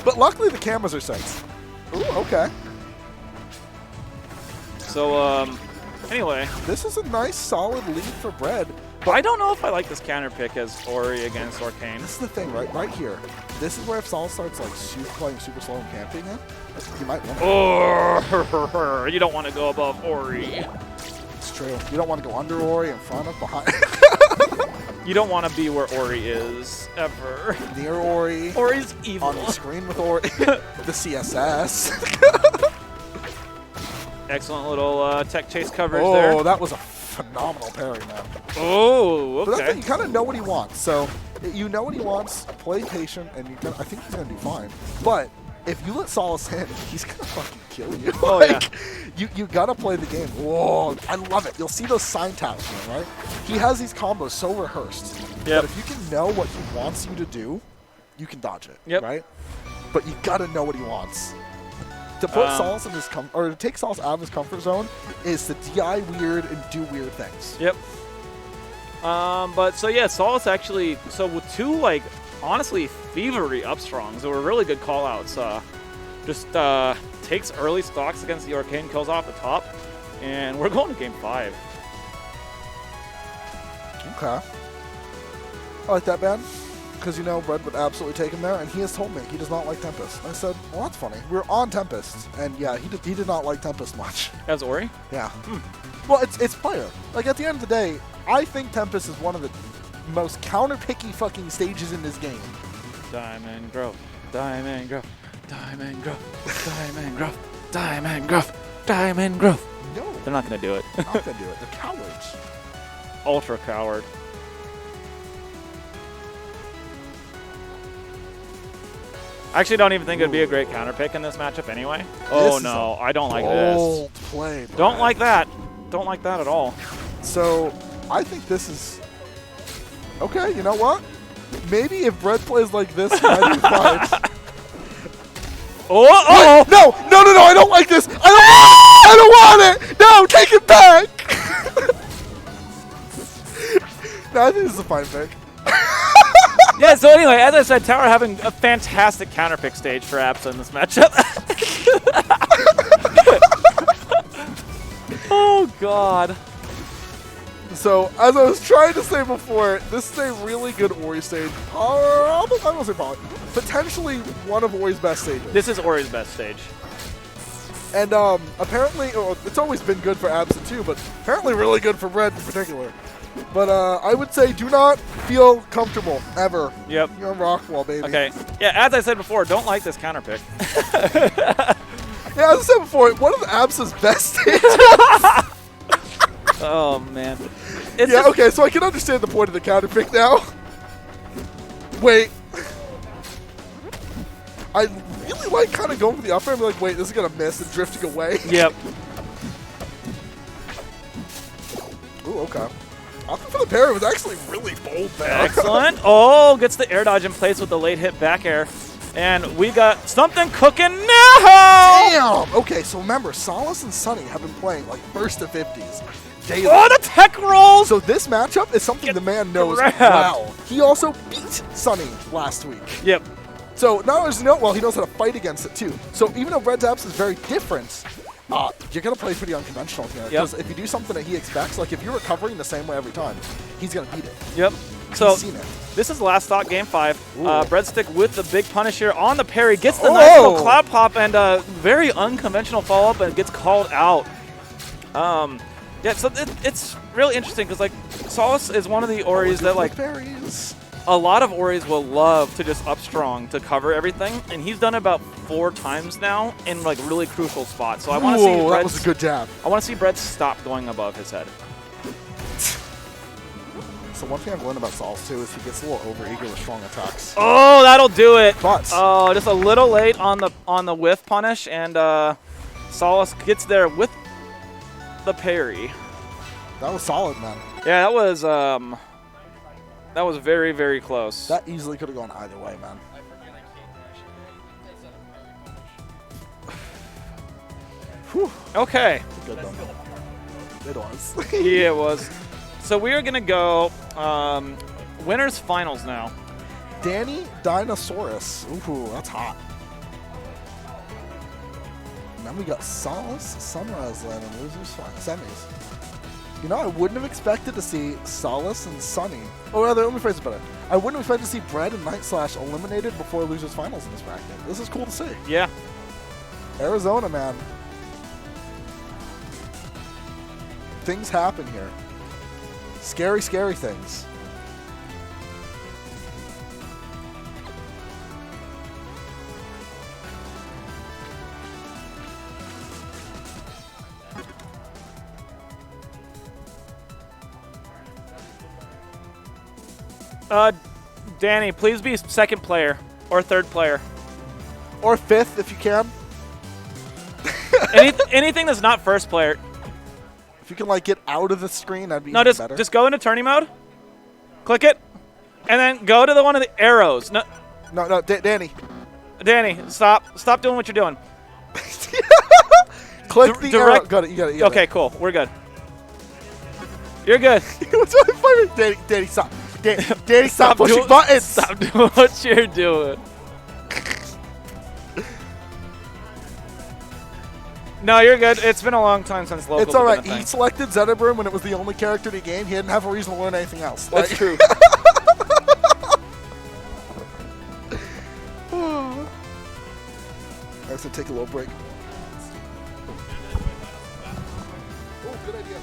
But luckily the cameras are synced. Ooh, okay. So anyway, this is a nice solid lead for Bread. But I don't know if I like this counter pick as Ori against Arcane. This is the thing, right here. This is where if Sol starts like playing super slow and camping in, you might want to. Oh, you don't want to go above Ori. It's true. You don't want to go under Ori, in front of, behind. You don't want to be where Ori is, ever. Near Ori. Ori's evil. On the screen with Ori. The CSS. Excellent little tech chase coverage Oh, there. that was a phenomenal parry, man. Oh, But that's okay. it, you kind of know what he wants. So you know what he wants, play patient, and I think he's going to do fine. But if you let Solace in, he's going to fucking kill you. Oh, like, you got to play the game. Whoa, I love it. You'll see those sign taps, man, right? He has these combos so rehearsed. Yep. But if you can know what he wants you to do, you can dodge it, Yep. right? But you got to know what he wants. To put Solace in his or to take Solace out of his comfort zone is to DI weird and do weird things. Yep. But so yeah, Solace actually, so with two like honestly thievery upstrongs that were really good call outs, just takes early stocks against the Arcane, kills off the top, and we're going to game 5. Okay. I like that, man. Because, you know, Bread would absolutely take him there, and he has told me he does not like Tempest. I said, well, that's funny. We're on Tempest, and yeah, he did not like Tempest much. As Ori? Yeah. Well, it's player. Like, at the end of the day, I think Tempest is one of the most counter-picky fucking stages in this game. Diamond Grove, Diamond Grove, Diamond Grove, Diamond Grove, Diamond Grove, Diamond Grove. No, They're not going to do it. they're not going to do it. They're cowards. Ultra coward. I actually don't even think it'd be a great counter pick in this matchup anyway. Oh no, I don't like Bold this. play, Brad. Don't like that. Don't like that at all. So, I think this is... Okay, you know what? Maybe if Bread plays like this, he might be fine. Oh! No, I don't like this. I don't want it. No, take it back. No, I think this is a fine pick. Yeah, so anyway, as I said, Tower having a fantastic counter pick stage for Absa in this matchup. Oh, God. So, as I was trying to say before, this is a really good Ori stage. I won't say probably. Potentially one of Ori's best stages. This is Ori's best stage. And apparently, it's always been good for Absa too, but apparently really good for Bread in particular. But I would say do not feel comfortable, ever. Yep. You're on Rockwall, baby. Okay. Yeah, as I said before, don't like this counter pick. Yeah, as I said before, one of Absa's best hits. Oh, man. It's Yeah, just- okay, so I can understand the point of the counter pick now. Wait. I really like kind of going for the up air and be like, wait, this is going to miss and drifting away. Yep. Ooh, okay. Opting for the parry was actually really bold there. Excellent. Oh, gets the air dodge in place with the late hit back air. And we got something cooking now! Damn! Okay, so remember, Solace and Sunny have been playing like first to 50s daily. Oh, the tech rolls! So this matchup is something the man knows grabbed. well. He also beat Sunny last week. Yep. So not only does he know it well, he knows how to fight against it too. So even though Red's apps is very different, you're going to play pretty unconventional here. Because if you do something that he expects, like if you're recovering the same way every time, he's going to beat it. Yep. So He's seen it. this is last stock, game 5. Breadstick with the big punish here on the parry, gets the Oh! nice little cloud pop and very unconventional follow-up and gets called out. Yeah, so it's really interesting because like Solace is one of the Oris that like Berries. a lot of Oris will love to just up strong to cover everything, and he's done it about 4 times now in like really crucial spots. So I want to see Ooh, that was Bread's- a good jab. I want to see Brett stop going above his head. So one thing I've learned about Solace too is he gets a little overeager with strong attacks. Oh, that'll do it. But Oh, just a little late on the whiff punish, and Solace gets there with the parry. that was solid, man. Yeah, that was very, very close. That easily could have gone either way, man. Whew. Okay. Good though. It was. Yeah, it was. So we are gonna go winners finals now. Danny Dinosaurus. Ooh, that's hot. And then we got Solace, Sunrise Land, and Losers semis. You know, I wouldn't have expected to see Solace and Sunny. Oh, rather, let me phrase it better. I wouldn't have expected to see Bread and Nightslash eliminated before Losers finals in this bracket. This is cool to see. Yeah. Arizona, man. Things happen here. Scary, scary things. Danny, please be second player or third player. Or fifth, if you can. Anything that's not first player. If you can, like, get out of the screen, that'd be No, even just better. go into tourney mode. Click it, and then go to the one of the arrows. No, No, Danny. Danny, stop doing what you're doing. Click the arrow. Direct. Got it, you got it. Okay, cool. We're good. You're good. What's my favorite? Danny, stop. Danny, stop pushing doing- buttons. Stop doing what you're doing. No, you're good. It's been a long time since locals It's all right. have been a He thing. selected Zetterburn when it was the only character in the game. He didn't have a reason to learn anything else. That's Like- true. I have to take a little break. Oh, good idea.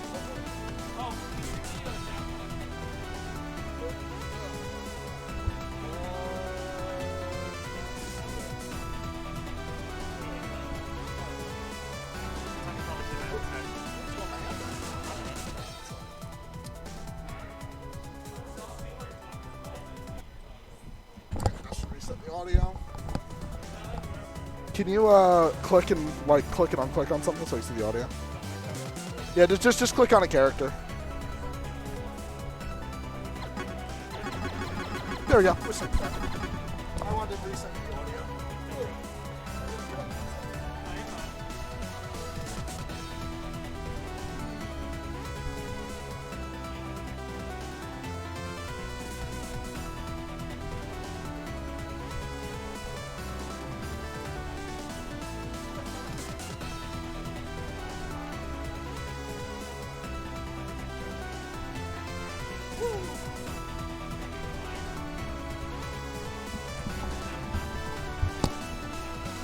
Just reset the audio. Can you click and click and unclick on something so you see the audio? Yeah, just click on a character. There we go. Reset that. I wanted to reset the audio.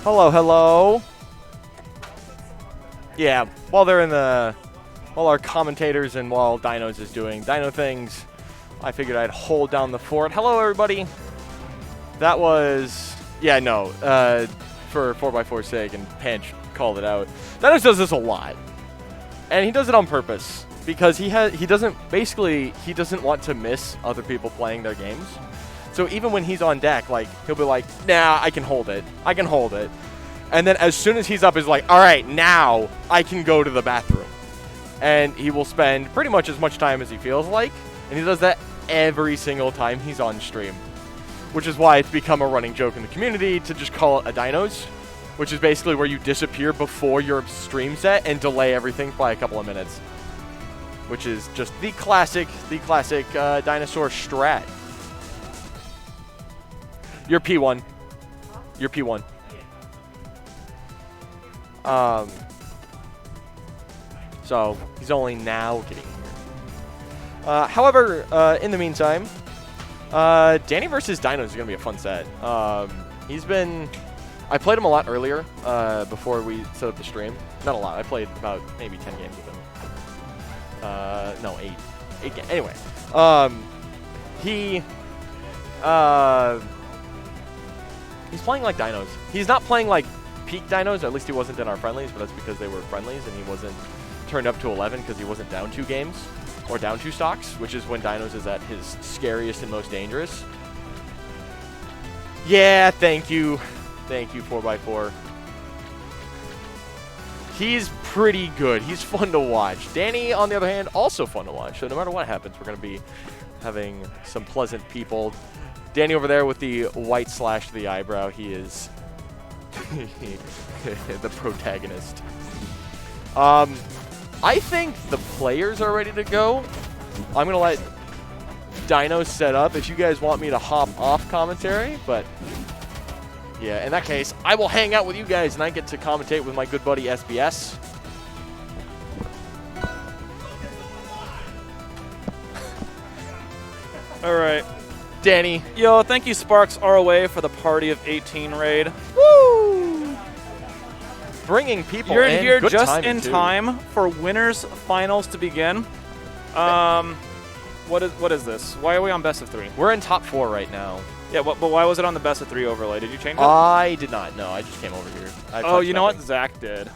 Hello, hello. Yeah, while our commentators and while Dinos is doing Dino things, I figured I'd hold down the fort. Hello, everybody. That was, for 4x4's sake and Panch called it out. Dinos does this a lot, and he does it on purpose because he doesn't want to miss other people playing their games. So even when he's on deck, like he'll be like, "Nah, I can hold it. I can hold it." And then as soon as he's up, he's like, "All right, now I can go to the bathroom." And he will spend pretty much as much time as he feels like, and he does that every single time he's on stream. Which is why it's become a running joke in the community to just call it a Dinos, which is basically where you disappear before your stream set and delay everything by a couple of minutes. Which is just the classic dinosaur strat. You're P1. You're P1. So he's only now getting here. However, in the meantime, Danny versus Dinos is going to be a fun set. I played him a lot earlier before we set up the stream. Not a lot. I played about maybe 10 games with him. No, 8. 8 games. Anyway, he's playing like Dinos. He's not playing like peak Dinos, or at least he wasn't in our friendlies, but that's because they were friendlies and he wasn't turned up to 11 because he wasn't down 2 games. Or down 2 stocks, which is when Dinos is at his scariest and most dangerous. Yeah, thank you. Thank you, 4x4. He's pretty good. He's fun to watch. Danny, on the other hand, also fun to watch. So no matter what happens, we're going to be having some pleasant people. Danny over there with the white slash to the eyebrow. He is the protagonist. I think the players are ready to go. I'm going to let Dino set up if you guys want me to hop off commentary, but yeah, in that case, I will hang out with you guys and I get to commentate with my good buddy SBS. All right. Danny. Yo, thank you, Sparks ROA, for the Party of 18 raid. Woo! Bringing people You're in. here Good just timing, in too. time for winners finals to begin. What is this? Why are we on best of 3? We're in top 4 right now. Yeah, but why was it on the best of 3 overlay? Did you change it? I did not. No, I just came over here. Oh, you know what? Zach did.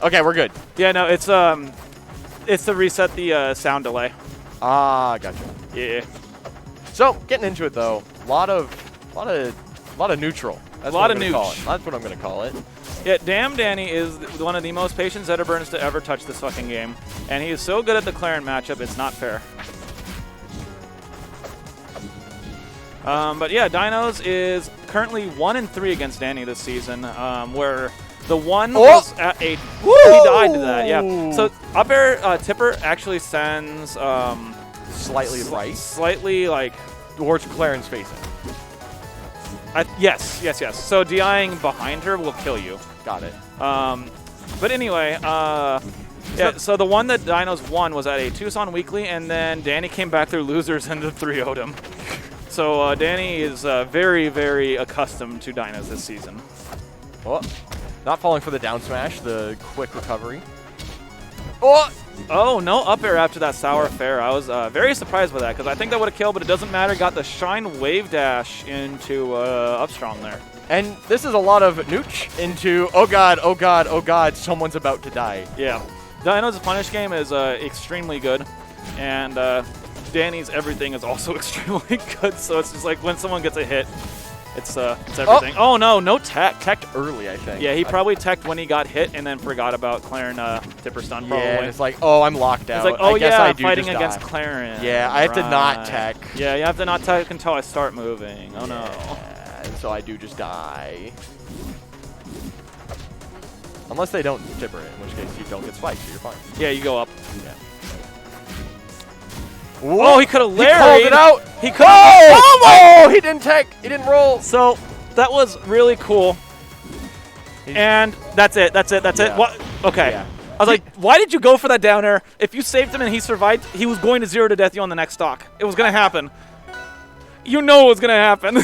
Okay, we're good. Yeah, no, it's to reset the sound delay. Ah, gotcha. Yeah. So getting into it though, lot of neutral. That's Lot what of I'm gonna call it. nooch. That's what I'm gonna call it. Yeah, Damn Danny is one of the most patient Zetterburns to ever touch this fucking game. And he is so good at the Claren matchup, it's not fair. But yeah, Dinos is currently 1-3 against Danny this season, where the one was at 8. Woo! He died to that, yeah. So up air tipper actually sends Slightly right. Slightly like Towards Claren's facing. yes. So DIing behind her will kill you. Got it. But anyway, yeah, so the one that Dinos won was at a Tucson Weekly, and then Danny came back through losers and 3-0'd him. So Danny is very, very accustomed to Dinos this season. Oh, not falling for the down smash, the quick recovery. Oh, no up air after that sour fair. I was very surprised by that, because I think that would have killed, but it doesn't matter. Got the Shine Wave Dash into Upstrong there. And this is a lot of nooch into, oh god, someone's about to die. Yeah. Dino's punish game is extremely good, and Danny's everything is also extremely good, so it's just like when someone gets a hit, it's everything. Oh no tech. Teched early, I think. Yeah, he probably teched when he got hit and then forgot about Claren tipper stun probably. Yeah, and it's like, oh, I'm locked out. It's like, oh I guess yeah, I do fighting just against die. Claren. Yeah, I have to not Right. tech. Yeah, you have to not tech until I start moving. Oh no. And so I do just die. Unless they don't tipper it, in which case you don't get spiked, so you're fine. Yeah, you go up. Yeah. Oh, he could have He larried. called it out. He could. Oh, he didn't tech. He didn't roll. So that was really cool. And that's it. Yeah. What? Okay. Yeah. I was like, why did you go for that down air? If you saved him and he survived, he was going to 0 to death you on the next stock. It was going to happen. You know it was going to happen.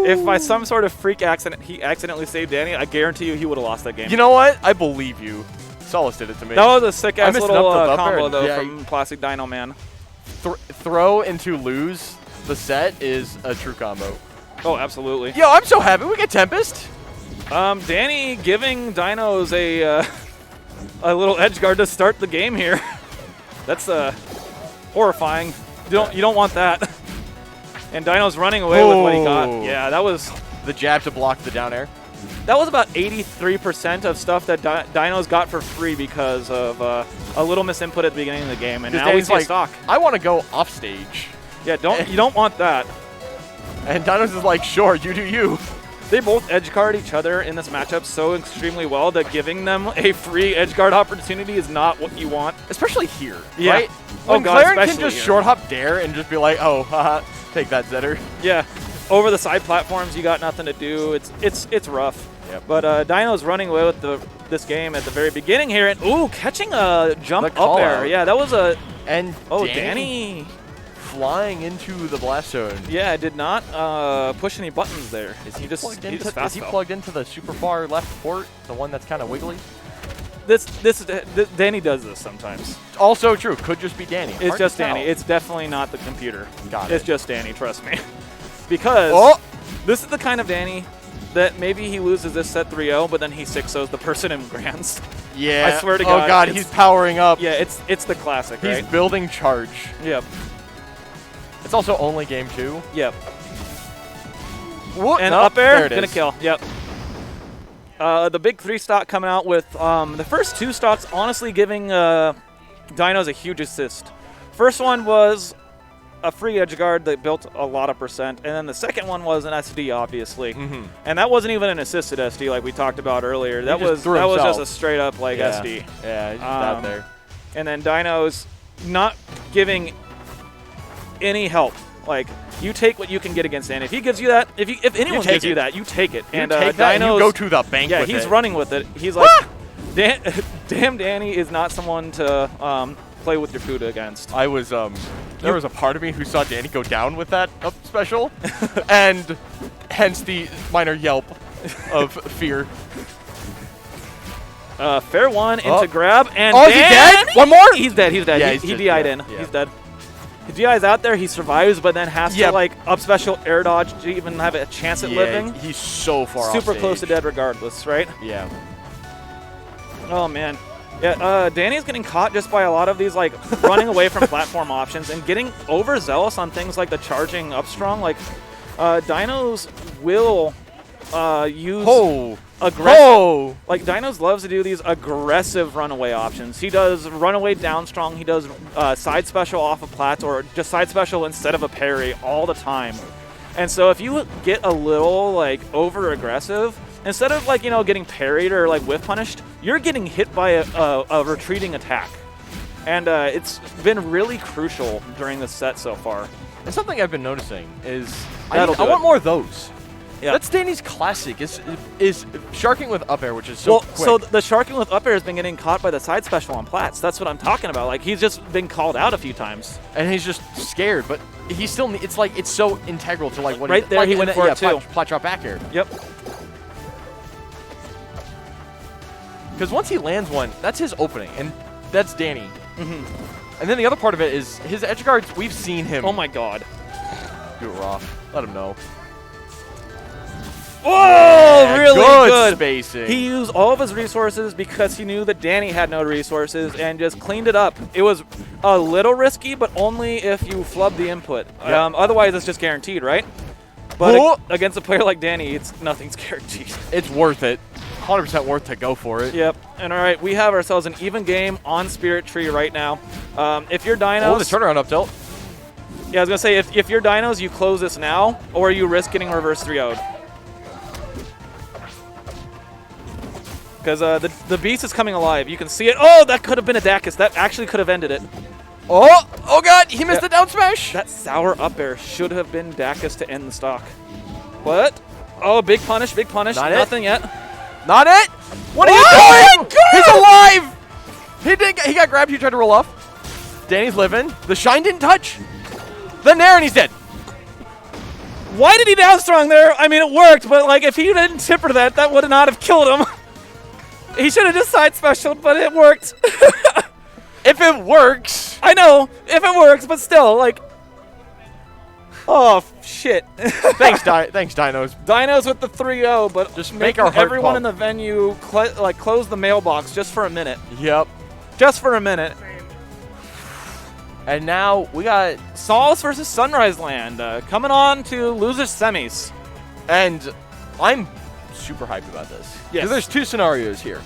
If by some sort of freak accident he accidentally saved Danny, I guarantee you he would have lost that game. You know what? I believe you. Solace did it to me. That was a sick-ass missed little up air, combo, though, yeah, from Plastic Dino Man. Throw into lose the set is a true combo. Oh, absolutely. Yo, I'm so happy we get Tempest. Danny giving Dinos a little edge guard to start the game here. That's horrifying. You don't want that. And Dino's running away with what he got. Yeah, that was the jab to block the down air. That was about 83% of stuff that Dinos got for free because of a little misinput at the beginning of the game, and now we see stock. I want to go off stage. Yeah, you don't want that. And Dinos is like, sure, you do you. They both edgeguard each other in this matchup so extremely well that giving them a free edgeguard opportunity is not what you want. Especially here, yeah. right? When Clarence can just short hop dare and just be like, oh, haha, take that, Zetter. Yeah. Over the side platforms, you got nothing to do. It's rough. Yep. But Dino's running away with this game at the very beginning here, and ooh, catching a jump up air. Yeah, that was a. And Danny flying into the blast zone. Yeah, did not push any buttons there. Is he plugged into the super far left port, the one that's kind of wiggly? This Danny does this sometimes. Also true. Could just be Danny. It's just Danny. It's definitely not the computer. Got it. It's just Danny. Trust me. Because this is the kind of Danny that maybe he loses this set 3-0, but then he 6-0s the person in Grands. Yeah. I swear to God. Oh God, he's powering up. Yeah, it's the classic, right? He's building charge. Yep. It's also only game 2. Yep. Whoop, and nope, up air, there it gonna is. kill. Yep. The big 3 stock coming out with the first 2 stocks honestly giving Dinos a huge assist. First one was a free edge guard that built a lot of percent, and then the second one was an SD, obviously. Mm-hmm. And that wasn't even an assisted SD like we talked about earlier. That was himself. just a straight up like SD. Yeah, he's just out there. And then Dinos not giving any help. Like, you take what you can get against Danny. If he gives you that, if anyone gives you that, you take it. And Dinos, you go to the bank with he's it. running with it. He's like, damn, Danny is not someone to play with your food against. I was there was a part of me who saw Danny go down with that up special, and hence the minor yelp of fear. Fair one into grab, and is he dead? One more? He's dead. He's dead. Yeah, he DI'd in. Yeah. He's dead. He DI's out there. He survives, but then has to like up special air dodge to even have a chance at living. He's so far super off close to dead regardless, right? Yeah. Oh man. Yeah, Danny's getting caught just by a lot of these, like, running away from platform options and getting overzealous on things like the charging up strong. Like, Dinos will use aggressive. Like, Dinos loves to do these aggressive runaway options. He does runaway down strong. He does side special off of plats or just side special instead of a parry all the time. And so if you get a little, like, over-aggressive, instead of, like, getting parried or, like, whiff punished, you're getting hit by a retreating attack. And it's been really crucial during this set so far. And something I've been noticing is I want more of those. Yeah. That's Danny's classic, is sharking with up air, which is so quick. So the sharking with up air has been getting caught by the side special on plats. That's what I'm talking about. Like, he's just been called out a few times. And he's just scared, but he still, it's like, it's so integral to, like, what right there, he went for it too. Plat drop back air. Yep. Because once he lands one, that's his opening, and that's Danny. Mm-hmm. And then the other part of it is his edge guards, we've seen him. Oh my God. Do it raw. Let him know. Oh, really good spacing. He used all of his resources because he knew that Danny had no resources and just cleaned it up. It was a little risky, but only if you flub the input. Yep. Otherwise, it's just guaranteed, right? But against a player like Danny, nothing's guaranteed. It's worth it. 100% worth to go for it. Yep. And all right, we have ourselves an even game on Spirit Tree right now. If you're Dinos... Oh, the turnaround up tilt. Yeah, I was going to say, if you're Dinos, you close this now, or you risk getting reverse 3-0'd. Because the beast is coming alive. You can see it. Oh, that could have been a Dacus. That actually could have ended it. Oh God, he missed the down smash. That sour up air should have been Dacus to end the stock. What? Oh, big punish, big punish. Nothing yet. Not it. What are you doing? He's alive. He got grabbed. He tried to roll off. Danny's living. The shine didn't touch. The Nair, and he's dead. Why did he down strong there? I mean, it worked, but like if he didn't tipper that would not have killed him. He should have just side specialed, but it worked. If it works. I know, if it works, but still, like. Oh, shit. Thanks, Dinos. Dinos with the 3-0, but Just make make our heart everyone pump. in the venue close the mailbox just for a minute. Yep. Just for a minute. And now we got, Solace versus Sunrise Land coming on to losers semis. and I'm super hyped about this. Yes. 'Cause there's two scenarios here.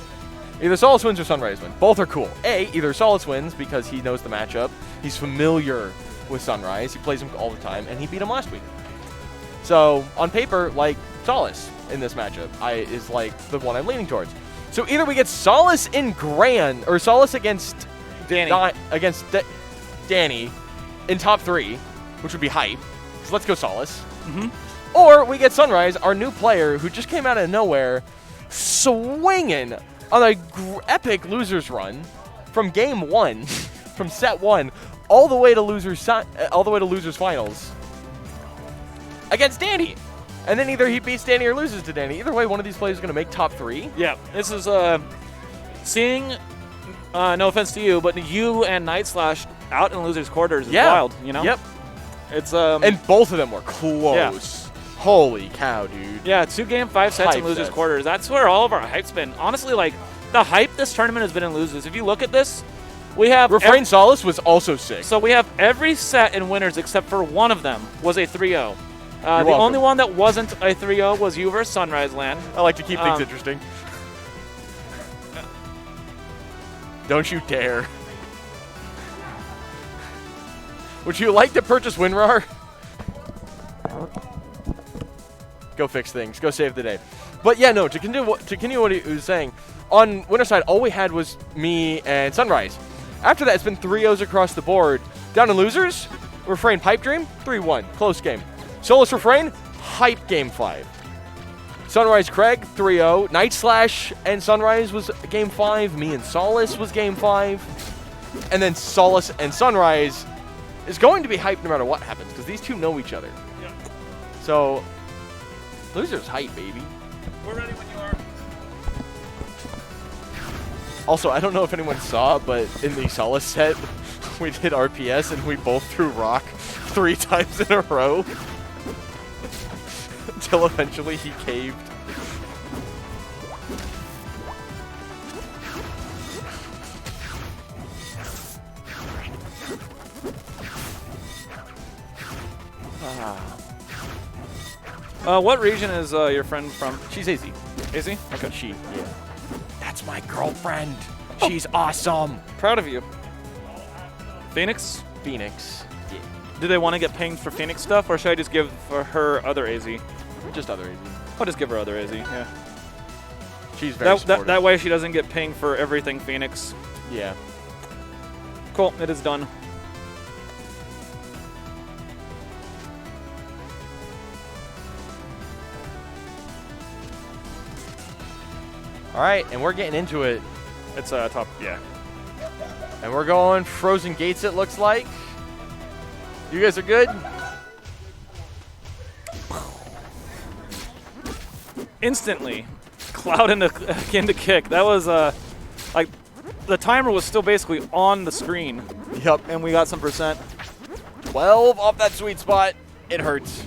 Either Solace wins or Sunrise wins. Both are cool. Either Solace wins because he knows the matchup. He's familiar with Sunrise. He plays him all the time, and he beat him last week. So on paper, like, Solace in this matchup is like the one I'm leaning towards. So either we get Solace in Grand, or Solace against Danny. Danny in top 3, which would be hype. So let's go Solace. Mhm. Or we get Sunrise, our new player who just came out of nowhere, swinging on a epic losers run from game 1, from set 1, all the way to losers finals against Danny. And then either he beats Danny or loses to Danny. Either way, one of these players is going to make top 3. Yeah, this is seeing. No offense to you, but you and Nightslash out in losers quarters is wild. You know. Yep. It's And both of them were close. Holy cow, dude. yeah, 2 game 5 sets in Hype losers sets. quarters. That's where all of our hype's been. Honestly, like the hype this tournament has been in losers. If you look at this, we have Refrain Solace was also sick. so we have every set in winners except for one of them was a 3-0. The welcome. only one that wasn't a 3-0 was you versus Sunrise Land. I like to keep things Um, interesting. Don't you dare. Would you like to purchase WinRAR? Go fix things. Go save the day. But yeah, no, to continue what he was saying, on winner side, all we had was me and Sunrise. After that, it's been 3-0s across the board. Down to losers, Refrain Pipe Dream, 3-1. Close game. Solace Refrain, hype game 5. Sunrise Craig, 3-0. Nightslash and Sunrise was game 5. Me and Solace was game 5. And then Solace and Sunrise is going to be hyped no matter what happens, because these two know each other. Yeah. So, losers hype, baby. We're ready when you are. Also, I don't know if anyone saw, but in the Solace set, we did RPS and we both threw rock 3 times in a row. Until eventually he caved. What region is your friend from? She's AZ. Is he? Okay. She, yeah. That's my girlfriend. She's awesome. Proud of you. Phoenix? Phoenix. Yeah. Do they want to get pinged for Phoenix stuff, or should I just give for her other AZ? Just other AZ. I'll just give her other AZ, yeah. She's very supportive. That way she doesn't get pinged for everything Phoenix. Yeah. Cool, it is done. All right, and we're getting into it. It's top, yeah. And we're going Frozen Gates, it looks like. You guys are good? Instantly, Cloud into kick. That was, like, the timer was still basically on the screen, Yep. and we got some percent. 12 off that sweet spot. It hurts.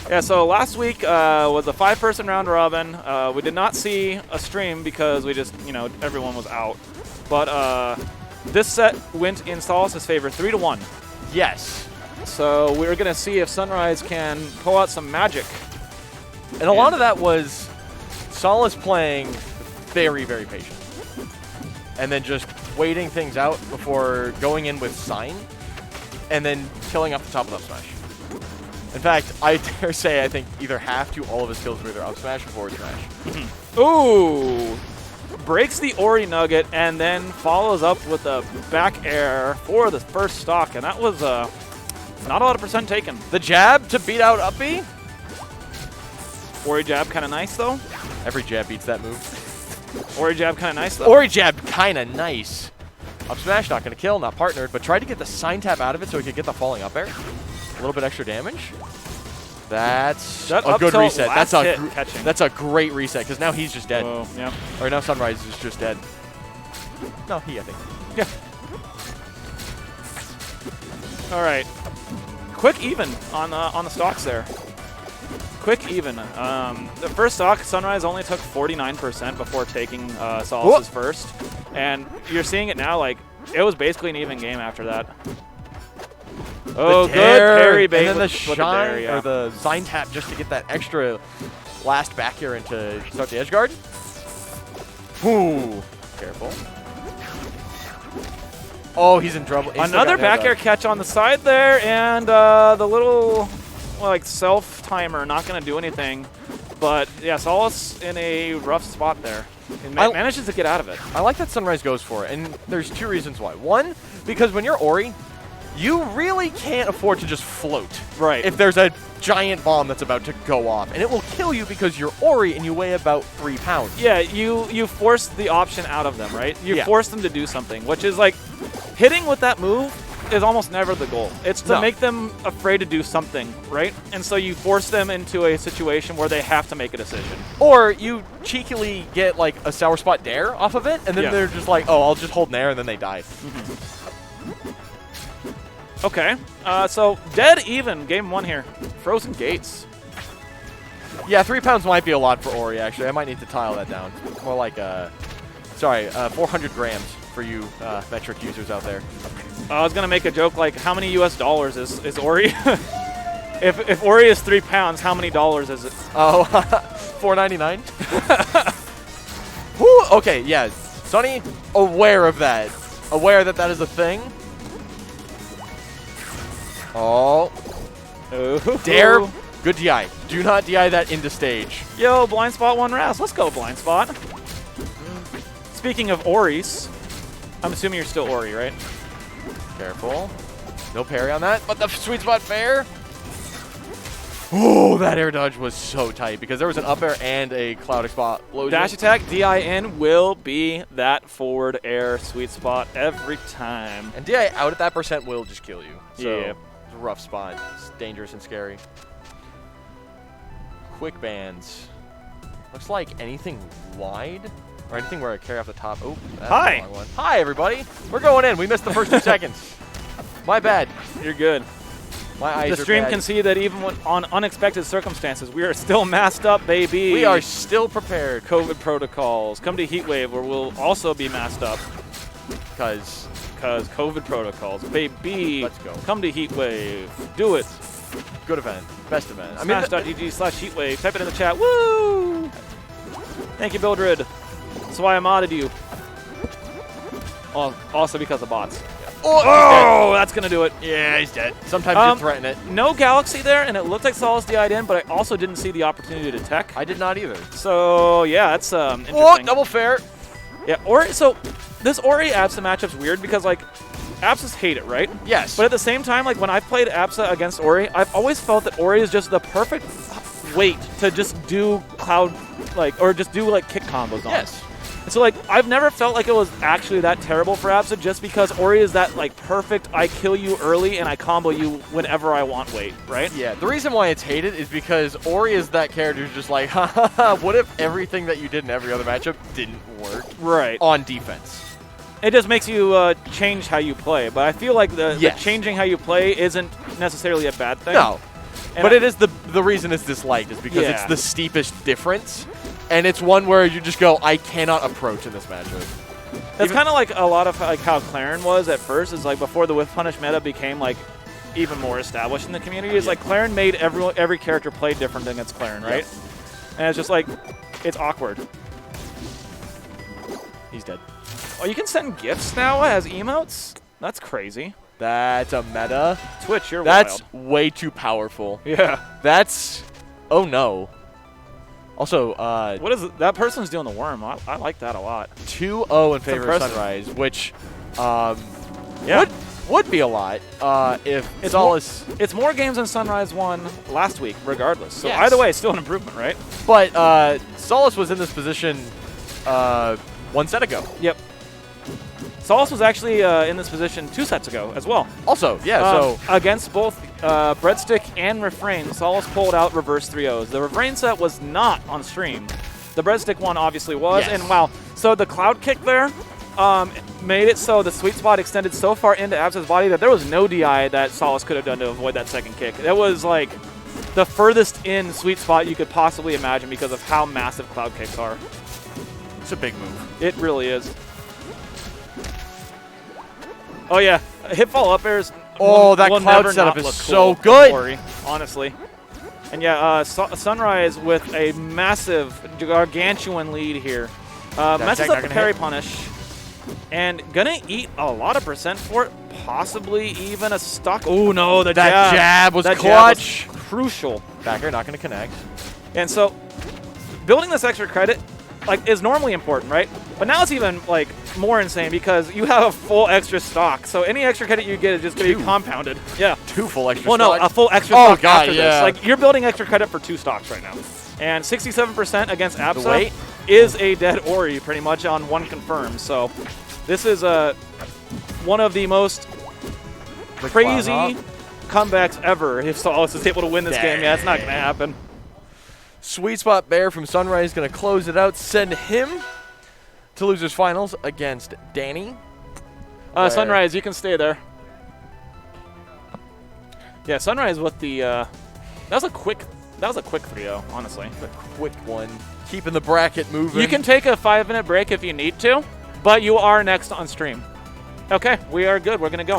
Yeah, so last week was a 5-person round robin. We did not see a stream because we just, everyone was out. But this set went in Solace's favor 3-1. Yes. So we're going to see if Sunrise can pull out some magic. And a lot of that was Solace playing very, very patient. And then just waiting things out before going in with Sign. And then killing off the top of up smash. In fact, I dare say I think either half to all of his kills were either up smash or forward smash. Ooh! Breaks the Ori Nugget and then follows up with a back air for the first stock. And that was not a lot of percent taken. The jab to beat out up B? Ori jab kind of nice, though. Every jab beats that move. Ori jab kind of nice, though. Ori jab kind of nice. Up smash, not going to kill, not partnered, but tried to get the sign tap out of it so he could get the falling up air. A little bit extra damage. That's That a up good tilt reset. last hit catching. That's a great reset because now he's just dead. Whoa, yeah. Or now Sunrise is just dead. No, I think. Yeah. All right. Quick even on the stocks there. Quick even. The first stock, Sunrise only took 49% before taking Solace's first. And you're seeing it now, like, it was basically an even game after that. Oh, good parry bait. And then the with shine dare, yeah. or the Sign tap just to get that extra last back air into start the edge guard. Ooh, careful. Oh, he's in trouble. Another back air catch on the side there, and the little like self timer not going to do anything. But yeah, Solace in a rough spot there. And manages to get out of it. I like that Sunrise goes for it, and there's two reasons why. One, because when you're Ori, you really can't afford to just float. Right. If there's a giant bomb that's about to go off, and it will kill you because you're Ori and you weigh about 3 pounds. Yeah, you force the option out of them, right? You Yeah. force them to do something, which is like hitting with that move is almost never the goal. It's to make them afraid to do something, right? And so you force them into a situation where they have to make a decision. Or you cheekily get like a sour spot dare off of it, and then they're just like, oh, I'll just hold nair, and then they die. Okay, so dead even, game 1 here. Frozen Gates. Yeah, 3 pounds might be a lot for Ori, actually. I might need to tile that down. More like, 400 grams for you metric users out there. I was going to make a joke like, how many US dollars is Ori? if Ori is 3 pounds, how many dollars is it? Oh, $4.99? Whew, okay, yeah. Sunny, aware of that. Aware that that is a thing. Oh. Dare. Good DI. Do not DI that into stage. Yo, blind spot 1 Raz. Let's go, blind spot. Speaking of Oris, I'm assuming you're still Ori, right? Careful. No parry on that, but the sweet spot fair. Oh, that air dodge was so tight because there was an up air and a cloud explosion. Dash attack, DIN will be that forward air sweet spot every time. And DI out at that percent will just kill you. So Yeah. it's a rough spot. It's dangerous and scary. Quick bands. Looks like anything wide or anything where I carry off the top. Oh, that's Hi. the wrong one. Hi, everybody. We're going in. We missed the first 2 seconds. My bad. You're good. My eyes The are stream bad. can see that even on unexpected circumstances, we are still masked up, baby. We are still prepared. COVID protocols. Come to Heatwave where we'll also be masked up. Because COVID protocols. Baby. Let's go. Come to Heatwave. Do it. good event. Best event. I mean, Smash.gg/Heatwave. Type it in the chat. Woo! Thank you, Bildred. That's why I modded you. Also because of bots. Oh, that's going to do it. yeah, he's dead. Sometimes you threaten it. No Galaxy there, and it looked like Solace DI'd in, but I also didn't see the opportunity to tech. I did not either. So, yeah, that's interesting. Oh, double fair. Yeah, Ori, so this Ori Absa matchup's weird because, like, Absas hate it, right? Yes. But at the same time, like, when I've played Absa against Ori, I've always felt that Ori is just the perfect weight to just do cloud, like, or just do, like, kick combos on. Yes. And so, like, I've never felt like it was actually that terrible for Absa just because Ori is that, like, perfect, I kill you early and I combo you whenever I want weight, right? Yeah, the reason why it's hated is because Ori is that character who's just like, ha ha ha, what if everything that you did in every other matchup didn't work Right. on defense? It just makes you change how you play, but I feel like the changing how you play isn't necessarily a bad thing. No. And But it is the reason it's disliked is because it's the steepest difference, and it's one where you just go, I cannot approach in this matchup. That's kind of like a lot of like how Claren was at first. Is like before the Whiff Punish meta became like even more established in the community. It's like Claren made every character play different against Claren, right? And it's just like it's awkward. He's dead. Oh, you can send gifts now as emotes? That's crazy. That's a meta. Twitch, you're That's wild. way too powerful. Yeah. That's... Oh, no. Also, What is it? That person's doing the worm. I like that a lot. 2-0 in favor of impressive. Sunrise, which Yeah. would be a lot if It's Solace... It's more games than Sunrise won last week, regardless. So Yes. either way, it's still an improvement, right? But Solace was in this position 1 set ago. Yep. Solace was actually in this position 2 sets ago as well. Also, yeah, so... Against both Breadstick and Refrain, Solace pulled out reverse 3-0s. The Refrain set was not on stream. The Breadstick one obviously was, Yes. and wow. So the Cloud Kick there made it so the sweet spot extended so far into Absa's body that there was no DI that Solace could have done to avoid that second kick. It was like the furthest in sweet spot you could possibly imagine because of how massive Cloud Kicks are. It's a big move. It really is. Oh yeah, hip fall up airs. Oh, that will cloud never setup not is look so cool, good. Ori, honestly. And yeah, Sunrise with a massive, gargantuan lead here. Messes not up the gonna parry hit. punish. And gonna eat a lot of percent for it. Possibly even a stock. Oh no, the That jab was that clutch. Jab was crucial. Back air not going to connect. And so, building this extra credit, like, is normally important, right? But now it's even like more insane because you have a full extra stock. So any extra credit you get is just going to be compounded. Yeah. 2 full extra Well, no, stocks. a full extra Oh, stock God, after yeah. this. Like, you're building extra credit for 2 stocks right now. And 67% against The Absa weight? is a dead Ori pretty much on 1 confirmed. So this is one of the most crazy comebacks ever if Solace is able to win this game. Yeah, it's not going to happen. Sweet Spot Bear from Sunrise going to close it out, send him to losers finals against Danny. Sunrise, you can stay there. Yeah, Sunrise with the that was a quick 3-0, honestly. A quick one. Keeping the bracket moving. You can take a 5-minute break if you need to, but you are next on stream. Okay, we are good. We're going to go.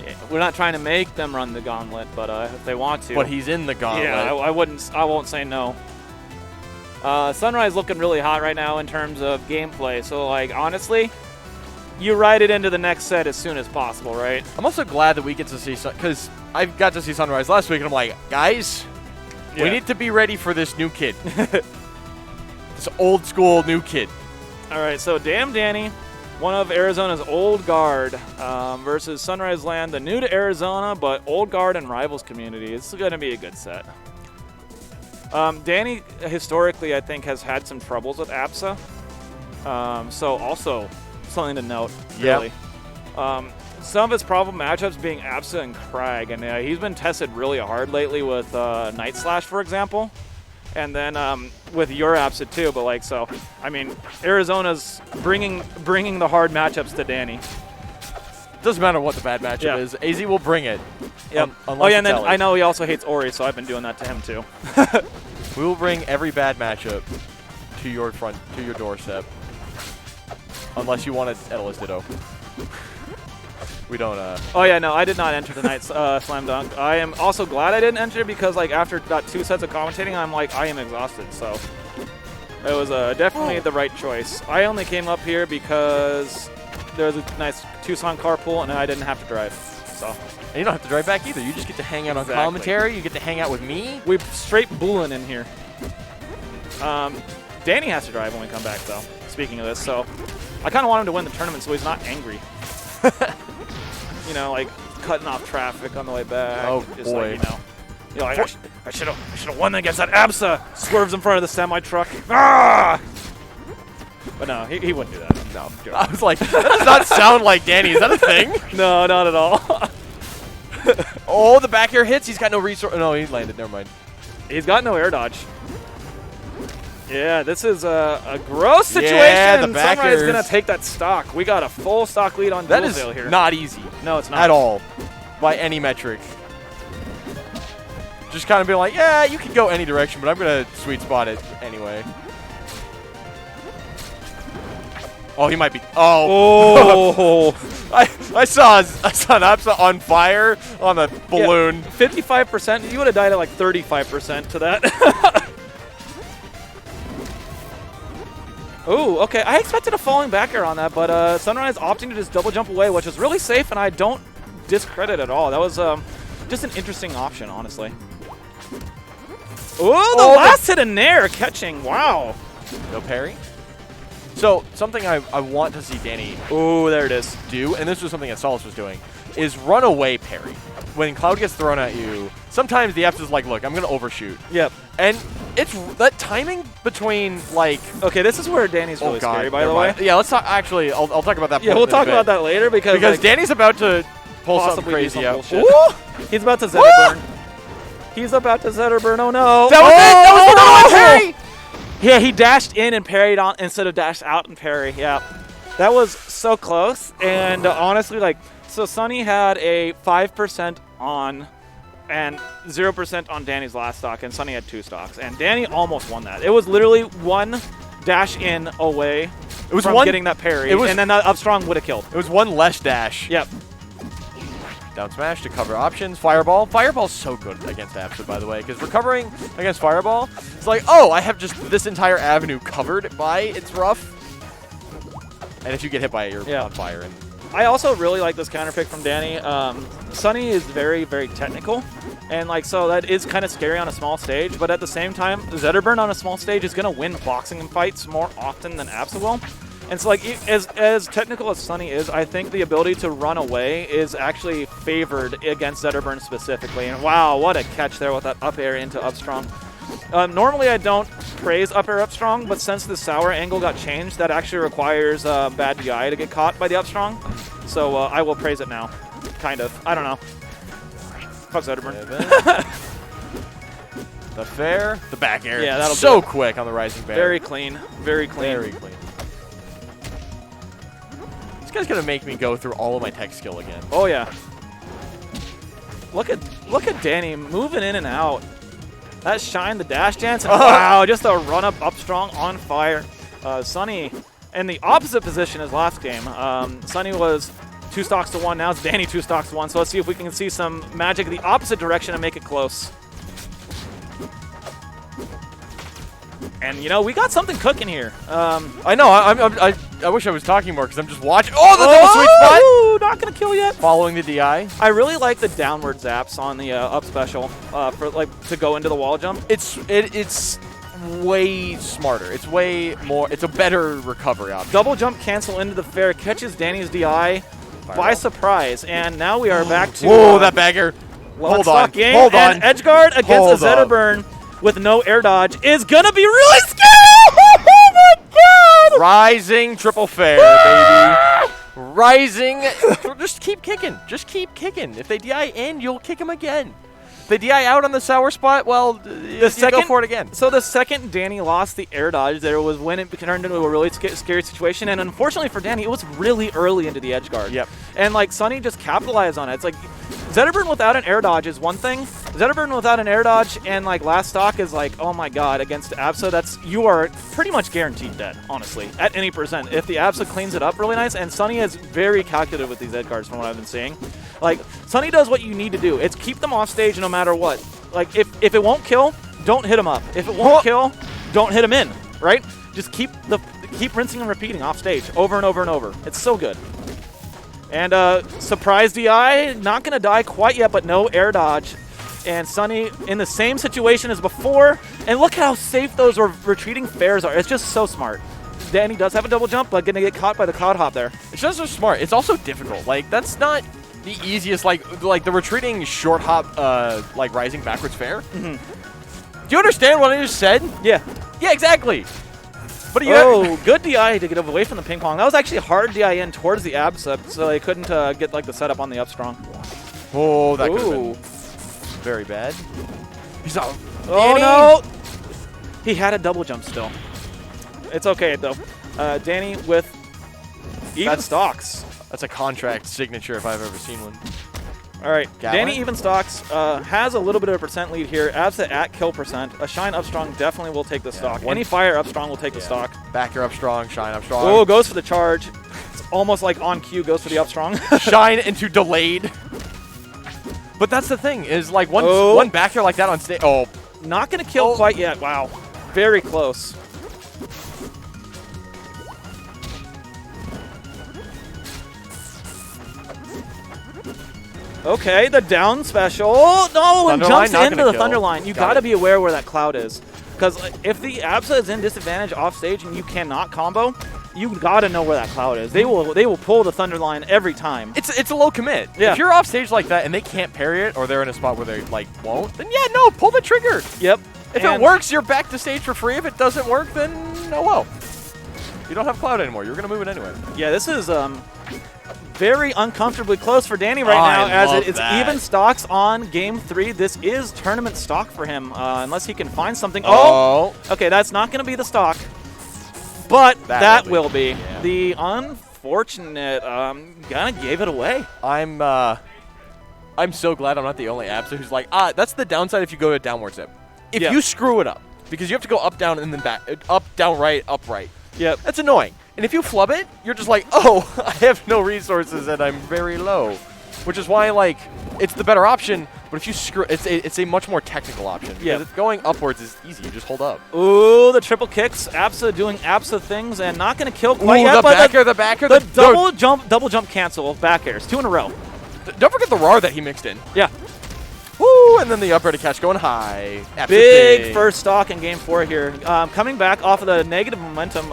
Yeah, we're not trying to make them run the gauntlet, but if they want to. But he's in the gauntlet. Yeah, I won't say no. Sunrise looking really hot right now in terms of gameplay. So, like, honestly, you ride it into the next set as soon as possible, right? I'm also glad that we get to see, because I got to see Sunrise last week, and I'm like, guys, we need to be ready for this new kid. This old school new kid. All right, so Damn Danny, one of Arizona's old guard, versus Sunrise Land, the new to Arizona, but old guard and rivals community. It's going to be a good set. Danny, historically, I think, has had some troubles with Absa. So also something to note, really. Some of his problem matchups being Absa and Crag, and he's been tested really hard lately with Nightslash, for example. And then with your Absa too, but like, so, I mean, Arizona's bringing the hard matchups to Danny. Doesn't matter what the bad matchup is. AZ will bring it. Yep. Oh yeah, and then I know he also hates Ori, so I've been doing that to him too. We will bring every bad matchup to your doorstep. Unless you want it Edelus Ditto. We don't, Oh yeah, no, I did not enter tonight's Slam Dunk. I am also glad I didn't enter because, like, after that 2 sets of commentating, I'm like, I am exhausted, so it was definitely the right choice. I only came up here because there's a nice Tucson carpool and I didn't have to drive, so. And you don't have to drive back either. You just get to hang out on Exactly. commentary. You get to hang out with me. We straight bullin' in here. Danny has to drive when we come back, though, speaking of this, so I kind of want him to win the tournament so he's not angry. You know, like cutting off traffic on the way back. Oh, just boy. Like, like, I should have won against that Absa. Swerves in front of the semi truck. Ah! But no, he wouldn't do that. No, I'm joking. I was like, that does not sound like Danny. Is that a thing? No, not at all. Oh, the back air hits. He's got no resource. No, he landed. Never mind. He's got no air dodge. Yeah, this is a gross situation. Yeah, the back Sunrise is airs. going to take that stock. We got a full stock lead on That is Dual here. not easy No, it's not. at all by any metric. Just kind of be like, yeah, you can go any direction, but I'm going to sweet spot it anyway. Oh, he might be. Oh. I saw an Absa on fire on a balloon. 55%. You would have died at like 35% to that. Ooh, okay. I expected a falling back air on that, but Sunrise opting to just double jump away, which was really safe, and I don't discredit at all. That was just an interesting option, honestly. Ooh, the last hit in there, catching. Wow. No parry. So, something I want to see Danny Ooh, there it is. do, and this was something that Solace was doing, is run away parry. When Cloud gets thrown at you, sometimes the F is like, look, I'm going to overshoot. Yep. And it's that timing between like. Okay, this is where Danny's really scary, by the way. Yeah, let's talk. Actually, I'll talk about that. Yeah, we'll talk about that later because like, Danny's about to pull something possibly do crazy some out. bullshit. Ooh! He's about to Zetterburn. He's about to Zetterburn. Oh no! That was it! That was the parry! Yeah, he dashed in and parried on instead of dashed out and parry. Yeah, that was so close. And honestly, like, so Sunny had a 5% on and 0% on Danny's last stock, and Sunny had 2 stocks, and Danny almost won that. It was literally one dash in away from getting that parry, and then that up strong would have killed. It was one less dash. Yep. Down smash to cover options. Fireball. Fireball's so good against Absa, by the way, because recovering against Fireball, it's like, oh, I have just this entire avenue covered by its rough. And if you get hit by it, you're on fire. And I also really like this counter pick from Danny. Sunny is very, very technical, and like so that is kind of scary on a small stage. But at the same time, Zetterburn on a small stage is going to win boxing fights more often than Absa will. And so, like, as technical as Sunny is, I think the ability to run away is actually favored against Zetterburn specifically. And wow, what a catch there with that up air into up strong. Normally, I don't praise up air up strong, but since the sour angle got changed, that actually requires bad DI to get caught by the up strong. So I will praise it now, kind of. I don't know. Fuck Zetterburn. The fair, the back air. Yeah, that'll so quick on the rising bear. Very clean, very clean. Very clean. This guy's gonna make me go through all of my tech skill again. Oh yeah. Look at Danny moving in and out. That shine, the dash dance, and wow, just a run up strong on fire. Sunny in the opposite position as last game. Sunny was 2 stocks to 1. Now it's Danny 2 stocks to 1. So let's see if we can see some magic the opposite direction and make it close. And you know, we got something cooking here. I know. I wish I was talking more because I'm just watching. Oh, the double sweet spot! Ooh, not gonna kill yet. Following the DI. I really like the downward zaps on the up special for like to go into the wall jump. It's way smarter. It's way more. It's a better recovery option. Double jump cancel into the fair, catches Danny's DI by surprise, and now we are back to that bagger. Hold on. And edgeguard against a Zetterburn with no air dodge is gonna be really scary. Oh my god! Rising triple fair, baby. Rising. Just keep kicking. Just keep kicking. If they DI in, you'll kick them again. If they DI out on the sour spot, well, you go for it again. So the second Danny lost the air dodge, there was when it turned into a really scary situation. And unfortunately for Danny, it was really early into the edge guard. Yep. And like Sunny just capitalized on it. It's like Zetterburn without an air dodge is one thing. Zetterburn without an air dodge and like last stock is like, oh my god, against Absa, you are pretty much guaranteed dead, honestly, at any percent. If the Absa cleans it up really nice, and Sunny is very calculative with these edge guards from what I've been seeing. Like, Sunny does what you need to do. It's keep them off stage no matter what. Like, if it won't kill, don't hit them up. If it won't kill, don't hit them in, right? Just keep rinsing and repeating off stage over and over and over. It's so good. And surprise DI, not going to die quite yet, but no air dodge. And Sunny in the same situation as before. And look how safe those retreating fairs are. It's just so smart. Danny does have a double jump, but going to get caught by the cloud hop there. It's just so smart. It's also difficult. Like, that's not the easiest, like the retreating short hop, like rising backwards fair. Mm-hmm. Do you understand what I just said? Yeah. Yeah, exactly. But good DI to get away from the ping pong. That was actually hard DI in towards the ab sub, so they couldn't get like the setup on the up strong. Oh, that could have been very bad. He's out. Oh no! He had a double jump still. It's okay though. Danny with even stocks. That's a contract signature if I've ever seen one. All right, Gatlin? Danny even stocks has a little bit of a percent lead here. Absa at kill percent. A shine up strong definitely will take the stock. Any fire up strong will take the stock. Backer up strong, shine up strong. Oh, goes for the charge. It's almost like on cue, goes for the up strong. Shine into delayed. But that's the thing, is like one backer like that on stage. Oh. Not going to kill quite yet. Wow. Very close. Okay, the down special. No, and jumps into the Thunderline. You got to be aware where that cloud is. Because if the Absa is in disadvantage off stage and you cannot combo, you got to know where that cloud is. They will pull the Thunderline every time. It's a low commit. Yeah. If you're off stage like that and they can't parry it or they're in a spot where they like won't, then yeah, no, pull the trigger. Yep. If it works, you're back to stage for free. If it doesn't work, then oh well. You don't have Cloud anymore. You're going to move it anyway. Yeah, this is very uncomfortably close for Danny right now, as it's even stocks on Game 3. This is tournament stock for him, unless he can find something. Oh! Okay, that's not going to be the stock, but that will be. Yeah. The unfortunate kind of gave it away. I'm so glad I'm not the only Absa who's like, that's the downside if you go to downward zip. If Yeah. you screw it up, because you have to go up, down, and then back, up, down, right, up, right. Yep. That's annoying. And if you flub it, you're just like, oh, I have no resources and I'm very low. Which is why, like, it's the better option, but if you screw, it's a much more technical option. Yeah. Because going upwards is easy. You just hold up. Ooh, the triple kicks. Absa doing Absa things and not going to kill quite Ooh, yet. the But backer. the double jump cancel of back airs. 2 in a row. Don't forget the RAR that he mixed in. Yeah. Woo, and then the up air to catch going high. Absa Big thing. first stock in Game 4 here. Coming back off of the negative momentum,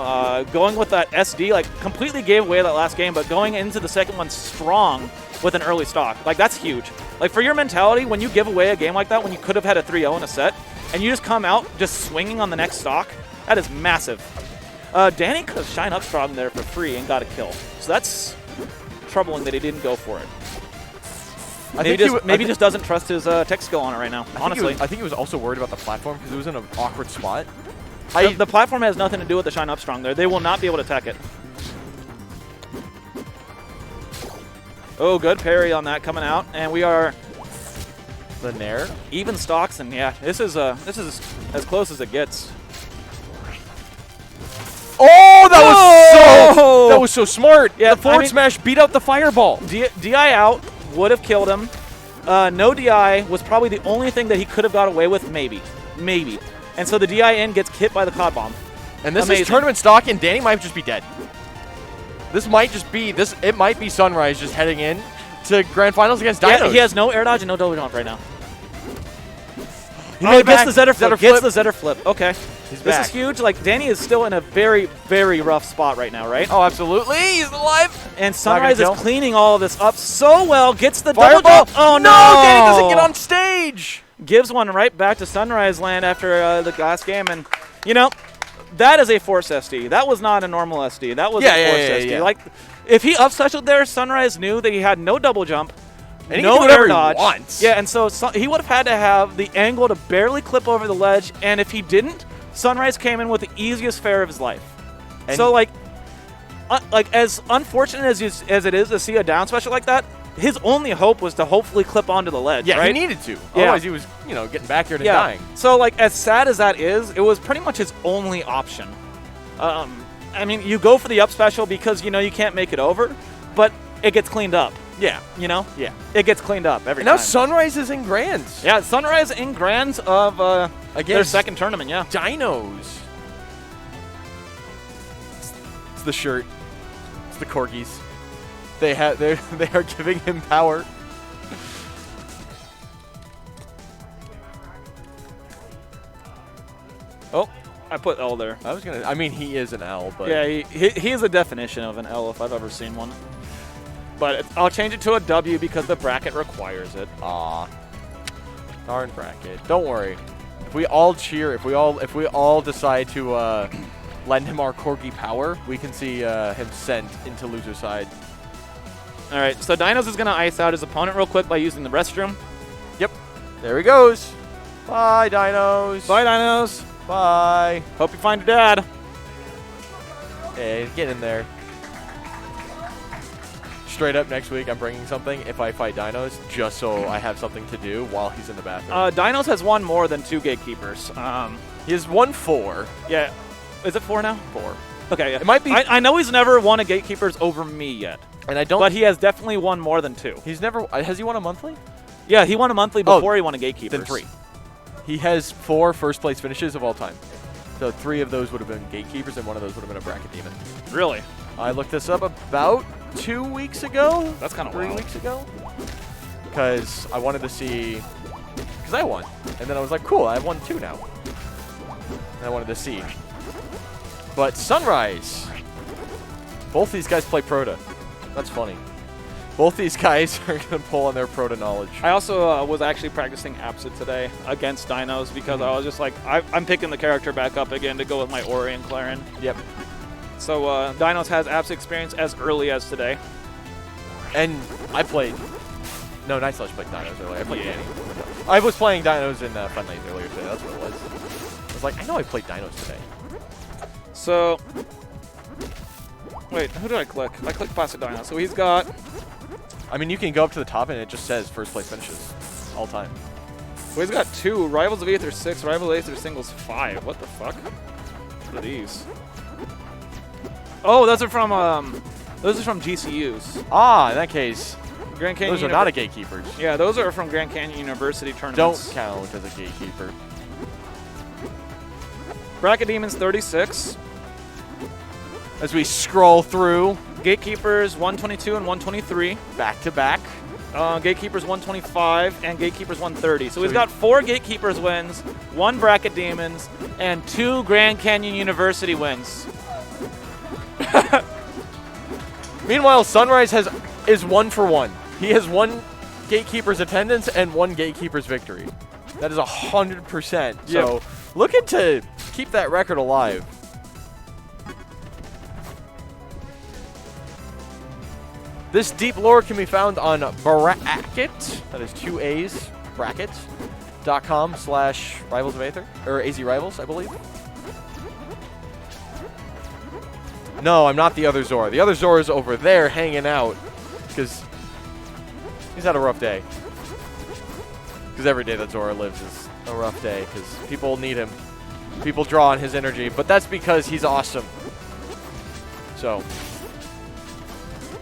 going with that SD, like completely gave away that last game, but going into the second one strong with an early stock. Like, that's huge. Like, for your mentality, when you give away a game like that, when you could have had a 3-0 in a set, and you just come out just swinging on the next stock, that is massive. Danny could have shined up strong there for free and got a kill. So that's troubling that he didn't go for it. Maybe just doesn't trust his tech skill on it right now, honestly. I think he was also worried about the platform because it was in an awkward spot. The platform has nothing to do with the shine up strong there. They will not be able to tech it. Oh, good parry on that coming out, and we are The Nair. even stocks, and yeah, this is as close as it gets. Oh, that was so smart. Yeah, the forward smash beat out the fireball. DI out would have killed him. No DI was probably the only thing that he could have got away with, maybe. And so the DI in gets hit by the COD bomb. And this Amazing. is tournament stock, and Danny might just be dead. This might just be It might be Sunrise just heading in to grand finals against Dinos. Yeah, he has no air dodge and no double jump right now. He made it gets back. the Zetter flip. Zetter Gets flip. the Zetter flip. Okay. He's This back. is huge. Like, Danny is still in a very, very rough spot right now, right? Oh, absolutely. He's alive. And Sunrise is kill. cleaning all of this up so well. Gets the Fireball. double jump. Oh, no. Danny doesn't get on stage. Gives one right back to Sunrise Land after the last game. And, you know, that is a Force SD. That was not a normal SD. That was a Force SD. Yeah. Like, if he up specialed there, Sunrise knew that he had no double jump. And he no can do whatever air he dodge. wants. Yeah, and so he would have had to have the angle to barely clip over the ledge, and if he didn't, Sunrise came in with the easiest fare of his life. And so, like as unfortunate as it is to see a down special like that, his only hope was to hopefully clip onto the ledge. Yeah, right? he needed to. Yeah. Otherwise, he was, getting back here and dying. So, like, as sad as that is, it was pretty much his only option. I mean, you go for the up special because you can't make it over, but it gets cleaned up. Yeah. Yeah. It gets cleaned up every And now time. Sunrise is in grands. Yeah, Sunrise in grands of their Against second tournament, yeah. Dinos. It's the shirt. It's the corgis. They are giving him power. Oh, I put L there. I mean, he is an L, but Yeah, he is a definition of an L if I've ever seen one. But I'll change it to a W because the bracket requires it. Aw. Darn bracket. Don't worry. If we all cheer, if we all decide to lend him our corgi power, we can see him sent into loser side. All right, so Dinos is going to ice out his opponent real quick by using the restroom. Yep. There he goes. Bye, Dinos. Bye, Dinos. Bye. Hope you find your dad. Hey, get in there. Straight up next week, I'm bringing something if I fight Dinos, just so I have something to do while he's in the bathroom. Dinos has won more than 2 Gatekeepers. He has won 4. Yeah. Is it 4 now? 4. Okay, yeah. It might be. I know he's never won a Gatekeepers over me yet, And I don't. but he has definitely won more than 2. He's never. Has he won a monthly? Yeah, he won a monthly before he won a Gatekeepers. Then 3. He has 4 first place finishes of all time. So 3 of those would have been Gatekeepers, and 1 of those would have been a bracket demon. Really? I looked this up about 2 weeks ago. That's kind of 3 wild. weeks ago. Because I wanted to see. Because I won. And then I was like, cool, I have won 2 now. And I wanted to see. But Sunrise. Both these guys play Proto. That's funny. Both these guys are going to pull on their proto knowledge. I also was actually practicing Absit today against Dinos because I was just like, I'm picking the character back up again to go with my Ori and Clarin. Yep. So Dinos has Absit experience as early as today. And I played... No, Nightslash played Dinos earlier. I played Danny. I was playing Dinos in Fun Night earlier today. That's what it was. I was like, I know I played Dinos today. So... Wait, who did I click? I clicked Plastic Dino. So he's got... I mean, you can go up to the top and it just says first place finishes all time. Well, he's got 2. Rivals of Aether 6. Rivals of Aether Singles 5. What the fuck? What are these? Oh, those are from GCUs. Ah, in that case, Grand Canyon. those are not a Gatekeepers. Yeah, those are from Grand Canyon University tournaments. Don't count as a Gatekeeper. Bracket Demons 36. As we scroll through, Gatekeepers 122 and 123. back to back. Gatekeepers 125 and Gatekeepers 130. So he's got 4 Gatekeepers wins, 1 Bracket Demons, and 2 Grand Canyon University wins. Meanwhile, Sunrise is 1 for 1. He has 1 Gatekeeper's attendance and 1 Gatekeeper's victory. That is 100%. So looking to keep that record alive. This deep lore can be found on Bracket, that is 2 A's, bracket.com/Rivals of Aether, or AZ Rivals, I believe. No, I'm not the other Zora. The other Zora is over there hanging out because he's had a rough day. Because every day that Zora lives is a rough day because people need him. People draw on his energy, but that's because he's awesome. So,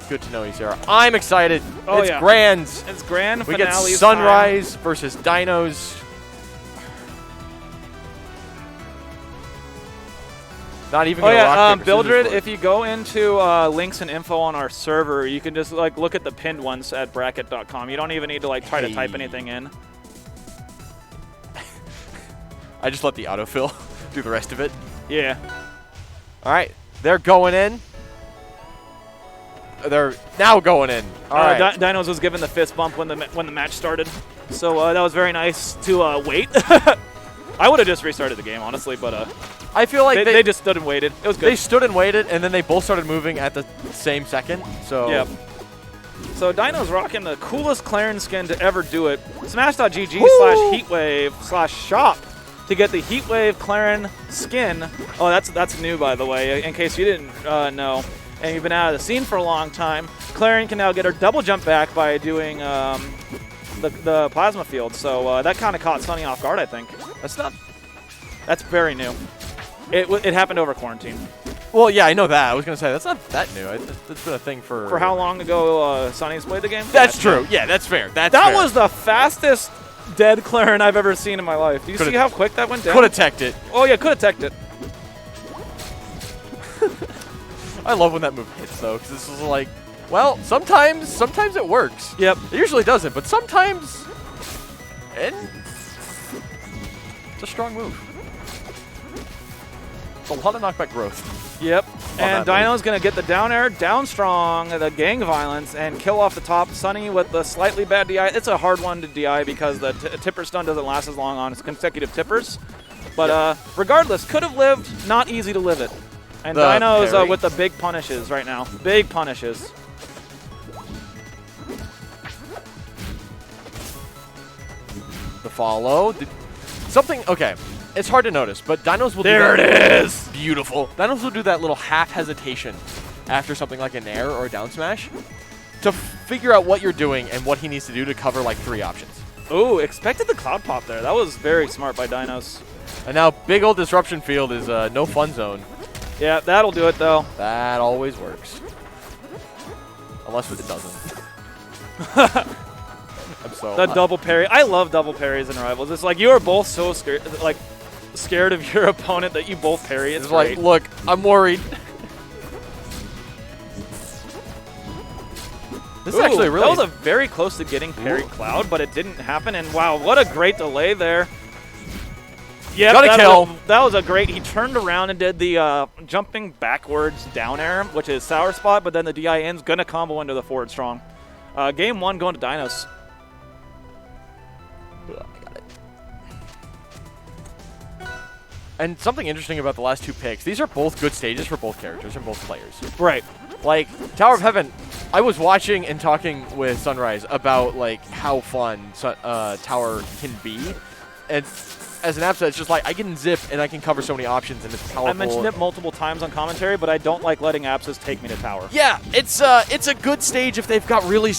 good to know he's here. I'm excited. Oh, it's yeah. grand. It's grand We get finale Sunrise versus Dinos. Not even Oh gonna rock, yeah, paper, scissors Bildred, for it. if you go into links and info on our server, you can just like look at the pinned ones at bracket.com. You don't even need to like try to type anything in. I just let the autofill do the rest of it. Yeah. All right, they're going in. They're now going in. All right. Dinos was given the fist bump when the match started, so that was very nice to wait. I would have just restarted the game, honestly, but I feel like they just stood and waited. It was good. They stood and waited, and then they both started moving at the same second. So Yep. So Dino's rocking the coolest Clarin skin to ever do it. Smash.gg/heatwave/shop to get the Heatwave Clarin skin. Oh, that's new, by the way, in case you didn't know. And you've been out of the scene for a long time. Clarin can now get her double jump back by doing the plasma field. So that kind of caught Sunny off guard, I think. That's very new. It happened over quarantine. Well, yeah, I know that. I was gonna say that's not that new. That's been a thing for. For how long ago Sunny's played the game? That's true. Yeah, that's fair. That was the fastest dead Clarin I've ever seen in my life. Do you see how quick that went down? Could have teched it. Oh yeah, could have teched it. I love when that move hits though, because this is like, well, sometimes it works. Yep. It usually doesn't, but sometimes, and it's a strong move. It's a lot of knockback growth. Yep. And that Dino's going to get the down air, down strong, the gang violence, and kill off the top. Sunny with the slightly bad DI. It's a hard one to DI because the tipper stun doesn't last as long on its consecutive tippers. But regardless, could have lived, not easy to live it. And The Dino's parry. with the big punishes right now. Big punishes. The follow. Something, okay. It's hard to notice, but Dinos will do There that. it is! Beautiful. Dinos will do that little half hesitation after something like an air or a down smash to figure out what you're doing and what he needs to do to cover like 3 options. Ooh, expected the cloud pop there. That was very smart by Dinos. And now big old disruption field is no fun zone. Yeah, that'll do it though. That always works. Unless it doesn't. I'm so The double parry. I love double parries in Rivals. It's like you are both so scared of your opponent that you both parry. It's like, great. look, I'm worried. This is actually really. That was a very close to getting parry cloud, but it didn't happen. And wow, what a great delay there. Yeah, that was a great. He turned around and did the jumping backwards down air, which is sour spot, but then the DI in's gonna combo into the forward strong. Game 1 going to Dinos. And something interesting about the last 2 picks, these are both good stages for both characters and both players. Right. Like, Tower of Heaven, I was watching and talking with Sunrise about, like, how fun Tower can be. And as an ABSA, it's just like, I can zip and I can cover so many options and it's powerful. I mentioned it multiple times on commentary, but I don't like letting ABSAs take me to Tower. Yeah, it's a good stage if they've got really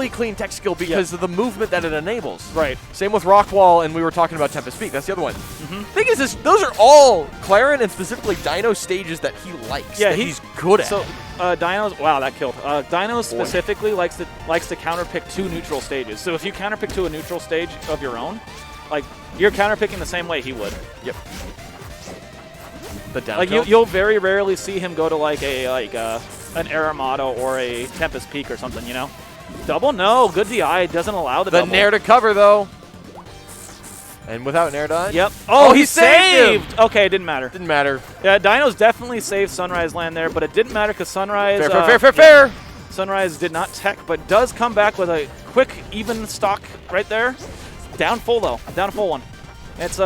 clean tech skill because of the movement that it enables. Right. Same with Rockwall, and we were talking about Tempest Peak. That's the other one. Thing is, those are all Claren and specifically Dino stages that he likes. Yeah, that he's good at. So Dinos, wow, that killed. Dinos specifically likes to counterpick 2 neutral stages. So if you counterpick to a neutral stage of your own, like you're counterpicking the same way he would. Yep. The down Like tilt. you'll very rarely see him go to like an Aramado or a Tempest Peak or something, you know. Double? No. Good DI. Doesn't allow the double. Nair to cover, though. And without Nair dodge. Yep. Oh, he he saved saved! Okay, it didn't matter. Didn't matter. Yeah, Dinos definitely saved Sunrise land there, but it didn't matter because Sunrise... Fair. Sunrise did not tech, but does come back with a quick, even stock right there. Down full, though. Down full one. It's,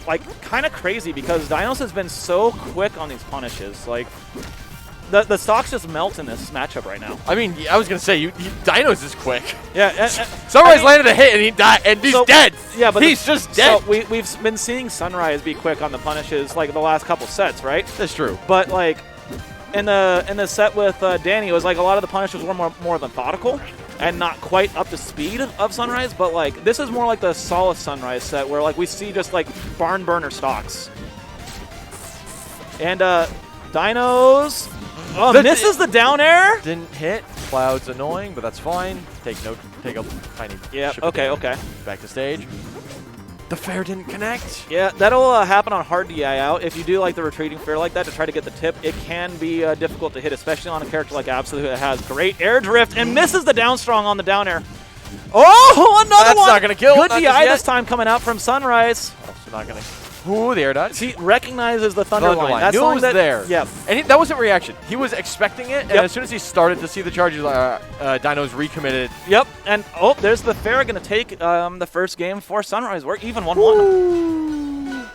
like, kind of crazy because Dinos has been so quick on these punishes. Like... The stocks just melt in this matchup right now. I mean, I was going to say, Dinos is quick. Yeah. Sunrise landed a hit and he died, and he's dead. Yeah, but he's just dead. So we've been seeing Sunrise be quick on the punishes like the last couple sets, right? That's true. But like in the set with Danny, it was like a lot of the punishes were more methodical and not quite up to speed of Sunrise. But like this is more like the Solace Sunrise set where like we see just like barn burner stocks. And Dinos. Oh, misses the down air. Didn't hit. Cloud's annoying, but that's fine. Take a tiny. Yeah. ship Okay. down. Okay. Back to stage. The fair didn't connect. Yeah, that'll happen on hard DI out. If you do like the retreating fair like that to try to get the tip, it can be difficult to hit, especially on a character like Absolute that has great air drift and misses the down strong on the down air. Oh, another That's one! not gonna kill. Good Not DI just yet. this time coming out from Sunrise. Also not gonna. Ooh, the air dodge. He recognizes the thunder line. That's Knew it something was that, there. Yeah. And that wasn't reaction. He was expecting it, and Yep. as soon as he started to see the charges, Dino's recommitted. Yep. And oh, there's the fair going to take the first game for Sunrise. We're even 1-1.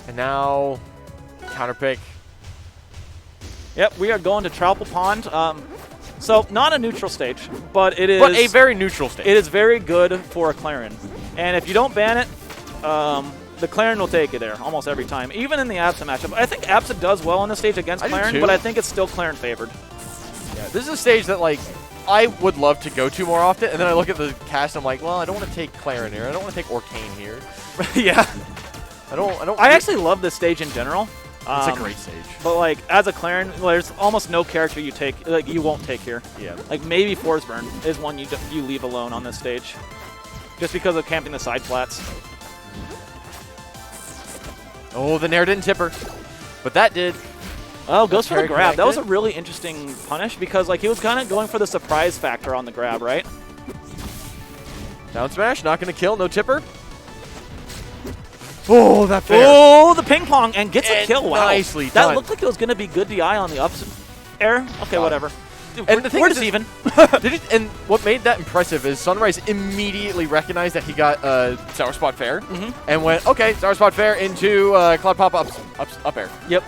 And now, counterpick. Yep, we are going to Troupple Pond. So not a neutral stage, but it is. But a very neutral stage. It is very good for a Claren. And if you don't ban it, the Claren will take you there almost every time, even in the ABSA matchup. I think ABSA does well on this stage against I do Claren, too. but I think it's still Claren favored. Yeah, this is a stage that, like, I would love to go to more often, and then I look at the cast and I'm like, well, I don't want to take Claren here. I don't want to take Orcane here. Yeah. I actually love this stage in general. It's a great stage. But like as a Claren, there's almost no character you take, like you won't take here. Yeah. Like maybe Forsburn is one you leave alone on this stage, just because of camping the side flats. Oh, the Nair didn't tip her, but that did. Oh, goes for the Very grab. That was a connected. really interesting punish because like he was kind of going for the surprise factor on the grab, right? Down smash, not going to kill, no tipper. Oh, that fair. Oh, the ping pong and gets a And kill. Wow, nicely that done. looked like it was going to be good DI on the ups air. Okay, whatever. And the thing we're is, just even. And what made that impressive is Sunrise immediately recognized that he got Sour Spot Fair and went, okay, Sour Spot Fair into Cloud Pop up air. Yep.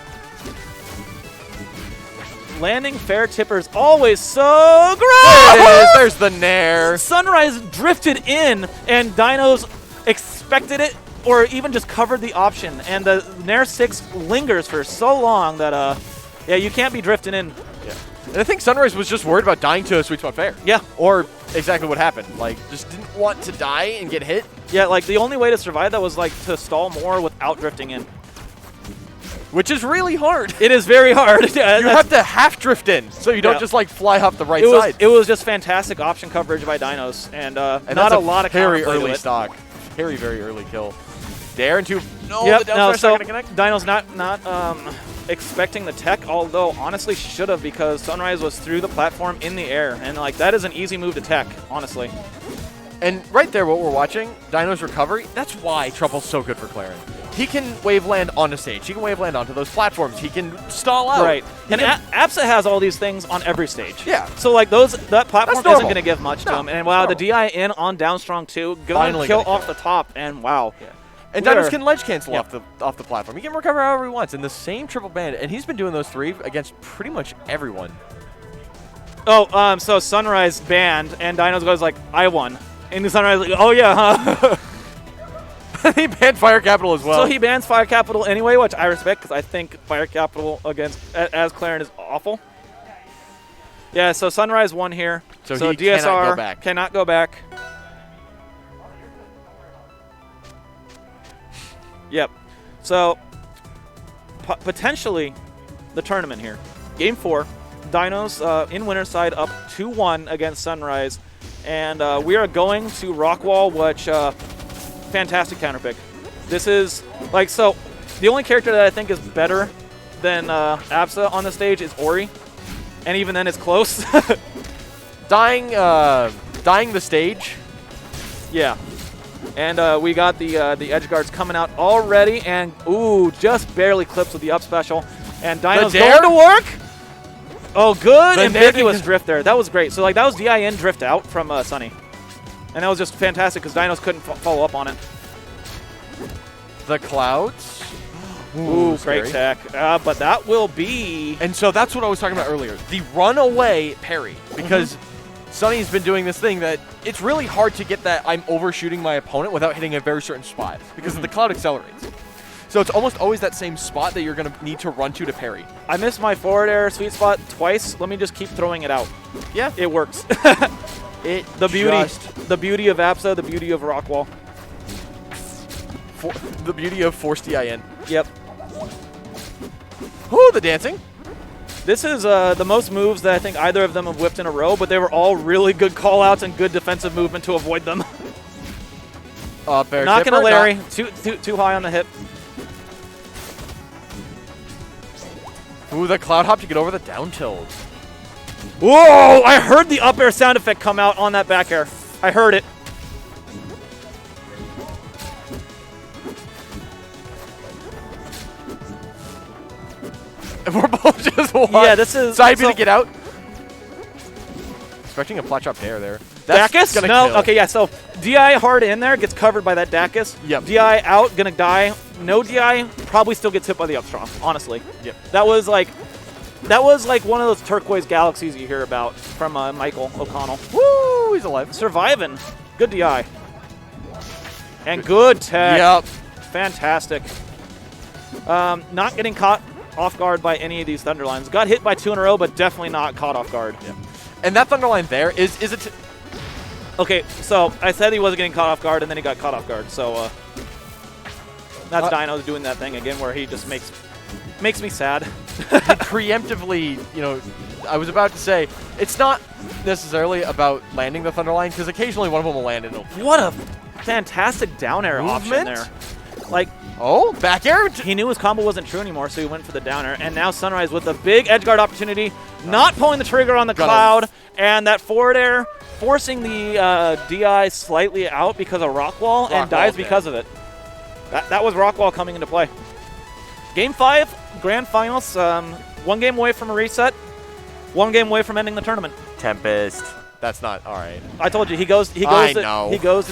Landing fair tippers always so great. There it is. There's the Nair. Sunrise drifted in, and Dinos expected it, or even just covered the option. And the Nair 6 lingers for so long that, yeah, you can't be drifting in. Yeah. And I think Sunrise was just worried about dying to a Sweet Spot Fair. Yeah. Or exactly what happened. Like, just didn't want to die and get hit. Yeah, like the only way to survive that was like to stall more without drifting in. Which is really hard. It is very hard. Yeah, You have to half drift in, so you don't Yeah. just like fly up the right it was, side. It was just fantastic option coverage by Dinos, and not that's a lot of very counterplay to early it. stock. Very early kill. Dare into no, Yep, the down no, smash so not gonna connect. Dino's not expecting the tech, although honestly should have because Sunrise was through the platform in the air, and like that is an easy move to tech, honestly. And right there, what we're watching, Dino's recovery, that's why Truffle's so good for Claren. He can wave land on the stage. He can wave land onto those platforms. He can stall out. Right. And Absa has all these things on every stage. Yeah. So like that platform isn't normal. going to give much to him. And wow, the DI in on down strong too. Going Finally to kill gonna off the top. And wow. Yeah. And We're- Dinos can ledge cancel Yeah. off the platform. He can recover however he wants in the same triple band. And he's been doing those 3 against pretty much everyone. Oh, so Sunrise banned, and Dinos goes like, I won. And the Sunrise like, oh yeah, huh? He banned Fire Capital as well. So he bans Fire Capital anyway, which I respect because I think Fire Capital against as Claren is awful. Yeah, so Sunrise won here. So he DSR cannot go back. Cannot go back. Yep. So potentially the tournament here. Game 4. Dinos in winner's side up 2-1 against Sunrise. And we are going to Rockwall, which fantastic counter pick. This is like, so the only character that I think is better than Absa on the stage is Ori. And even then it's close. Dying the stage. Yeah. And we got the edge guards coming out already, and ooh, just barely clips with the up special. And Dino's going to work. Oh, good ambiguous drift there. That was great. So like that was DIN drift out from Sunny, and that was just fantastic because Dinos couldn't follow up on it. The clouds. Ooh, scary. great tech. But that will be. And so that's what I was talking about earlier. The runaway parry, because Sunny's been doing this thing that it's really hard to get that I'm overshooting my opponent without hitting a very certain spot because the cloud accelerates. So it's almost always that same spot that you're going to need to run to parry. I missed my forward air sweet spot twice. Let me just keep throwing it out. Yeah. It works. The beauty of Absa, the beauty of Rockwall. the beauty of forced DIN. Yep. Ooh, the dancing. This is the most moves that I think either of them have whipped in a row, but they were all really good call-outs and good defensive movement to avoid them. Not Not gonna Larry. Too high on the hip. Ooh, the cloud hop to get over the down tilt. Whoa! I heard the up air sound effect come out on that back air. I heard it. And we're both just Yeah, this is side B to get out. Expecting a flat drop air there. That's Dacus? gonna No. kill. Okay, yeah. So DI hard in there gets covered by that Dacus. Yep. DI out, gonna die. No DI, probably still gets hit by the upstrong. Honestly. Yep. That was like one of those turquoise galaxies you hear about from Michael O'Connell. Woo! He's alive. Surviving. Good DI. And good tech. Yep. Fantastic. Not getting caught off guard by any of these Thunderlines. Got hit by 2 in a row, but definitely not caught off guard. Yep. And that Thunderline there is it? Okay, so I said he wasn't getting caught off guard, and then he got caught off guard. So that's Dino's doing that thing again, where he just makes me sad. Preemptively, you know, I was about to say it's not necessarily about landing the Thunderline because occasionally one of them will land and it'll. What a fantastic down air option there! Like, oh, back air. he knew his combo wasn't true anymore, so he went for the down air. And now Sunrise with a big edge guard opportunity, not pulling the trigger on the cloud, and that forward air forcing the DI slightly out because of Rockwall and dies because of it. That was Rockwall coming into play. Game 5, grand finals. 1 game away from a reset. 1 game away from ending the tournament. Tempest. That's not all right. I told you he goes to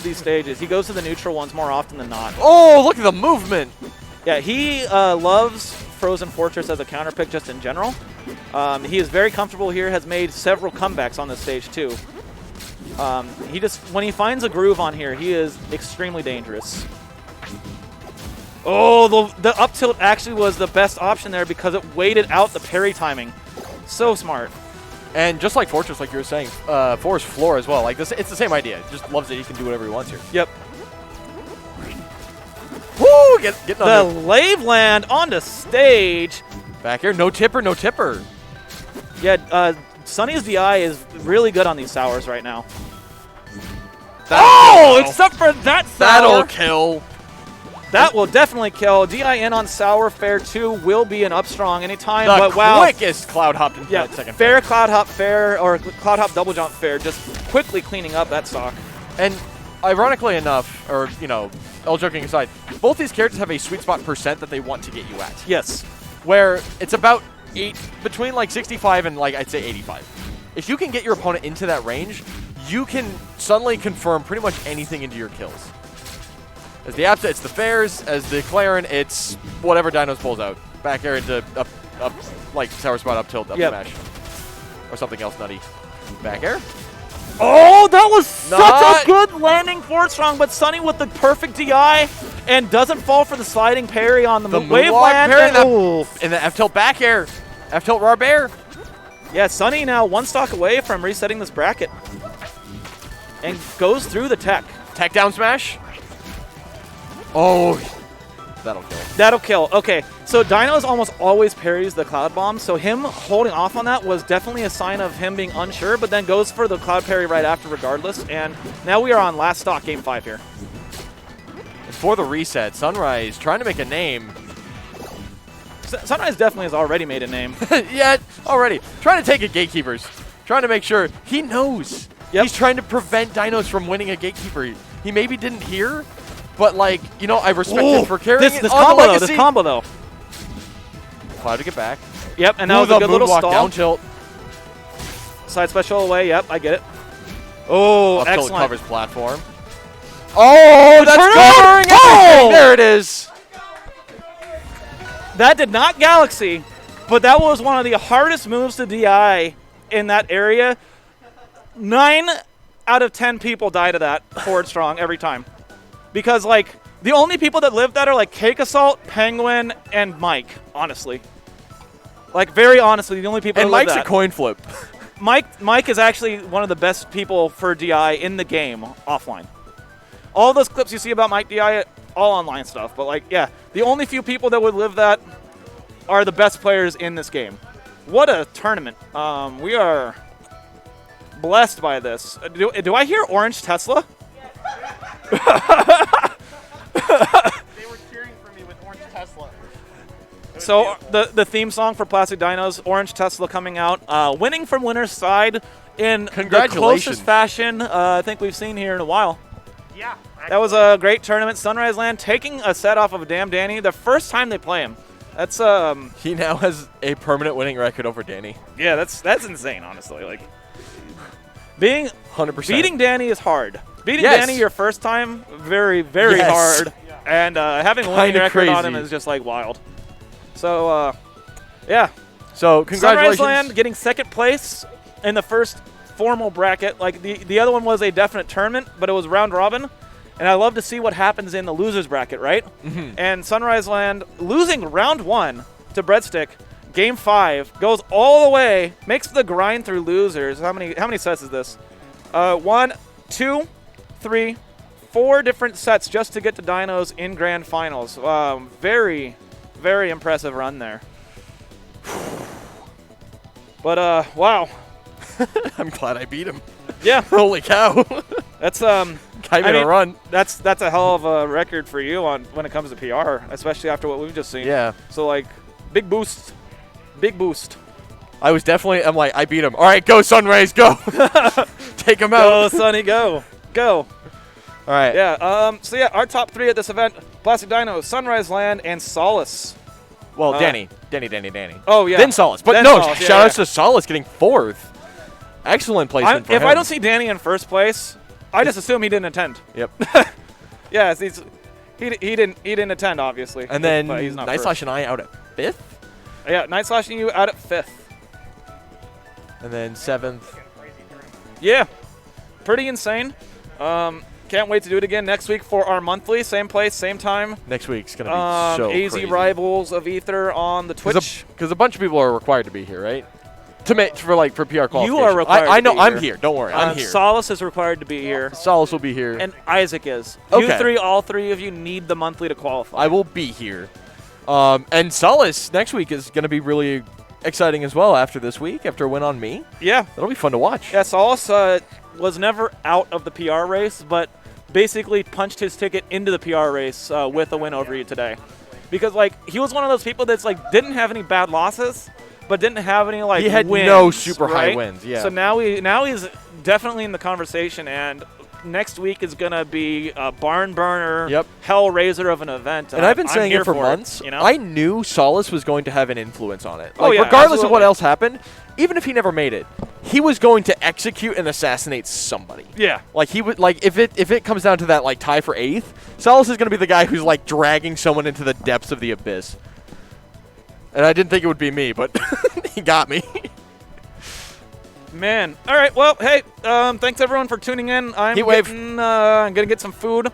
these stages. He goes to the neutral ones more often than not. Oh, look at the movement. Yeah, he loves Frozen Fortress as a counter pick just in general. He is very comfortable here. Has made several comebacks on this stage too. He just when he finds a groove on here, he is extremely dangerous. Oh, the up tilt actually was the best option there because it waited out the parry timing. So smart. And just like Fortress, like you were saying, Forest Floor as well. Like this, it's the same idea. Just loves that he can do whatever he wants here. Yep. Woo! Getting the on Lave Land onto stage. Back here, no tipper, no tipper. Yeah, Sunny's DI is really good on these sours right now. Except for that sour. That'll kill. That will definitely kill. DIN on Sour Fair 2 will be an up strong anytime. The but wow. quickest cloud hop in that second fair cloud hop fair or cloud hop double jump fair, just quickly cleaning up that stock. And ironically enough, or, you know, all joking aside, both these characters have a sweet spot percent that they want to get you at. Yes. Where it's about between like 65 and like I'd say 85. If you can get your opponent into that range, you can suddenly confirm pretty much anything into your kills. As the Absa, it's the Fairs. As the Claren, it's whatever Dinos pulls out. Back air into up like tower spot, up tilt, up smash. Or something else nutty. Back air. Oh, that was such Not- a good landing for Strong, but Sunny with the perfect DI and doesn't fall for the sliding parry on the, wave moonwalk land. parry And, and the F tilt back air. F tilt raw bear. yeah, Sunny now one stock away from resetting this bracket. And goes through the tech. Tech down smash. Oh, that'll kill. That'll kill. Okay, so Dinos almost always parries the Cloud Bomb, so him holding off on that was definitely a sign of him being unsure, but then goes for the Cloud Parry right after regardless, and now we are on last stock, Game 5 here. And for the reset, Sunrise trying to make a name. Sunrise definitely has already made a name. Yeah, already. Trying to take a Gatekeepers. Trying to make sure he knows. Yep. He's trying to prevent Dinos from winning a Gatekeeper. He maybe didn't hear, but like, you know, I respect him for carrying this it on combo the though, legacy. this combo though. Cloud to get back. Yep, and that was Ooh, a good little moonwalk stall. down tilt. Side special away, yep, I get it. Oh, Up tilt excellent. covers platform. Oh, that's turnaround! covering Oh! everything. There it is. That did not Galaxy, but that was one of the hardest moves to DI in that area. 9 out of 10 people die to that forward strong every time. Because, like, the only people that live that are, like, Cake Assault, Penguin, and Mike, honestly. Like, very honestly, the only people And that live Mike's that. a coin flip. Mike is actually one of the best people for DI in the game offline. All those clips you see about Mike DI, all online stuff. But, like, yeah, the only few people that would live that are the best players in this game. What a tournament. We are blessed by this. Do I hear Orange Tesla? They were cheering for me with Orange Tesla. So the theme song for Plastic Dinos, Orange Tesla coming out, winning from winner's side in the Congratulations. closest fashion I think we've seen here in a while. Yeah. That was a great tournament. Sunrise Land taking a set off of Damn Danny the first time they play him. That's He now has a permanent winning record over Danny. yeah, that's insane, honestly. Like being 100%. beating Danny is hard. Beating Yes. Danny your first time, very, very Yes. hard. And having a winning Kinda record on him crazy. is just like wild. So yeah. So congratulations. Sunrise Land getting second place in the first formal bracket. Like the other one was a definite tournament, but it was round robin. And I love to see what happens in the losers bracket, right? And Sunrise Land losing round 1 to Breadstick, game 5, goes all the way, makes the grind through losers. How many sets is this? 1, 2, 3, 4 different sets just to get to Dinos in grand finals. Very, very impressive run there. But wow, I'm glad I beat him. yeah, Holy cow. that's Guy made a run. That's a hell of a record for you on when it comes to PR, especially after what we've just seen. Yeah. So like, big boost, big boost. I was definitely, I'm like, I beat him. All right, go Sunrays, go. Take him Go, out. Sonny, go, go. All right. Yeah. So yeah, our top 3 at this event: Plastic Dino, Sunrise Land, and Solace. Well, Uh, Danny. Oh yeah. Then Solace. But Then no, Solace, yeah, shout outs yeah. to Solace getting 4th. Excellent placement for If him. I don't see Danny in first place, I just assume he didn't attend. Yep. Yeah, he didn't attend, obviously. And then But he's not Nightslash first. and I out at 5th. Yeah, Nightslash and you out at 5th. And then 7th. Yeah, pretty insane. Can't wait to do it again next week for our monthly, same place, same time. Next week's going to be so AZ crazy. Rivals of Ether on the Twitch. Because a bunch of people are required to be here, right? To make for PR qualification. You are required I to know. be I'm here. here. Don't worry. I'm here. Solace is required to be here, Solace will be here. and Isaac is. Okay. You 3, all 3 of you need the monthly to qualify. I will be here. And Solace next week is going to be really exciting as well after this week, after a win on me. Yeah. That'll be fun to watch. Yeah, Solace was never out of the PR race, but basically punched his ticket into the PR race with a win over you today. Because, like, he was one of those people that's, like, didn't have any bad losses, but didn't have any, like, He had wins, no super high right? wins, yeah. So now he's definitely in the conversation, and next week is going to be a barn burner, Yep. hellraiser of an event. And I've been I'm saying here it for it, months. you know? I knew Solace was going to have an influence on it. Oh, Like, yeah, regardless of what absolutely. else happened, even if he never made it, he was going to execute and assassinate somebody. Yeah. Like he would, like if it comes down to that like tie for 8th, Solace is going to be the guy who's like dragging someone into the depths of the abyss. And I didn't think it would be me, but he got me. Man. All right. Well, hey, thanks everyone for tuning in. I'm Heatwave. I'm going to get some food.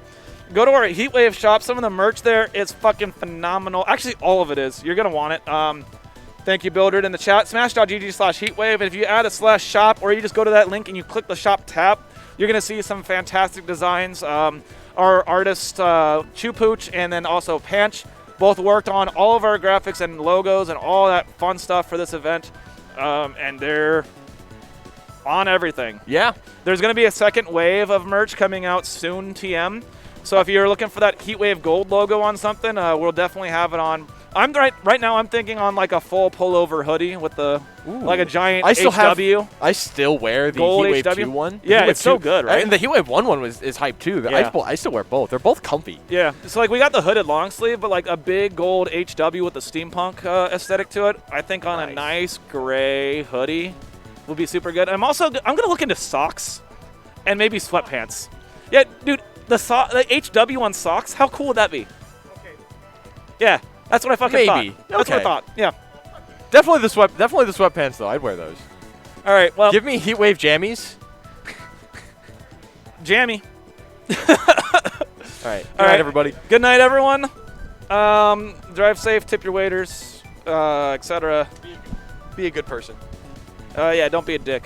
Go to our Heatwave shop. Some of the merch there is fucking phenomenal. Actually, all of it is. You're going to want it. Thank you, Builder, in the chat. Smash.gg/Heatwave. And if you add a /shop or you just go to that link and you click the shop tab, you're going to see some fantastic designs. Our artist, Chupooch, and then also Panch, both worked on all of our graphics and logos and all that fun stuff for this event. And they're on everything. Yeah. There's going to be a second wave of merch coming out soon, TM. So if you're looking for that Heatwave Gold logo on something, we'll definitely have it on. I'm right now. I'm thinking on like a full pullover hoodie with the like a giant I still HW. I still wear the Gold Heatwave HW? 2 one. Yeah, Heatwave it's so 2 good, right? And the Heatwave 1 one is hype too. Yeah. I still wear both. They're both comfy. Yeah, so like we got the hooded long sleeve, but like a big gold HW with the steampunk aesthetic to it. I think on a nice gray hoodie would be super good. I'm gonna look into socks and maybe sweatpants. Yeah, dude, the HW on socks. How cool would that be? Okay. Yeah, that's what I fucking Maybe. thought. That's what I Okay. thought. Yeah. Definitely the sweatpants though. I'd wear those. All right. Well, Give me Heatwave jammies. jammy. All right. Good night, everybody. Good night, everyone. Drive safe. Tip your waiters, etc. Be a good person. Yeah, don't be a dick.